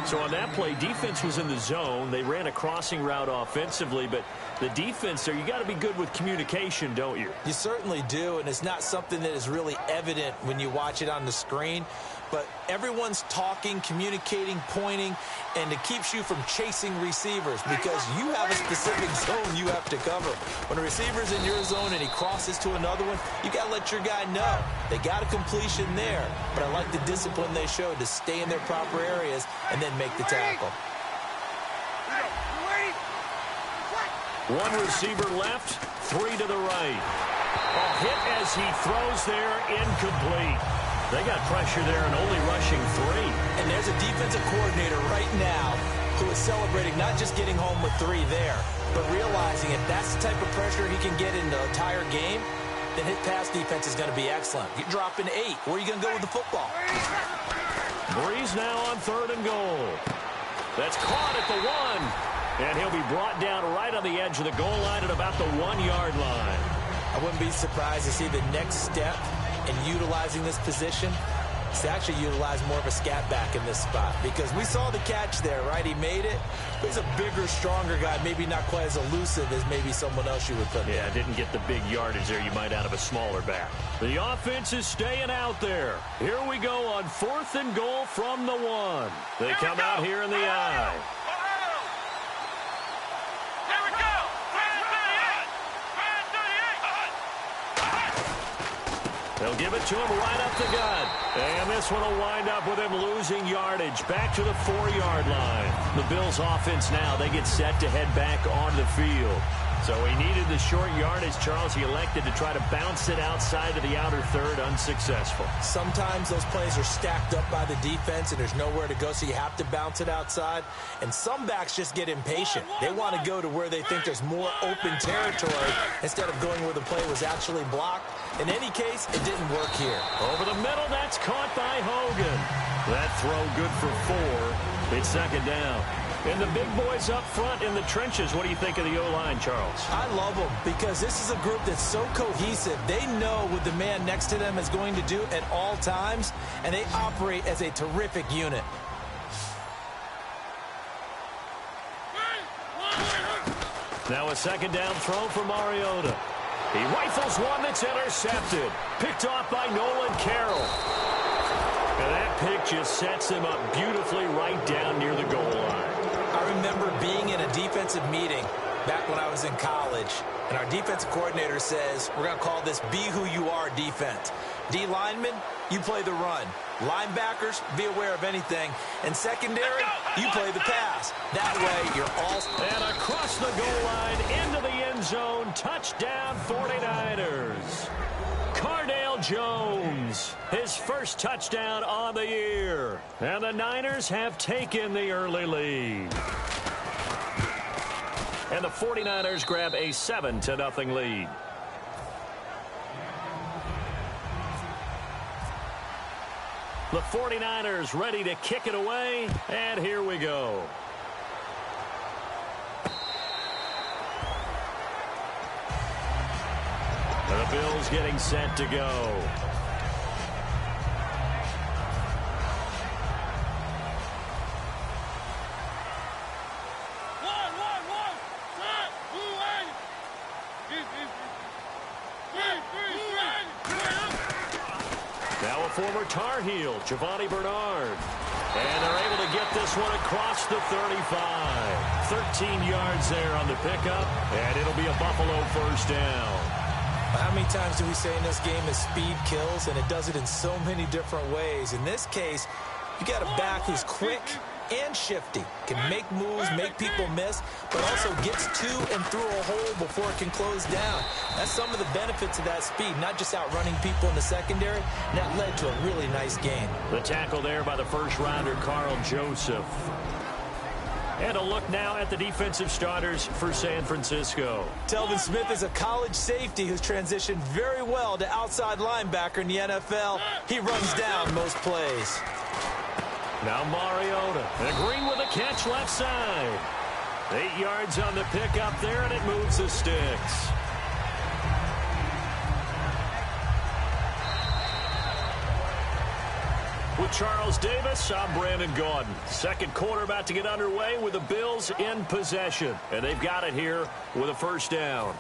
So on that play, defense was in the zone. They ran a crossing route offensively, but the defense there, you got to be good with communication, don't you? You certainly do, and it's not something that is really evident when you watch it on the screen. But everyone's talking, communicating, pointing, and it keeps you from chasing receivers because you have a specific zone you have to cover. When a receiver's in your zone and he crosses to another one, you got to let your guy know. They got a completion there, but I like the discipline they showed to stay in their proper areas and then make the tackle. One receiver left, 3 to the right. A hit as he throws there, incomplete. They got pressure there and only rushing 3. And there's a defensive coordinator right now who is celebrating not just getting home with 3 there, but realizing if that's the type of pressure he can get in the entire game, then his pass defense is going to be excellent. You're dropping 8. Where are you going to go with the football? Breeze now on 3rd and goal. That's caught at the 1. And he'll be brought down right on the edge of the goal line at about the 1-yard line. I wouldn't be surprised to see the next step in utilizing this position is to actually utilize more of a scat back in this spot because we saw the catch there, right? He made it. He's a bigger, stronger guy, maybe not quite as elusive as maybe someone else you would put there. Yeah, didn't get the big yardage there you might out of a smaller back. The offense is staying out there. Here we go on 4th and goal from the 1. They come out here in the I. They'll give it to him right up the gut. And this one will wind up with him losing yardage back to the 4-yard line. The Bills offense now, they get set to head back on the field. So he needed the short yardage, Charles. He elected to try to bounce it outside to the outer third, unsuccessful. Sometimes those plays are stacked up by the defense and there's nowhere to go, so you have to bounce it outside. And some backs just get impatient. They want to go to where they think there's more open territory instead of going where the play was actually blocked. In any case, it didn't work here. Over the middle, that's caught by Hogan. That throw good for 4. It's 2nd down. And the big boys up front in the trenches, what do you think of the O-line, Charles? I love them because this is a group that's so cohesive. They know what the man next to them is going to do at all times, and they operate as a terrific unit. Now a 2nd down throw for Mariota. He rifles one that's intercepted. Picked off by Nolan Carroll. And that pick just sets him up beautifully right down near the goal line. I remember being in a defensive meeting back when I was in college, and our defensive coordinator says, we're going to call this Be Who You Are defense. D linemen, you play the run. Linebackers, be aware of anything. And secondary, you play the pass. That way, you're all... And across the goal line, into the end zone, touchdown 49ers. Cardale Jones, his first touchdown on the year. And the Niners have taken the early lead. And the 49ers grab a 7-0 lead. The 49ers ready to kick it away, and here we go. The Bills getting set to go. Now a former Tar Heel, Giovanni Bernard. And they're able to get this one across the 35. 13 yards there on the pickup, and it'll be a Buffalo 1st down. How many times do we say in this game that speed kills, and it does it in so many different ways? In this case, you got a back who's quick and shifty, can make moves, make people miss, but also gets to and through a hole before it can close down. That's some of the benefits of that speed, not just outrunning people in the secondary, and that led to a really nice game. The tackle there by the first-rounder, Carl Joseph. And a look now at the defensive starters for San Francisco. Telvin Smith is a college safety who's transitioned very well to outside linebacker in the NFL. He runs down most plays. Now Mariota. And Green with a catch left side. 8 yards on the pick up there, and it moves the sticks. With Charles Davis, I'm Brandon Gaudin. Second quarter about to get underway with the Bills in possession. And they've got it here with a first down.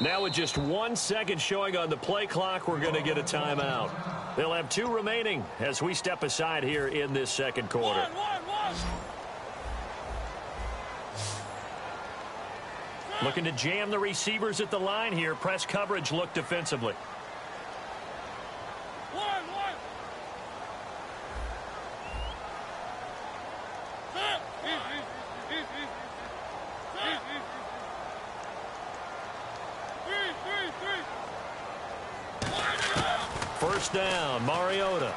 Now with just 1 second showing on the play clock, we're going to get a timeout. They'll have 2 remaining as we step aside here in this second quarter. Looking to jam the receivers at the line here. Press coverage look defensively. First down, Mariota.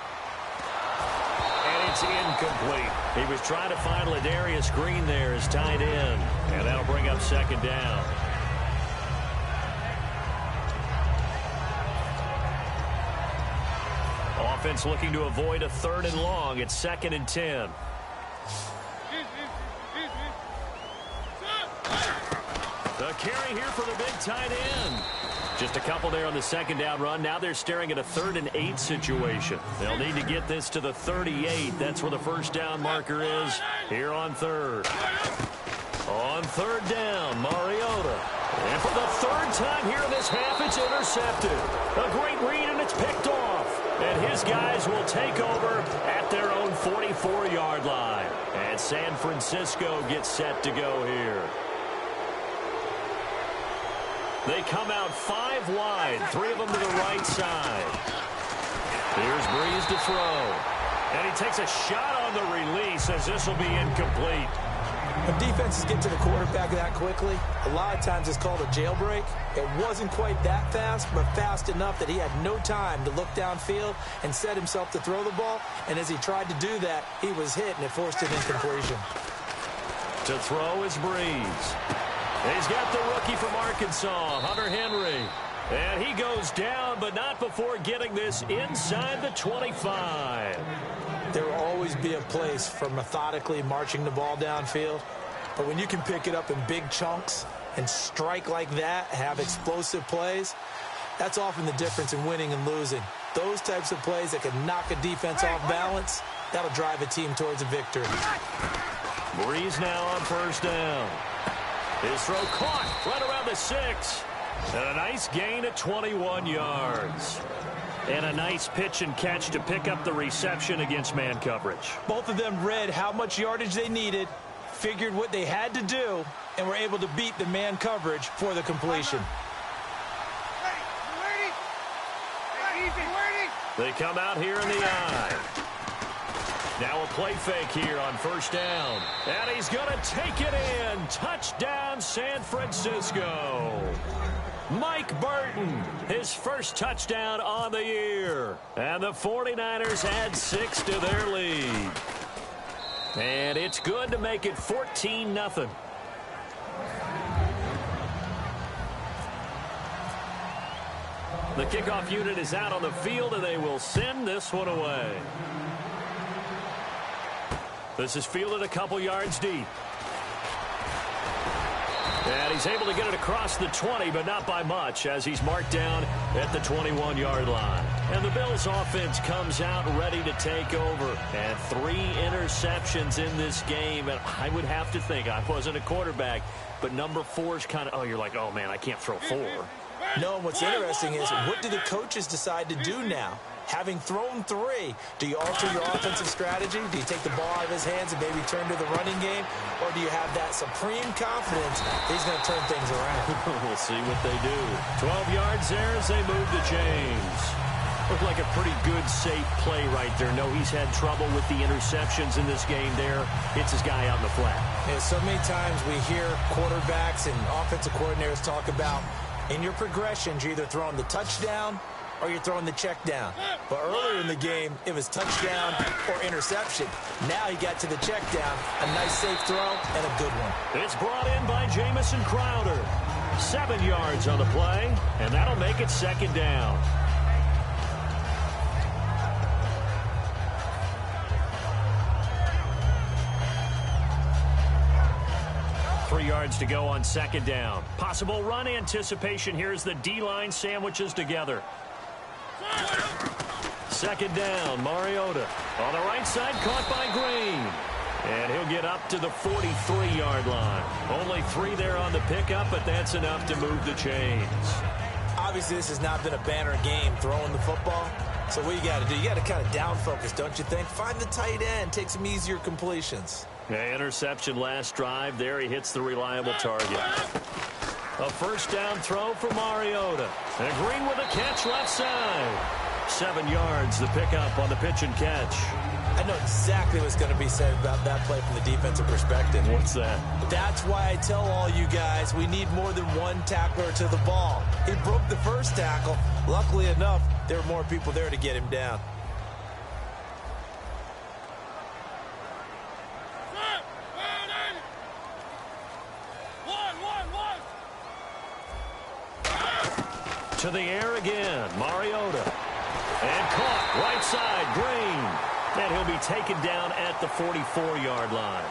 And it's incomplete. He was trying to find Ladarius Green there as tight end. And that'll bring up second down. Offense looking to avoid a 3rd and long. It's 2nd and 10. The carry here for the big tight end. Just a couple there on the second down run. Now they're staring at a 3rd and 8 situation. They'll need to get this to the 38. That's where the first down marker is here on 3rd. On 3rd down, Mariota. And for the 3rd time here in this half, it's intercepted. A great read, and it's picked off. And his guys will take over at their own 44-yard line. And San Francisco gets set to go here. They come out 5 wide, 3 of them to the right side. Here's Breeze to throw. And he takes a shot on the release as this will be incomplete. When defenses get to the quarterback that quickly, a lot of times it's called a jailbreak. It wasn't quite that fast, but fast enough that he had no time to look downfield and set himself to throw the ball. And as he tried to do that, he was hit, and it forced an incompletion. To throw is Breeze. He's got the rookie from Arkansas, Hunter Henry. And he goes down, but not before getting this inside the 25. There will always be a place for methodically marching the ball downfield. But when you can pick it up in big chunks and strike like that, have explosive plays, that's often the difference in winning and losing. Those types of plays that can knock a defense off balance, that'll drive a team towards a victory. Breeze now on first down. His throw caught right around the 6. And a nice gain at 21 yards. And a nice pitch and catch to pick up the reception against man coverage. Both of them read how much yardage they needed, figured what they had to do, and were able to beat the man coverage for the completion. They come out here in the eye. Now a play fake here on first down. And he's going to take it in. Touchdown, San Francisco. Mike Burton, his first touchdown on the year. And the 49ers add 6 to their lead. And it's good to make it 14-0. The kickoff unit is out on the field, and they will send this one away. This is fielded a couple yards deep. And he's able to get it across the 20, but not by much, as he's marked down at the 21-yard line. And the Bills' offense comes out ready to take over. And 3 interceptions in this game. And I would have to think, I wasn't a quarterback, but number 4 is kind of, oh, you're like, oh, man, I can't throw 4. No, what's interesting is what do the coaches decide to do now? Having thrown 3, do you alter your offensive strategy? Do you take the ball out of his hands and maybe turn to the running game? Or do you have that supreme confidence that he's going to turn things around? We'll see what they do. 12 yards there as they move the chains. Looked like a pretty good, safe play right there. No, he's had trouble with the interceptions in this game there. Hits his guy out in the flat. And so many times we hear quarterbacks and offensive coordinators talk about in your progressions, you're either throwing the touchdown or you're throwing the check down. But earlier in the game, it was touchdown or interception. Now he got to the check down. A nice safe throw and a good one. It's brought in by Jamison Crowder. 7 yards on the play, and that'll make it 2nd down. Yards to go on 2nd down. Possible run anticipation here as the D-line sandwiches together. 2nd down, Mariota. On the right side, caught by Green. And he'll get up to the 43-yard line. Only 3 there on the pickup, but that's enough to move the chains. Obviously, this has not been a banner game throwing the football. So what you got to do, you got to kind of down focus, don't you think? Find the tight end, take some easier completions. Yeah, interception last drive. There he hits the reliable target. A 1st down throw for Mariota. And Green with a catch left side. 7 yards, the pickup on the pitch and catch. I know exactly what's going to be said about that play from the defensive perspective. What's that? That's why I tell all you guys we need more than one tackler to the ball. He broke the 1st tackle. Luckily enough, there were more people there to get him down. To the air again, Mariota. And caught, right side, Green. And he'll be taken down at the 44-yard line.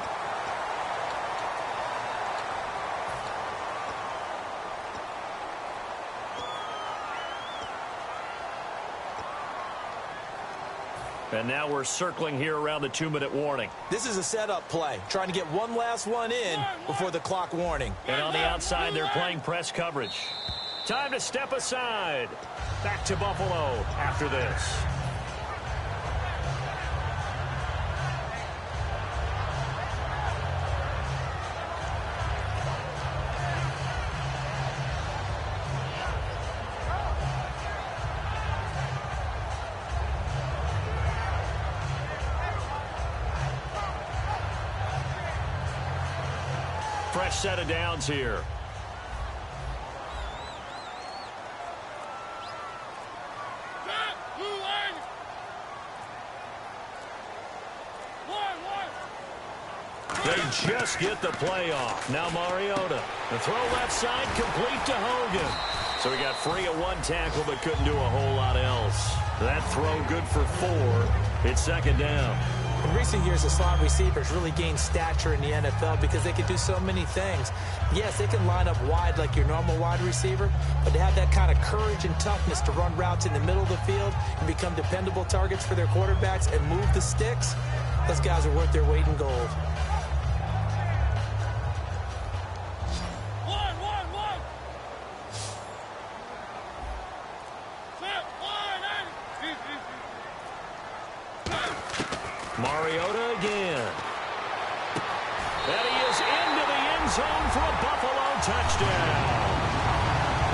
And now we're circling here around the 2-minute warning. This is a setup play, trying to get one last one in before the clock warning. And on the outside, they're playing press coverage. Time to step aside. Back to Buffalo after this. Fresh set of downs here. They just get the play off. Now Mariota. The throw left side, complete to Hogan. So he got free of 1 tackle, but couldn't do a whole lot else. That throw good for 4. It's 2nd down. In recent years, the slot receivers really gained stature in the NFL because they can do so many things. Yes, they can line up wide like your normal wide receiver, but to have that kind of courage and toughness to run routes in the middle of the field and become dependable targets for their quarterbacks and move the sticks, those guys are worth their weight in gold. Mariota again. And he is into the end zone for a Buffalo touchdown.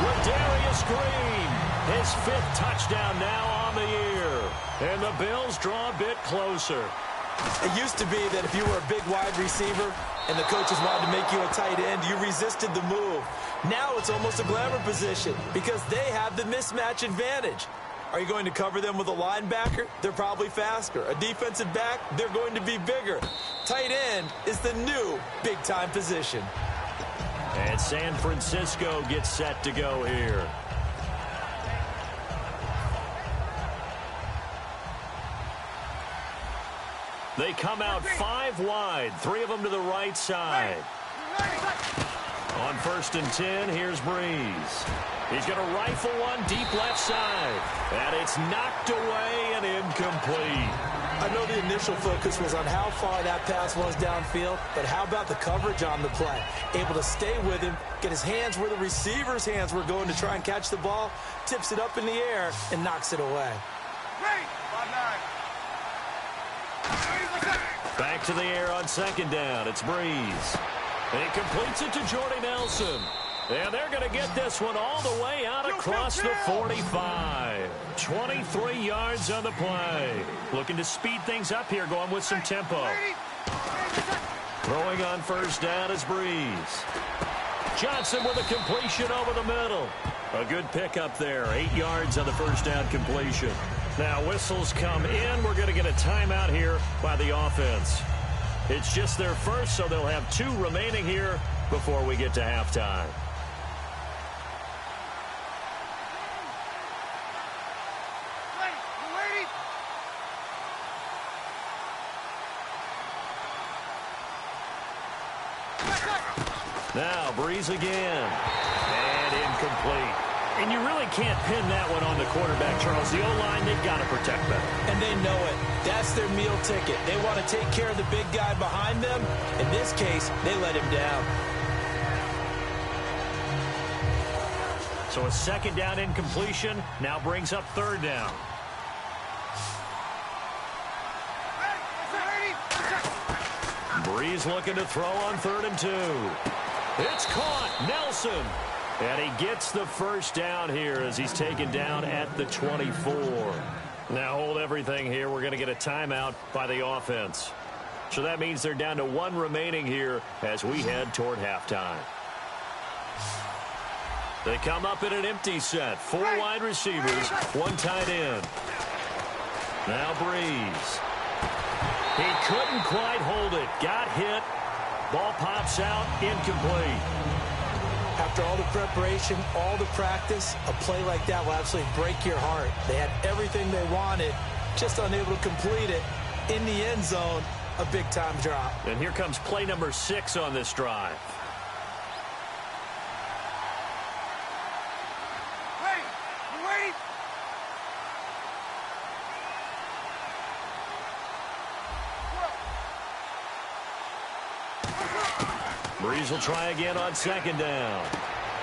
Ladarius Green, his 5th touchdown now on the year. And the Bills draw a bit closer. It used to be that if you were a big wide receiver and the coaches wanted to make you a tight end, you resisted the move. Now it's almost a glamour position because they have the mismatch advantage. Are you going to cover them with a linebacker? They're probably faster. A defensive back? They're going to be bigger. Tight end is the new big-time position. And San Francisco gets set to go here. They come out 5 wide, 3 of them to the right side. On 1st and 10, here's Breeze. He's going to rifle one deep left side. And it's knocked away and incomplete. I know the initial focus was on how far that pass was downfield, but how about the coverage on the play? Able to stay with him, get his hands where the receiver's hands were going to try and catch the ball, tips it up in the air, and knocks it away. Back to the air on second down. It's Breeze. And he completes it to Jordy Nelson. And they're going to get this one all the way out across the 45. 23 yards on the play. Looking to speed things up here, going with some tempo. Throwing on first down is Breeze. Johnson with a completion over the middle. A good pickup there. 8 yards on the first down completion. Now whistles come in. We're going to get a timeout here by the offense. It's just their first, so they'll have 2 remaining here before we get to halftime. Now Breeze again. And incomplete. And you really can't pin that one on the quarterback, Charles. The O-line, they've got to protect better. And they know it. That's their meal ticket. They want to take care of the big guy behind them. In this case, they let him down. So a second down incompletion now brings up third down. Breeze looking to throw on 3rd and 2. It's caught. Nelson. And he gets the first down here as he's taken down at the 24. Now hold everything here. We're going to get a timeout by the offense. So that means they're down to 1 remaining here as we head toward halftime. They come up in an empty set. 4 wide receivers, 1 tight end. Now Breeze. He couldn't quite hold it. Got hit. Ball pops out. Incomplete. After all the preparation, all the practice, a play like that will absolutely break your heart. They had everything they wanted, just unable to complete it. In the end zone, a big-time drop. And here comes play number 6 on this drive. Breeze will try again on second down.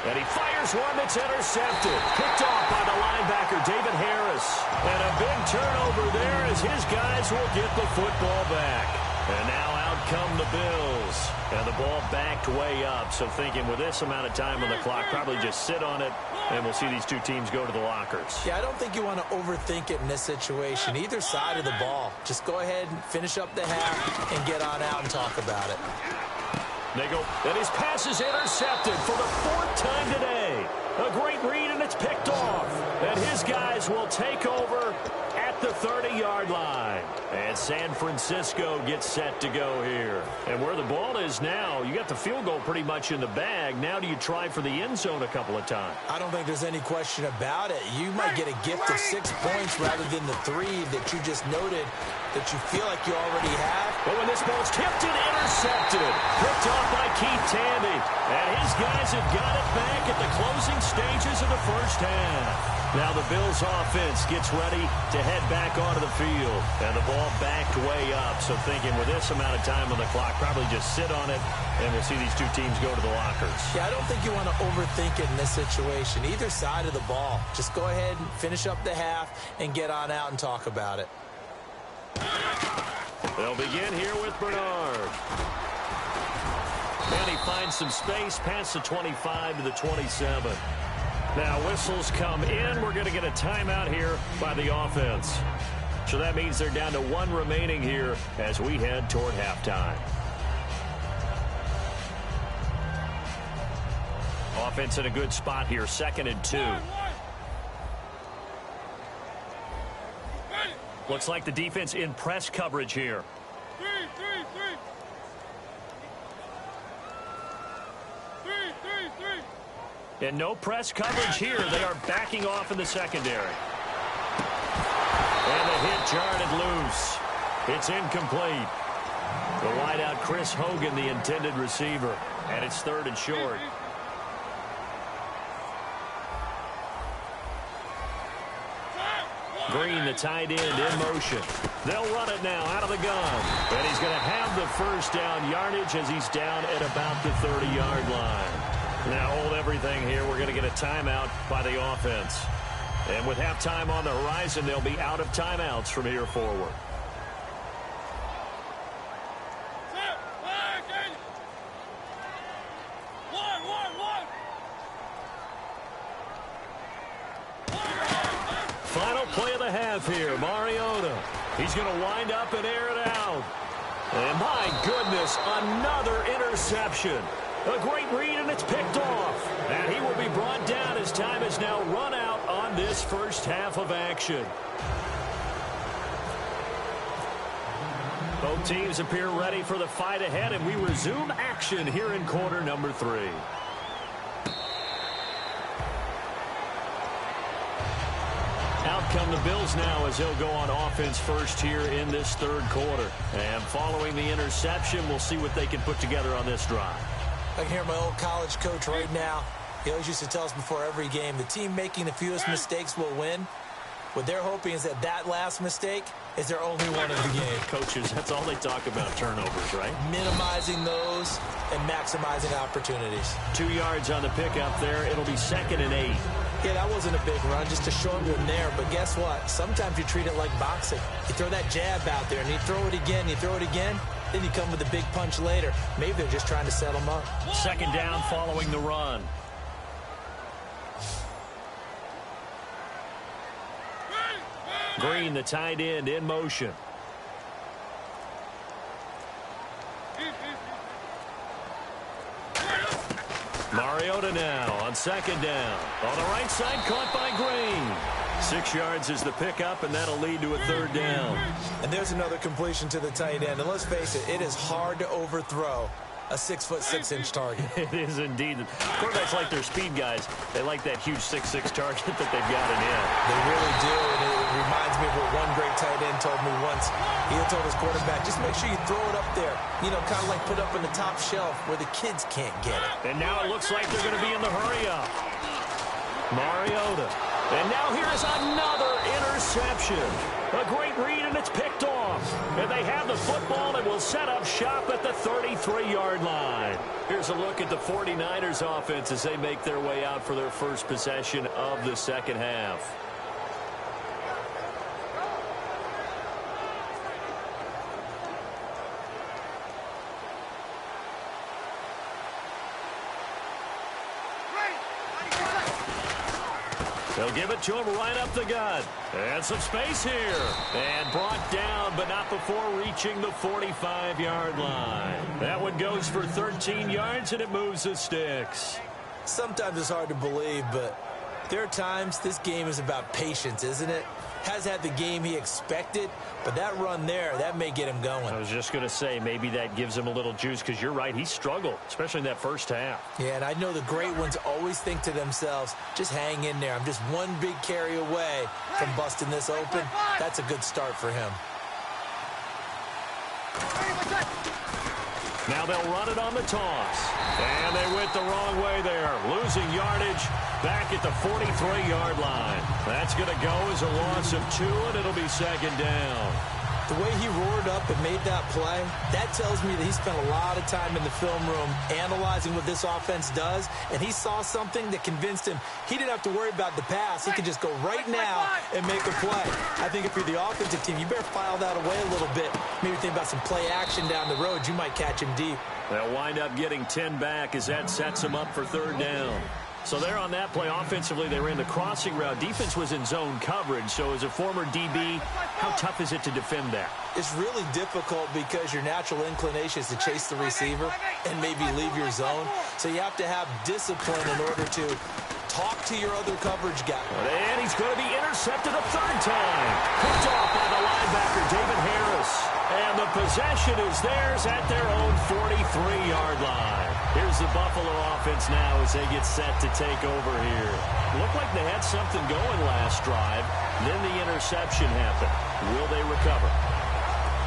And he fires one that's intercepted. Picked off by the linebacker, David Harris. And a big turnover there as his guys will get the football back. And now out come the Bills. And the ball backed way up. So thinking with this amount of time on the clock, probably just sit on it. And we'll see these 2 teams go to the lockers. Yeah, I don't think you want to overthink it in this situation. Either side of the ball. Just go ahead and finish up the half and get on out and talk about it. They go, and his pass is intercepted for the 4th time today. A great read, and it's picked off. And his guys will take over at the 30-yard line. And San Francisco gets set to go here. And where the ball is now, you got the field goal pretty much in the bag. Now do you try for the end zone a couple of times? I don't think there's any question about it. You might get a gift of 6 points rather than the 3 that you just noted that you feel like you already have. But when this ball's tipped and intercepted, picked off by Keith Tandy. And his guys have got it back at the closing stages of the first half. Now the Bills offense gets ready to head back onto the field. And the ball backed way up. So thinking with this amount of time on the clock, probably just sit on it. And we'll see these 2 teams go to the lockers. Yeah, I don't think you want to overthink it in this situation. Either side of the ball. Just go ahead and finish up the half and get on out and talk about it. They'll begin here with Bernard. And he finds some space past the 25 to the 27. Now whistles come in. We're going to get a timeout here by the offense. So that means they're down to 1 remaining here as we head toward halftime. Offense in a good spot here, 2nd and 2. Looks like the defense in press coverage here. 3. And no press coverage here. They are backing off in the secondary. And the hit jarred it loose. It's incomplete. The wideout, Chris Hogan, the intended receiver. And it's 3rd and short. Green, the tight end, in motion. They'll run it now out of the gun. And he's going to have the first down yardage as he's down at about the 30-yard line. Now hold everything here. We're going to get a timeout by the offense. And with halftime on the horizon, they'll be out of timeouts from here forward. Final play of the half here. Mariota. He's going to wind up and air it out. And my goodness, another interception. A great read, and it's picked off. And he will be brought down as time is now run out on this first half of action. Both teams appear ready for the fight ahead, and we resume action here in quarter number 3. Out come the Bills now as they'll go on offense first here in this third quarter. And following the interception, we'll see what they can put together on this drive. I can hear my old college coach right now. He always used to tell us before every game, the team making the fewest mistakes will win. What they're hoping is that that last mistake is their only one of the game. Coaches, that's all they talk about, turnovers, right? Minimizing those and maximizing opportunities. 2 yards on the pickup there. It'll be 2nd and 8. Yeah, that wasn't a big run, just a short one there. But guess what? Sometimes you treat it like boxing. You throw that jab out there, and you throw it again, you throw it again. Then you come with a big punch later. Maybe they're just trying to set them up. 2nd down following the run. Green, the tight end, in motion. Mariota now on 2nd down. On the right side, caught by Green. 6 yards is the pickup, and that'll lead to a 3rd down. And there's another completion to the tight end. And let's face it, it is hard to overthrow a 6'6" target. It is indeed. Quarterbacks like their speed guys. They like that huge 6'6" target that they've got in him. They really do, and it reminds me of what one great tight end told me once. He told his quarterback, just make sure you throw it up there. You know, kind of like put up in the top shelf where the kids can't get it. And now it looks like they're going to be in the hurry-up. Mariota. And now here's another interception. A great read, and it's picked off. And they have the football and will set up shop at the 33-yard line. Here's a look at the 49ers offense as they make their way out for their first possession of the second half. They'll give it to him right up the gut. And some space here. And brought down, but not before reaching the 45-yard line. That one goes for 13 yards, and it moves the sticks. Sometimes it's hard to believe, but there are times this game is about patience, isn't it? Has had the game he expected, but that run there, that may get him going. I was just going to say, maybe that gives him a little juice, because you're right, he struggled, especially in that first half. Yeah, and I know the great ones always think to themselves, just hang in there. I'm just one big carry away from busting this open. That's a good start for him. Now they'll run it on the toss. And they went the wrong way there. Losing yardage back at the 43-yard line. That's going to go as a loss of 2, and it'll be 2nd down. The way he roared up and made that play, that tells me that he spent a lot of time in the film room analyzing what this offense does, and he saw something that convinced him he didn't have to worry about the pass. He could just go right now and make a play. I think if you're the offensive team, you better file that away a little bit. Maybe think about some play action down the road. You might catch him deep. They'll wind up getting 10 back as that sets them up for 3rd down. So there on that play, offensively, they ran the crossing route. Defense was in zone coverage. So as a former DB, how tough is it to defend that? It's really difficult because your natural inclination is to chase the receiver and maybe leave your zone. So you have to have discipline in order to talk to your other coverage guy. And he's going to be intercepted a 3rd time. Picked off by the linebacker, David Harris. And the possession is theirs at their own 43-yard line. Here's the Buffalo offense now as they get set to take over here. Looked like they had something going last drive. Then the interception happened. Will they recover?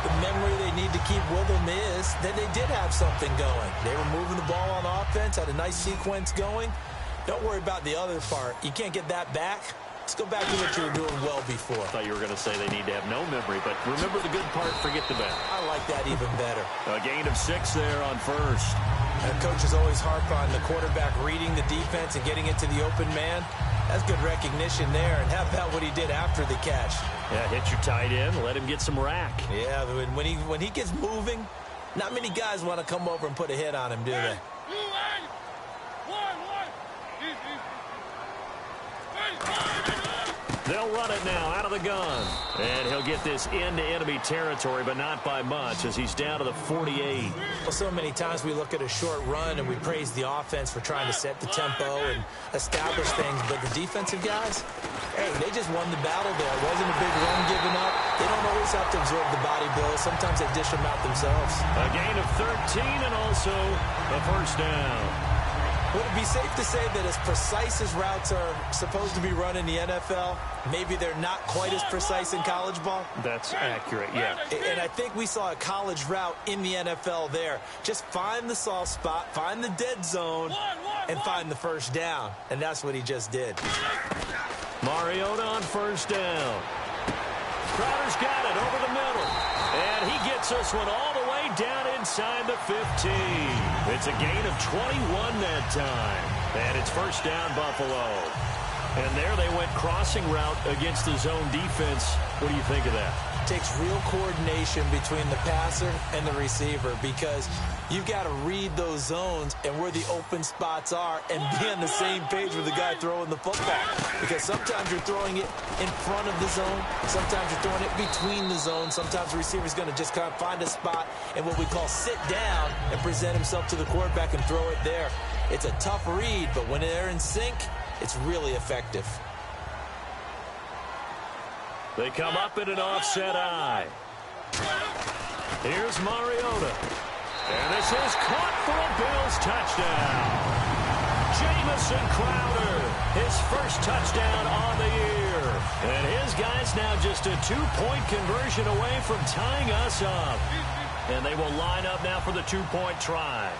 The memory they need to keep with them is that they did have something going. They were moving the ball on offense, had a nice sequence going. Don't worry about the other part. You can't get that back. Let's go back to what you were doing well before. I thought you were going to say they need to have no memory, but remember the good part, forget the bad. I like that even better. A gain of 6 there on first. Coaches always harp on the quarterback reading the defense and getting it to the open man. That's good recognition there. And how about what he did after the catch? Yeah, hit your tight end, let him get some rack. Yeah, when he gets moving, not many guys want to come over and put a hit on him, do they? They'll run it now out of the gun. And he'll get this into enemy territory, but not by much as he's down to the 48. Well, so many times we look at a short run and we praise the offense for trying to set the tempo and establish things. But the defensive guys, hey, they just won the battle there. It wasn't a big run given up. They don't always have to absorb the body blows. Sometimes they dish them out themselves. A gain of 13 and also a first down. Would it be safe to say that as precise as routes are supposed to be run in the NFL, maybe they're not quite as precise in college ball? That's accurate, yeah. And I think we saw a college route in the NFL there. Just find the soft spot, find the dead zone, and find the first down. And that's what he just did. Mariota on first down. Crowder's got it over the middle. And he gets this one all the way down inside the 15. It's a gain of 21 that time. And it's first down, Buffalo. And there they went crossing route against the zone defense. What do you think of that? Takes real coordination between the passer and the receiver because you've got to read those zones and where the open spots are and be on the same page with the guy throwing the football. Because sometimes you're throwing it in front of the zone. Sometimes you're throwing it between the zones. Sometimes the receiver's going to just kind of find a spot and what we call sit down and present himself to the quarterback and throw it there. It's a tough read, but when they're in sync, it's really effective. They come up in an offset eye. Here's Mariota. And this is caught for a Bills touchdown. Jamison Crowder, his first touchdown on the year. And his guys now just a 2-point conversion away from tying us up. And they will line up now for the 2-point try.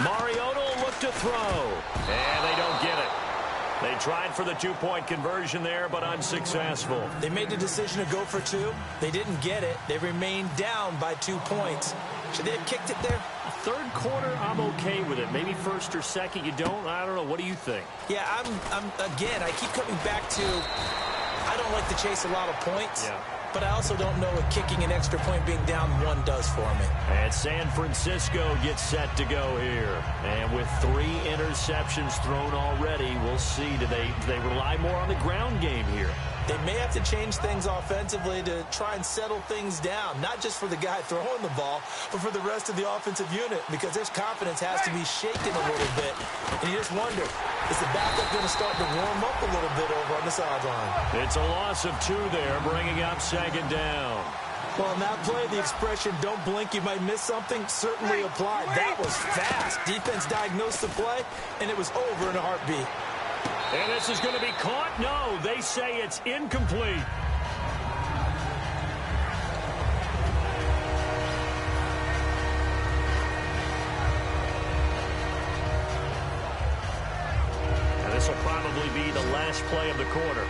Mariota will look to throw, and they don't get it. They tried for the 2-point conversion there, but unsuccessful. They made the decision to go for 2. They didn't get it. They remained down by 2 points. Should they have kicked it there? Third quarter, I'm okay with it. Maybe first or second, you don't. I don't know. What do you think? Yeah, again, I keep coming back to I don't like to chase a lot of points. Yeah. But I also don't know what kicking an extra point being down 1 does for me. And San Francisco gets set to go here. And with 3 interceptions thrown already, we'll see. Do they rely more on the ground game here? They may have to change things offensively to try and settle things down, not just for the guy throwing the ball, but for the rest of the offensive unit, because their confidence has to be shaken a little bit. And you just wonder, is the backup going to start to warm up a little bit over on the sideline? It's a loss of 2 there, bringing up second down. Well, in that play, the expression, don't blink, you might miss something, certainly applied. That was fast. Defense diagnosed the play, and it was over in a heartbeat. And this is going to be caught? No, they say it's incomplete. And this will probably be the last play of the quarter.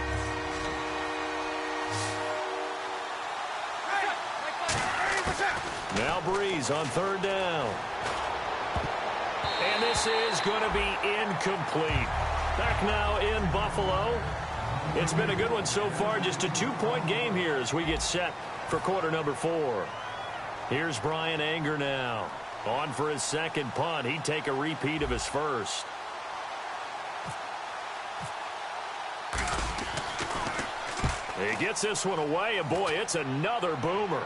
Now Breeze on third down. And this is going to be incomplete. Back now in Buffalo. It's been a good one so far. Just a 2-point game here as we get set for quarter number 4. Here's Brian Anger now. On for his second punt. He'd take a repeat of his first. He gets this one away, and boy, it's another boomer.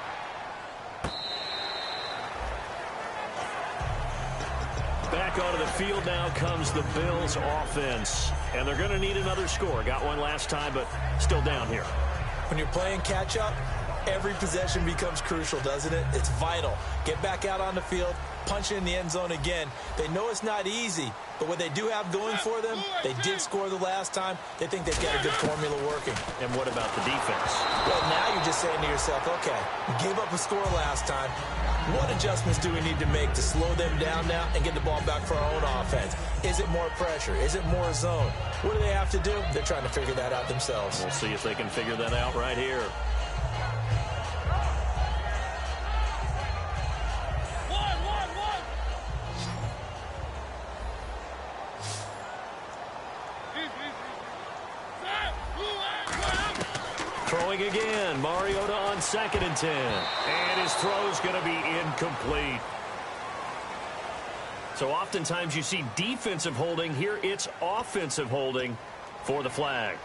Back onto the field now comes the Bills offense. And they're going to need another score. Got one last time, but still down here. When you're playing catch-up, every possession becomes crucial, doesn't it? It's vital. Get back out on the field, punching in the end zone again. They know it's not easy, but what they do have going for them, they did score the last time. They think they've got a good formula working. And what about the defense? Well, now you're just saying to yourself, okay, we gave up a score last time. What adjustments do we need to make to slow them down now and get the ball back for our own offense? Is it more pressure? Is it more zone? What do they have to do? They're trying to figure that out themselves. We'll see if they can figure that out right here. Throwing again, Mariota on 2nd and 10. And his throw's going to be incomplete. So oftentimes you see defensive holding. Here it's offensive holding for the flag.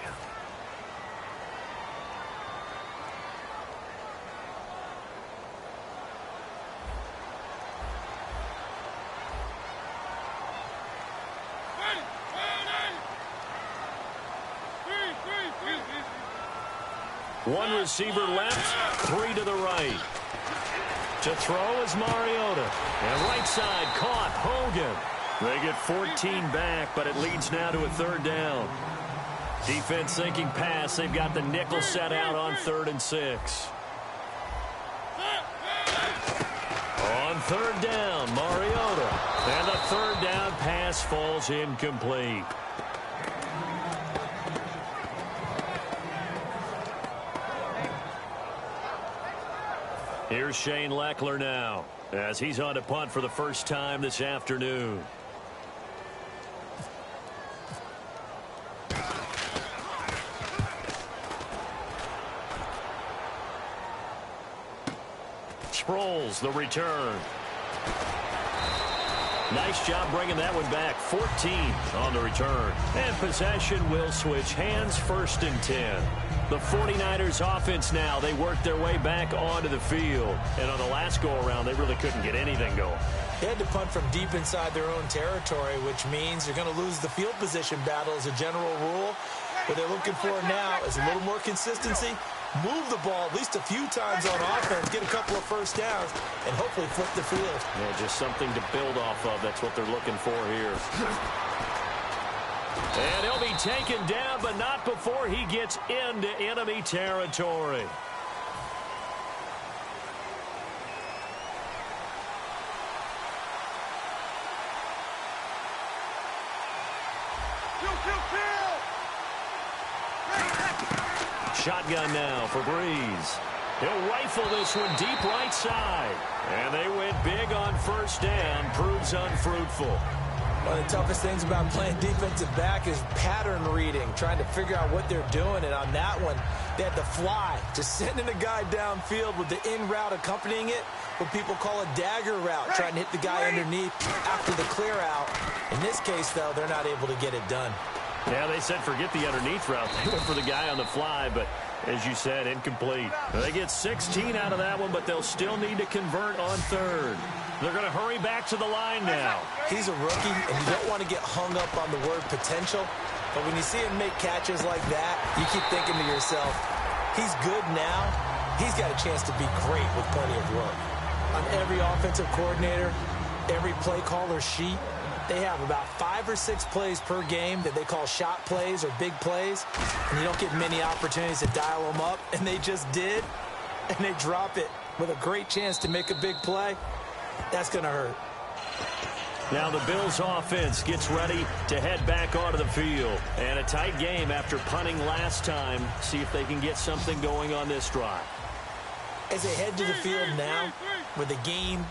One receiver left, 3 to the right. To throw is Mariota. And right side caught, Hogan. They get 14 back, but it leads now to a 3rd down. Defense thinking pass. They've got the nickel set out on 3rd and 6. On 3rd down, Mariota. And the 3rd down pass falls incomplete. Here's Shane Leckler now, as he's on to punt for the first time this afternoon. Sproles, the return. Nice job bringing that one back. 14 on the return. And possession will switch hands, 1st and 10. The 49ers offense now, they work their way back onto the field. And on the last go-around, they really couldn't get anything going. They had to punt from deep inside their own territory, which means you're going to lose the field position battle as a general rule. What they're looking for now is a little more consistency, move the ball at least a few times on offense, get a couple of first downs, and hopefully flip the field. Yeah, just something to build off of. That's what they're looking for here. And he'll be taken down, but not before he gets into enemy territory. Shotgun now for Breeze. He'll rifle this one deep right side. And they went big on 1st down. Proves unfruitful. One of the toughest things about playing defensive back is pattern reading, trying to figure out what they're doing. And on that one, they had to fly, just sending a guy downfield with the in route accompanying it, what people call a dagger route, trying to hit the guy underneath after the clear out. In this case, though, they're not able to get it done. Yeah, they said forget the underneath route. They went for the guy on the fly, but as you said, incomplete. They get 16 out of that one, but they'll still need to convert on 3rd. They're going to hurry back to the line now. He's a rookie, and you don't want to get hung up on the word potential. But when you see him make catches like that, you keep thinking to yourself, he's good now. He's got a chance to be great with plenty of work. On every offensive coordinator, every play caller sheet, they have about 5 or 6 plays per game that they call shot plays or big plays. And you don't get many opportunities to dial them up. And they just did. And they drop it with a great chance to make a big play. That's going to hurt. Now the Bills offense gets ready to head back onto the field. And a tight game after punting last time. See if they can get something going on this drive. As they head to the field now, with the game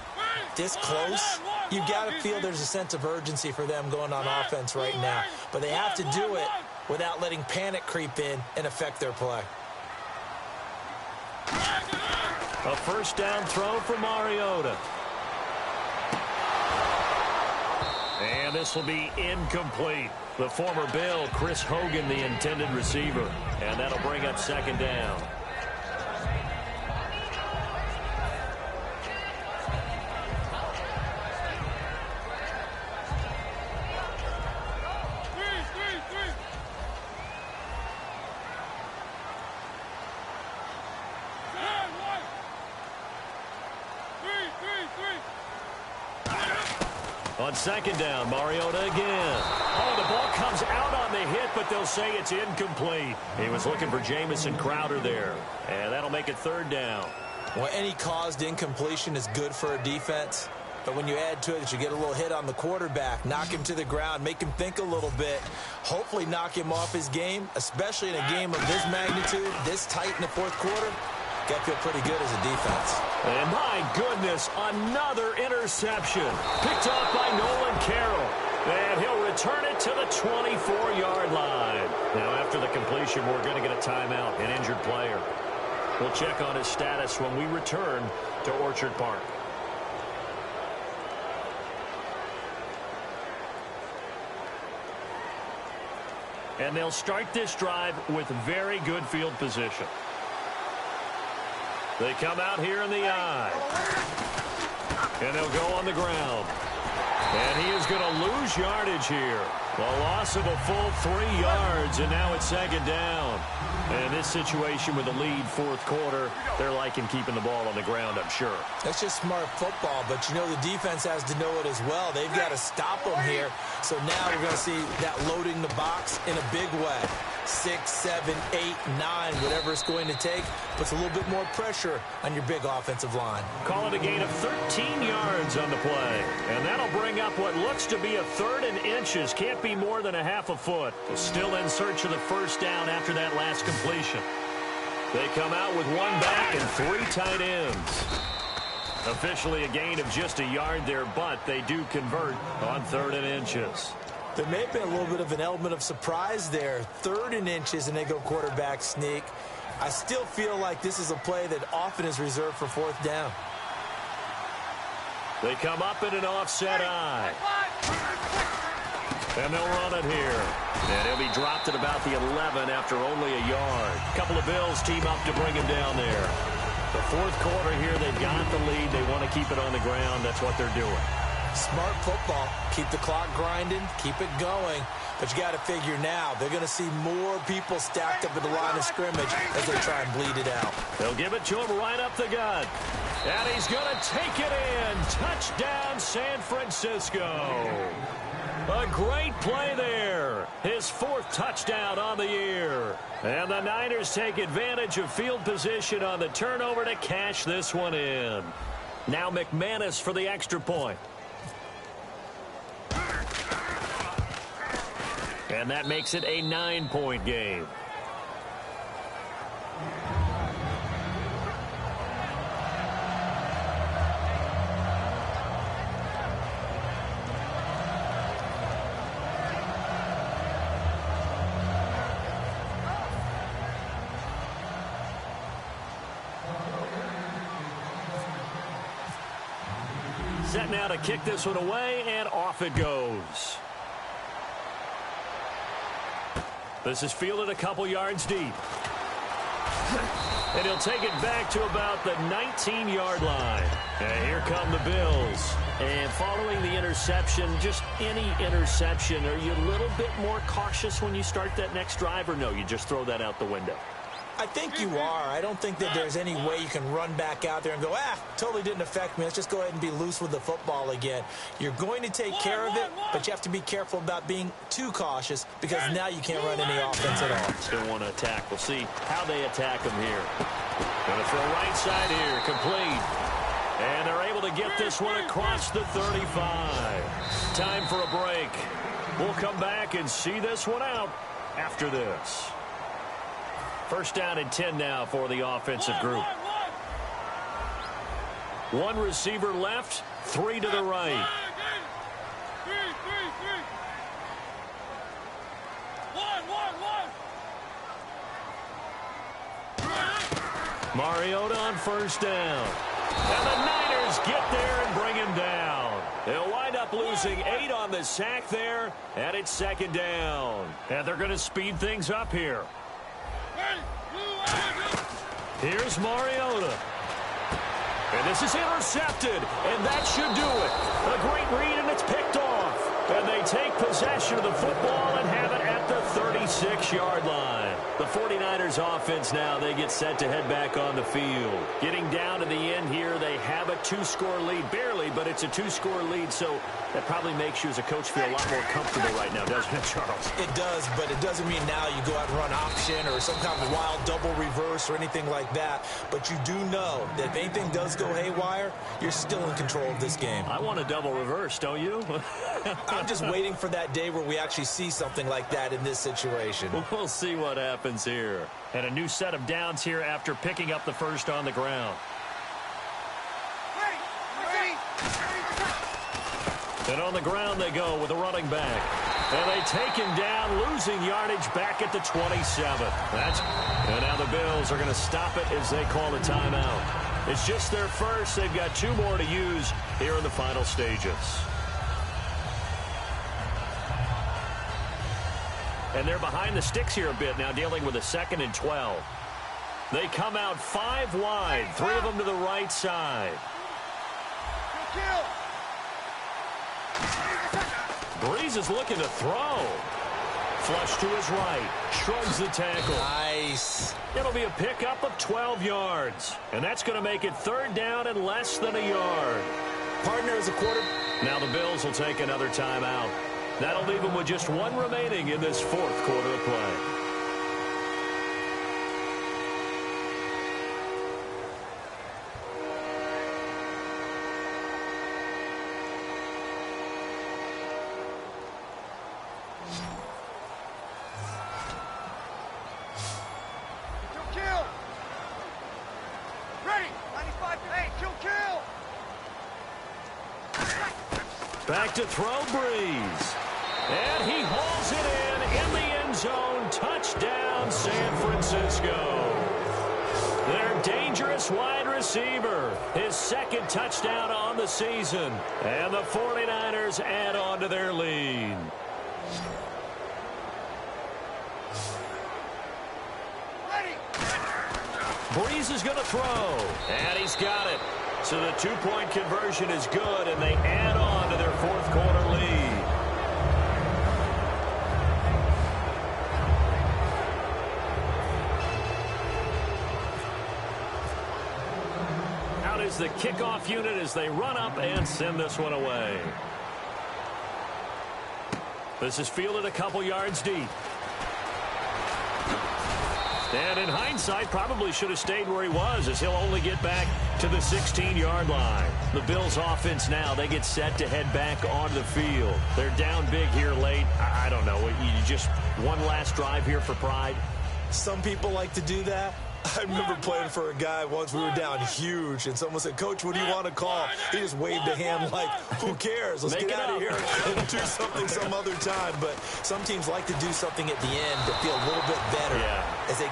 this close, you got to feel there's a sense of urgency for them going on offense right now. But they have to do it without letting panic creep in and affect their play. A 1st down throw for Mariota. And this will be incomplete. The former Bill, Chris Hogan, the intended receiver. And that'll bring up 2nd down. On second down, Mariota again. Oh, the ball comes out on the hit, but they'll say it's incomplete. He was looking for Jamison Crowder there, and that'll make it third down. Well, any caused incompletion is good for a defense. But when you add to it that you get a little hit on the quarterback, knock him to the ground, make him think a little bit, hopefully knock him off his game, especially in a game of this magnitude, this tight in the fourth quarter, got to feel pretty good as a defense. And my goodness, another interception. Picked off by Nolan Carroll. And he'll return it to the 24-yard line. Now, after the completion, we're going to get a timeout, an injured player. We'll check on his status when we return to Orchard Park. And they'll start this drive with very good field position. They come out here in the I. And they'll go on the ground. And he is going to lose yardage here. A loss of a full 3 yards, and now it's second down. And in this situation with the lead fourth quarter, they're liking keeping the ball on the ground, I'm sure. That's just smart football, but you know the defense has to know it as well. They've got to stop them here. So now we're going to see that loading the box in a big way. 6, 7, 8, 9, whatever it's going to take, puts a little bit more pressure on your big offensive line. Call it a gain of 13 yards on the play. And that'll bring up what looks to be a 3rd and inches. Can't be more than a half a foot. Still in search of the first down after that last completion. They come out with 1 back and 3 tight ends. Officially a gain of just a yard there, but they do convert on 3rd and inches. There may have been a little bit of an element of surprise there. 3rd and inches, and they go quarterback sneak. I still feel like this is a play that often is reserved for 4th down. They come up in an offset I. And they'll run it here. And he'll be dropped at about the 11 after only a yard. A couple of Bills team up to bring him down there. The fourth quarter here, they've got the lead. They want to keep it on the ground. That's what they're doing. Smart football. Keep the clock grinding. Keep it going. But you got to figure now, they're going to see more people stacked up at the line of scrimmage as they try and bleed it out. They'll give it to him right up the gut. And he's going to take it in. Touchdown, San Francisco. A great play there. His 4th touchdown on the year. And the Niners take advantage of field position on the turnover to cash this one in. Now McManus for the extra point. And that makes it a 9-point game. Set now to kick this one away, and off it goes. This is fielded a couple yards deep. And he'll take it back to about the 19-yard line. And here come the Bills. And following the interception, just any interception, are you a little bit more cautious when you start that next drive, or no, you just throw that out the window? I think you are. I don't think that there's any way you can run back out there and go, totally didn't affect me. Let's just go ahead and be loose with the football again. You're going to take care of it, but you have to be careful about being too cautious because now you can't run any offense at all. Still want to attack. We'll see how they attack them here. Going to throw right side here, complete. And they're able to get this one across the 35. Time for a break. We'll come back and see this one out after this. First down and 10 now for the offensive group. 1 receiver left, 3 to the right. Mariota on first down. And the Niners get there and bring him down. They'll wind up losing 8 on the sack there, and it's second down. And they're going to speed things up here. Here's Mariota. And this is intercepted, and that should do it. A great read, and it's picked off. And they take possession of the football and have it at the 36. 6-yard line. The 49ers offense now, they get set to head back on the field. Getting down to the end here, they have a 2-score lead. Barely, but it's a 2-score lead, so that probably makes you as a coach feel a lot more comfortable right now, doesn't it, Charles? It does, but it doesn't mean now you go out and run option or some kind of wild double reverse or anything like that. But you do know that if anything does go haywire, you're still in control of this game. I want a double reverse, don't you? I'm just waiting for that day where we actually see something like that in this situation. We'll see what happens here. And a new set of downs here after picking up the first on the ground. And on the ground they go with a running back. And they take him down, losing yardage back at the 27. And now the Bills are going to stop it as they call a timeout. It's just their first. They've got 2 more to use here in the final stages. And they're behind the sticks here a bit now, dealing with a 2nd and 12. They come out 5 wide, 3 of them to the right side. Breeze is looking to throw. Flush to his right. Shrugs the tackle. Nice. It'll be a pickup of 12 yards. And that's going to make it 3rd down and less than a yard. Partner is a quarter. Now the Bills will take another timeout. That'll leave them with just 1 remaining in this 4th quarter of play. Back to throw, Breeze. And he hauls it in the end zone. Touchdown, San Francisco. Their dangerous wide receiver. His 2nd touchdown on the season. And the 49ers add on to their lead. Breeze is going to throw. And he's got it. So the 2-point conversion is good, and they add on to their 4th quarter lead. Out is the kickoff unit as they run up and send this one away. This is fielded a couple yards deep. And in hindsight, probably should have stayed where he was, as he'll only get back to the 16-yard line. The Bills offense now, they get set to head back onto the field. They're down big here late. I don't know. You just one last drive here for pride? Some people like to do that. I remember playing for a guy once. We were down huge, and someone said, "Coach, what do you want to call?" He just waved a hand like, "Who cares? Let's get out of here and do something some other time." But some teams like to do something at the end to feel a little bit better as they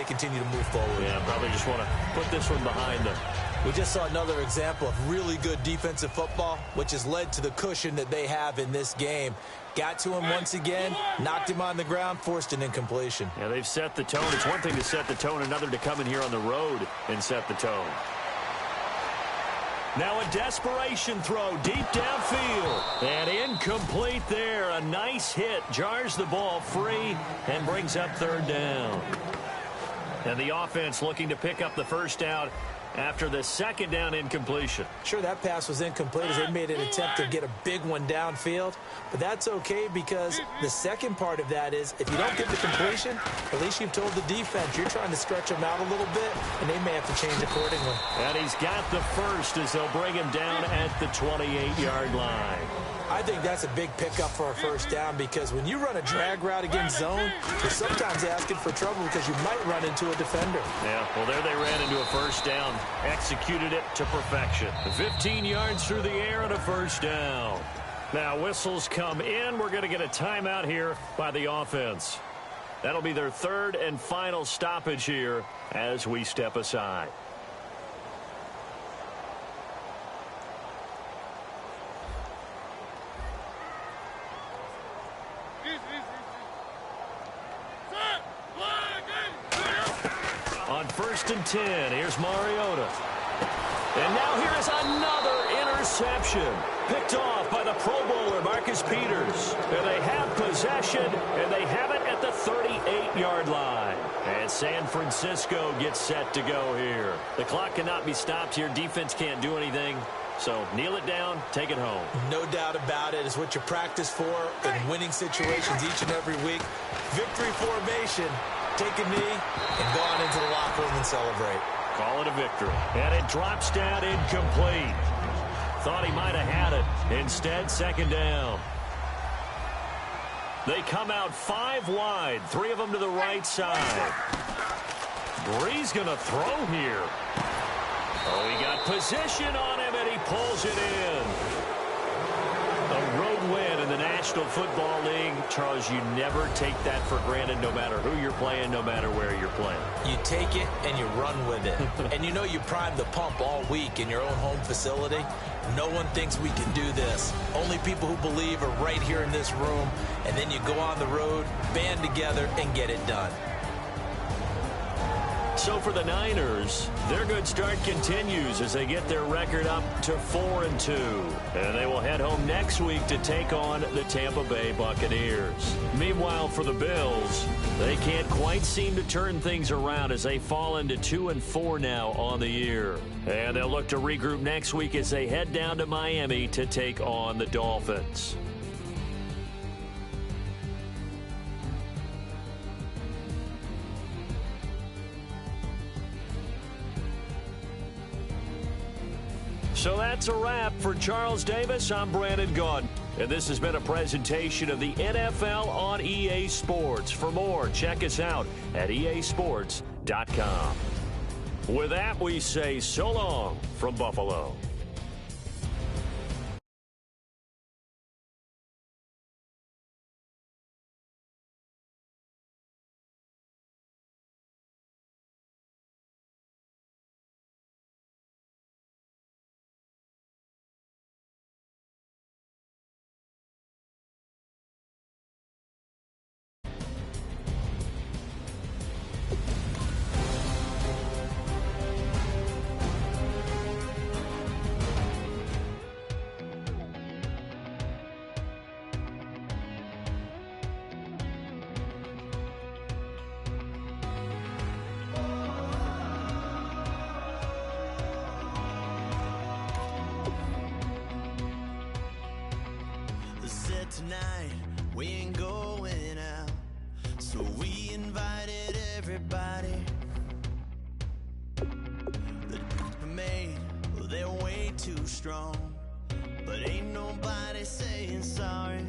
continue to move forward. Yeah, probably just want to put this one behind them. We just saw another example of really good defensive football, which has led to the cushion that they have in this game. Got to him once again, knocked him on the ground, forced an incompletion. Yeah, they've set the tone. It's one thing to set the tone, another to come in here on the road and set the tone. Now a desperation throw deep downfield. And incomplete there. A nice hit. Jars the ball free and brings up 3rd down. And the offense looking to pick up the 1st down after the 2nd down incompletion. Sure, that pass was incomplete as they made an attempt to get a big one downfield. But that's okay, because the second part of that is if you don't get the completion, at least you've told the defense you're trying to stretch them out a little bit, and they may have to change accordingly. And he's got the first as they'll bring him down at the 28-yard line. I think that's a big pickup for a 1st down, because when you run a drag route against zone, you're sometimes asking for trouble because you might run into a defender. Yeah, well, there they ran into a 1st down. Executed it to perfection. 15 yards through the air and a 1st down. Now whistles come in. We're going to get a timeout here by the offense. That'll be their 3rd and final stoppage here as we step aside. On 1st and 10, here's Mariota. And now here is another interception. Picked off by the Pro Bowler, Marcus Peters. And they have possession, and they have it at the 38-yard line. And San Francisco gets set to go here. The clock cannot be stopped here. Defense can't do anything. So kneel it down, take it home. No doubt about it. It's what you practice for in winning situations each and every week. Victory formation. Take a knee and go on into the locker room and celebrate. Call it a victory. And it drops down incomplete. Thought he might have had it. Instead, second down. They come out 5 wide. 3 of them to the right side. Bree's going to throw here. Oh, he got position on him, and he pulls it in. A road win in the National Football League. Charles, you never take that for granted, no matter who you're playing, no matter where you're playing. You take it and you run with it. And you know you primed the pump all week in your own home facility. No one thinks we can do this. Only people who believe are right here in this room. And then you go on the road, band together, and get it done. So for the Niners, their good start continues as they get their record up to 4-2. And they will head home next week to take on the Tampa Bay Buccaneers. Meanwhile, for the Bills, they can't quite seem to turn things around as they fall into 2-4 now on the year. And they'll look to regroup next week as they head down to Miami to take on the Dolphins. So that's a wrap for Charles Davis. I'm Brandon Gaudin. And this has been a presentation of the NFL on EA Sports. For more, check us out at easports.com. With that, we say so long from Buffalo. Tonight we ain't going out, so we invited everybody. The made, well, they're way too strong, but ain't nobody saying sorry.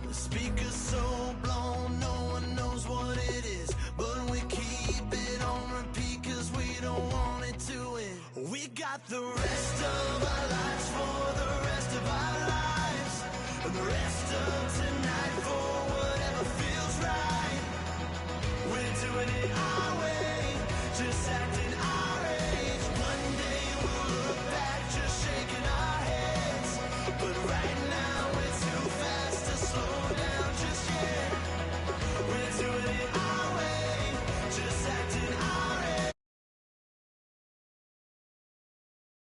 The speaker's so blown, no one knows what it is, but we keep it on repeat 'cause we don't want it to end. We got the